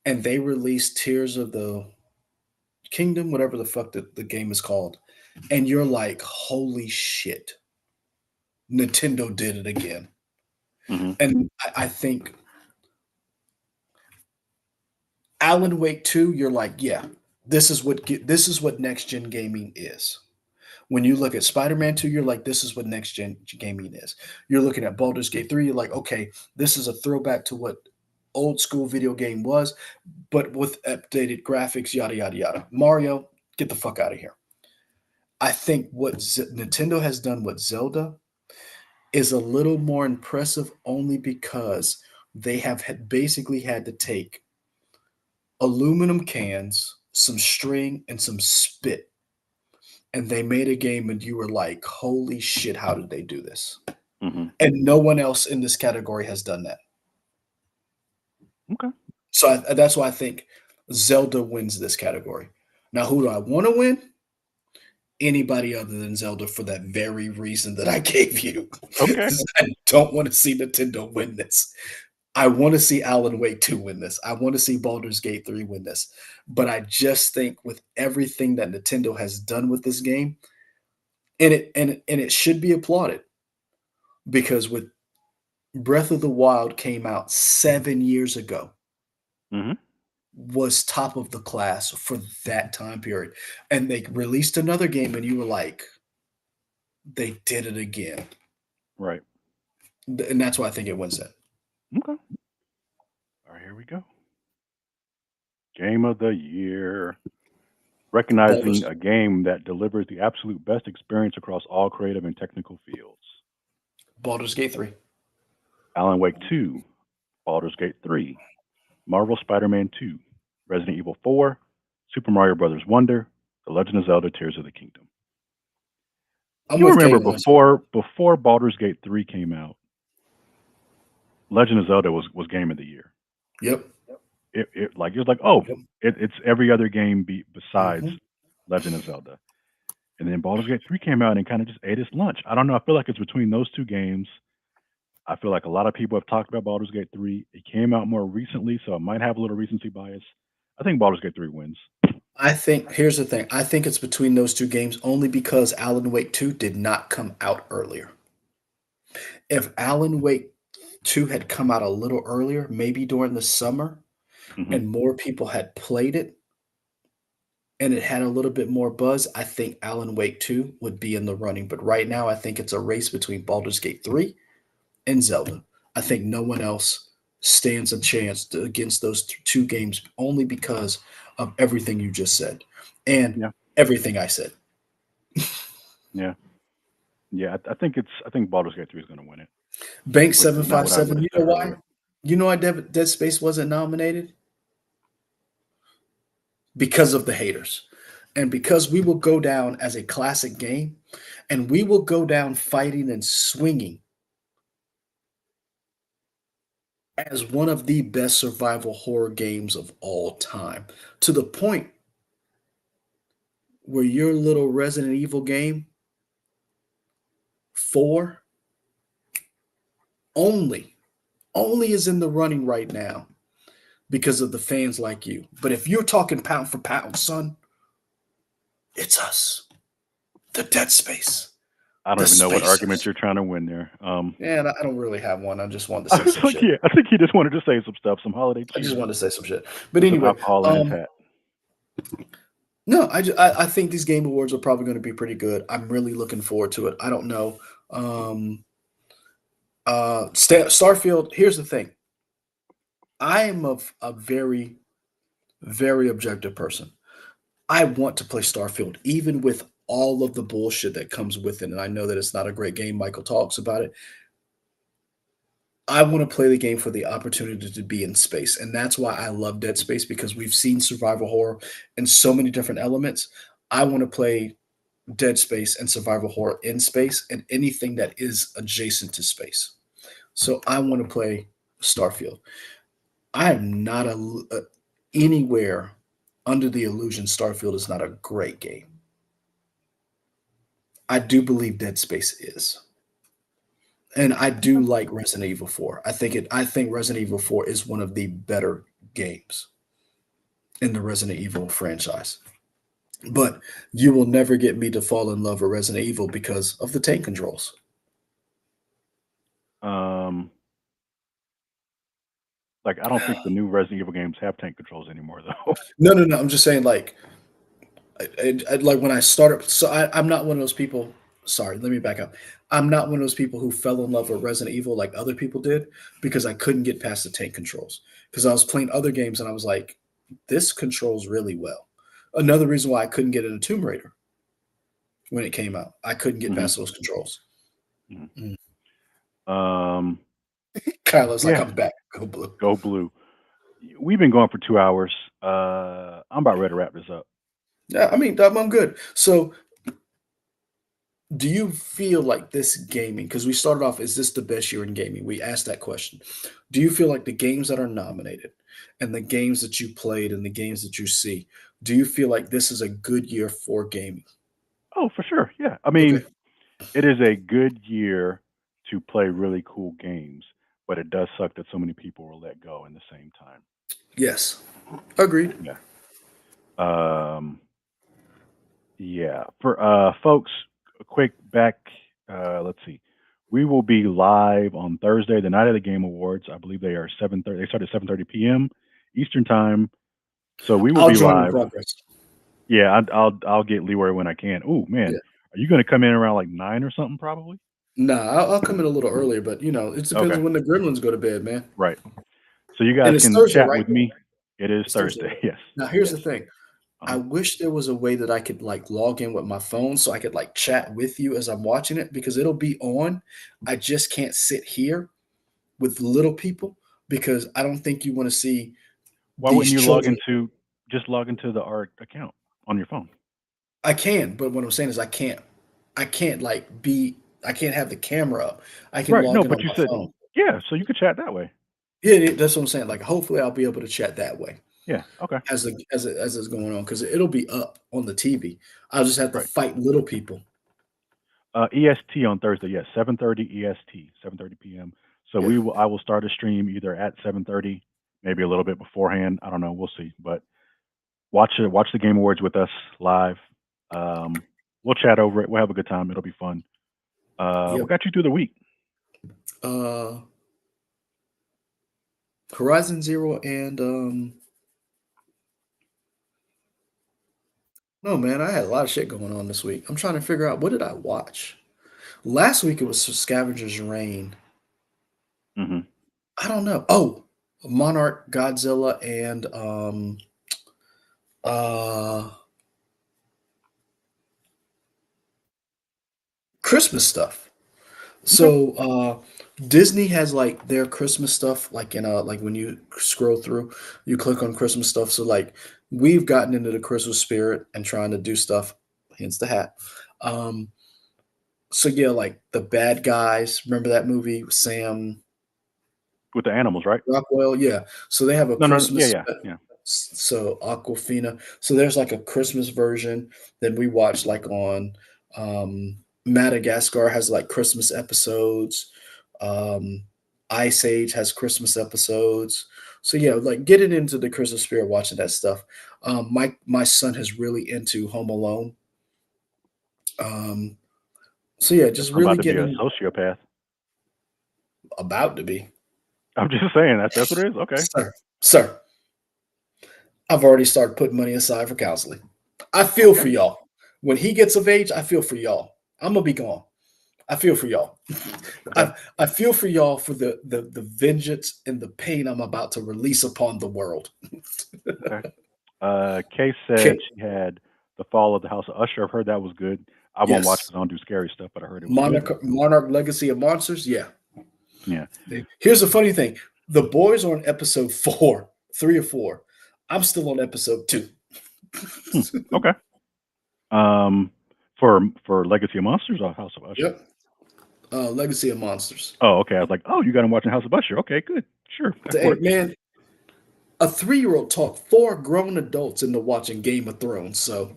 And they released Tears of the Kingdom, whatever the fuck the game is called. And you're like, holy shit, Nintendo did it again. Hmm. And I think Alan Wake 2, you're like, yeah, this is what next gen gaming is. When you look at Spider-Man 2, you're like, this is what next gen gaming is. You're looking at Baldur's Gate 3, you're like, okay, this is a throwback to what old school video game was, but with updated graphics, yada yada yada. Mario, get the fuck out of here. I think what Nintendo has done with Zelda is a little more impressive only because they have basically had to take aluminum cans, some string, and some spit, and they made a game, and you were like, "Holy shit! How did they do this?" Hmm. And no one else in this category has done that. Okay. So that's why I think Zelda wins this category. Now, who do I want to win? Anybody other than Zelda for that very reason that I gave you. Okay. I don't want to see Nintendo win this. I want to see Alan Wake 2 win this. I want to see Baldur's Gate 3 win this. But I just think with everything that Nintendo has done with this game, and it should be applauded because with Breath of the Wild came out 7 years ago, Hmm. was top of the class for that time period. And they released another game and you were like, they did it again. Right. And that's why I think it wins that. Okay. All right, here we go. Game of the year. Recognizing Baldur's, a game that delivers the absolute best experience across all creative and technical fields. Baldur's Gate 3. Alan Wake 2, Baldur's Gate 3, Marvel Spider-Man 2, Resident Evil 4, Super Mario Bros. Wonder, The Legend of Zelda: Tears of the Kingdom. I'm You with remember Galen. before Baldur's Gate 3 came out, Legend of Zelda was game of the year. Yep. It like oh, Yep. it's every other game besides Mhm. Legend of Zelda. And then Baldur's Gate 3 came out and kind of just ate its lunch. I don't know. I feel like it's between those two games. I feel like a lot of people have talked about Baldur's Gate 3. It came out more recently, so it might have a little recency bias. I think Baldur's Gate 3 wins. I think here's the thing. I think it's between those two games only because Alan Wake 2 did not come out earlier. If Alan Wake 2 had come out a little earlier, maybe during the summer, Hmm. and more people had played it and it had a little bit more buzz, I think Alan Wake 2 would be in the running. But right now, I think it's a race between Baldur's Gate 3 and Zelda. I think no one else stands a chance against those two games only because of everything you just said and Yeah, everything I said. yeah, yeah. I think Baldur's Gate 3 is going to win it, Bank which is not what I would 757, have you said know why? earlier. You know why Dead Space wasn't nominated? Because of the haters. And because we will go down as a classic game, and we will go down fighting and swinging as one of the best survival horror games of all time, to the point where your little Resident Evil game 4 only only is in the running right now because of the fans like you. But if you're talking pound for pound, son, it's us, the Dead Space, I don't the even know what argument Spacers. you're trying to win there. And I don't really have one. I just wanted to I say was some like, shit. yeah, I think he just wanted to say some stuff, some holiday I just cheer, wanted to say some shit. But and some anyway, alcohol in his hat. no, I think these game awards are probably going to be pretty good. I'm really looking forward to it. I don't know. Starfield. Here's the thing. I am a very very objective person. I want to play Starfield, even with all of the bullshit that comes with it. And I know that it's not a great game. Michael talks about it. I want to play the game for the opportunity to be in space. And that's why I love Dead Space because we've seen survival horror in so many different elements. I want to play Dead Space and survival horror in space and anything that is adjacent to space. So I want to play Starfield. I am not anywhere under the illusion Starfield is not a great game. I do believe Dead Space is. And I do Okay. like Resident Evil 4. I think Resident Evil 4 is one of the better games in the Resident Evil franchise. But you will never get me to fall in love with Resident Evil because of the tank controls. Um, I don't think the new Resident Evil games have tank controls anymore, though. No, no, no. I'm just saying, like, Like when I started, so I'm not one of those people. Sorry, let me back up. I'm not one of those people who fell in love with Resident Evil like other people did because I couldn't get past the tank controls. Because I was playing other games and I was like, this controls really well. Another reason why I couldn't get into Tomb Raider when it came out, I couldn't get Hmm. past those controls. Hmm. Mm. Um, Kylo's like, yeah, I'm back. Go blue. go blue. We've been going for 2 hours. I'm about ready to wrap this up. Yeah, I mean, I'm good. So do you feel like this gaming, because we started off, is this the best year in gaming? We asked that question. Do you feel like the games that are nominated and the games that you played and the games that you see, do you feel like this is a good year for gaming? Oh, for sure. Yeah. I Okay. mean, it is a good year to play really cool games, but it does suck that so many people were let go in the same time. Yes. Agreed. Yeah. Um, yeah. For folks, a quick back. Let's see. We will be live on Thursday, the night of the Game Awards. I believe they are 7:30. They start at 7:30 p.m. Eastern time. So we will I'll be join in live. progress. Yeah, I'll get leeway when I can. Oh man, Yeah. are you going to come in around like 9 or something? Probably. Nah, I'll come in a little earlier, but it depends Okay. on when the gremlins go to bed, man. Right. So you guys And it's can Thursday, chat right? with me. It is It's Thursday, Thursday. right? Yes. Now, here's Yes. the thing. I Uh-huh. wish there was a way that I could like log in with my phone so I could like chat with you as I'm watching it because it'll be on. I just can't sit here with little people because I don't think you want to see Why these wouldn't you log children. into just log into the art account on your phone? I can, but what I'm saying is I can't like be I can't have the camera up. I can Right. log No, in but on you my said phone. yeah, so you could chat that way. Yeah, yeah, that's what I'm saying. Like hopefully I'll be able to chat that way Yeah. Okay. as it's going on because it'll be up on the TV. I'll just have to Right. fight little people. EST on Thursday. Yes, 7:30 EST, 7:30 p.m. So Yeah. I will start a stream either at 7:30, maybe a little bit beforehand. I don't know. We'll see. But watch the Game Awards with us live. Um, we'll chat over it. We'll have a good time. It'll be fun. What Yep. got you through the week? Uh Horizon Zero and no man, I had a lot of shit going on this week. I'm trying to figure out what did I watch. Last week it was Scavenger's Reign. Hmm. I don't know. Oh, Monarch, Godzilla, and uh Christmas stuff. Okay. So Disney has like their Christmas stuff, like in like when you scroll through, you click on Christmas stuff. So like we've gotten into the Christmas spirit and trying to do stuff, hence the hat. Um, so yeah, like the bad guys. Remember that movie, Sam With the animals, right? Rockwell? Yeah. So they have a No, no, no. Yeah, Christmas. yeah, yeah. So Aquafina. So there's like a Christmas version that we watch like on Madagascar has like Christmas episodes. Um, Ice Age has Christmas episodes. So yeah, like getting into the Christmas spirit, watching that stuff. My son is really into Home Alone. Um, so yeah, Guess just I'm about really to be a getting sociopath. about to be, I'm just saying that's what it is. Okay. sir, sir. I've already started putting money aside for counseling. I feel Okay. for y'all. When he gets of age, I feel for y'all. I'm gonna be gone. I feel for y'all. Okay. I feel for y'all for the vengeance and the pain I'm about to release upon the world. Okay. Kay said Okay, she had The Fall of the House of Usher. I've heard that was good. I won't watch yes. because I don't do scary stuff, but I heard it was good. Monarch Legacy of Monsters. Yeah. Yeah. Here's the funny thing: the boys are on episode 4, 3 or 4. I'm still on episode 2. Hmm. Okay. Um, for Legacy of Monsters or House of Usher? Yep. Legacy of Monsters. Oh, okay. I was like, oh, you got him watching House of Usher. Okay, good. Sure, that Hey, works. man, a 3-year-old talked 4 grown adults into watching Game of Thrones. So,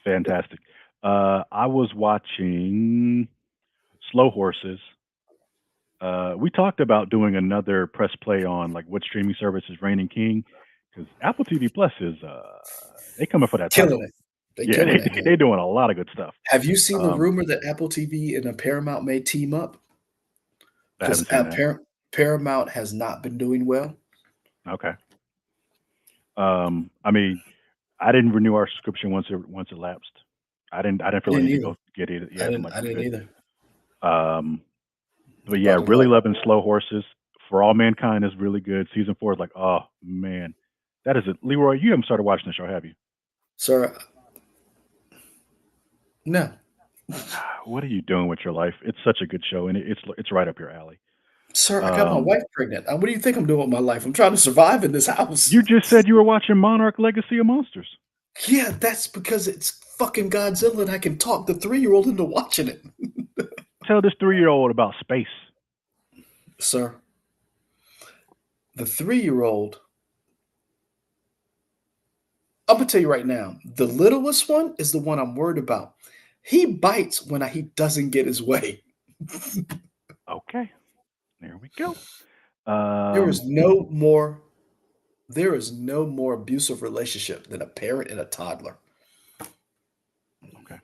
Fantastic. I was watching Slow Horses. We talked about doing another press play on like what streaming service is reigning king because Apple TV Plus is they coming for that killing title. it. They Yeah, killing it, man. they doing a lot of good stuff. Have you seen the Um, rumor that Apple TV and a Paramount may team up? I Because haven't seen that. Paramount has not been doing well. Okay. I mean, I didn't renew our subscription once it lapsed. I didn't I feel I didn't need to either. go get it. Yeah, I'm like, I I'm didn't good. either. Um, but yeah, But really like, loving Slow Horses. For All Mankind is really good. Season 4 is like, oh man, that is it. Leroy, you haven't started watching the show, have you? sir, no, What are you doing with your life? It's such a good show, and it's right up your alley. sir, I got my Um, wife pregnant. What do you think I'm doing with my life? I'm trying to survive in this house. you just said you were watching Monarch: Legacy of Monsters. Yeah, that's because it's fucking Godzilla and I can talk the 3-year-old into watching it. Tell this 3-year-old about space. Sir, the 3-year-old, I'm gonna tell you right now, the littlest one is the one I'm worried about. He bites when he doesn't get his way. Okay, there we go. There Um, is no more there is no more abusive relationship than a parent and a toddler. okay.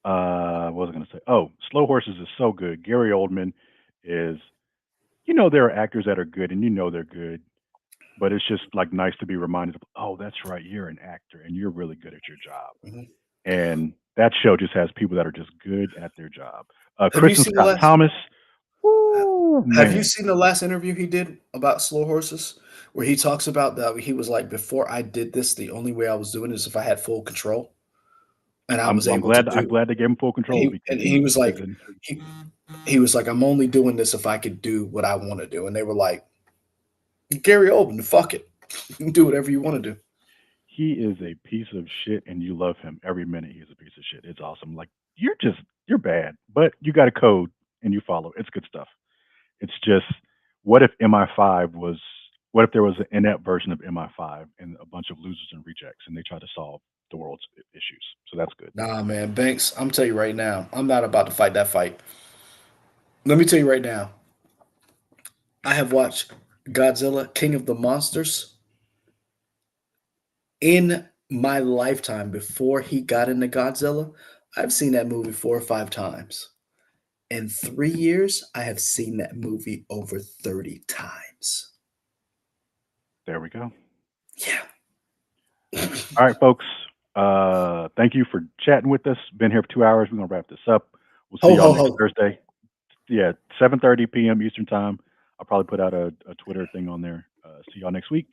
What was I going to say? Oh, Slow Horses is so good. Gary Oldman is, there are actors that are good, and they're good, but it's just like nice to be reminded of, oh, that's right, you're an actor, and you're really good at your job. Mhm. And that show just has people that are just good at their job. Have you Kristen seen the Scott last Thomas, woo have you man, seen the last interview he did about slow horses? Where he talks about that he was like, before I did this, the only way I was doing this if I had full control and I was I'm able to glad I'm do glad they gave him full control because he was he like didn't. he he was like, I'm only doing this if I could do what I want to do. And they were like, Gary Oldman, fuck it. You can do whatever you want to do. He is a piece of shit, and you love him every minute. He's a piece of shit. It's awesome. Like you're bad, but you got a code and you follow. It's good stuff. It's just, what if MI5 was? What if there was an inept version of MI5 and a bunch of losers and rejects, and they try to solve the world's issues? So that's good. Nah, man, Banks, I'm telling you right now, I'm not about to fight that fight. Let me tell you right now, I have watched Godzilla, King of the Monsters in my lifetime before he got into Godzilla. I've seen that movie 4 or 5 times. In 3 years, I have seen that movie over 30 times. There we go. Yeah. All right, folks. Thank you for chatting with us. Been here for 2 hours. We're gonna wrap this up. We'll see Ho, y'all ho, next ho. Thursday. Yeah, 7:30 p.m. Eastern time. I'll probably put out a Twitter thing on there. See y'all next week.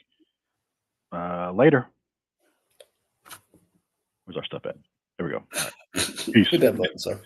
Later. Where's our stuff at? There we go. All right. Peace. Hit that button, sir.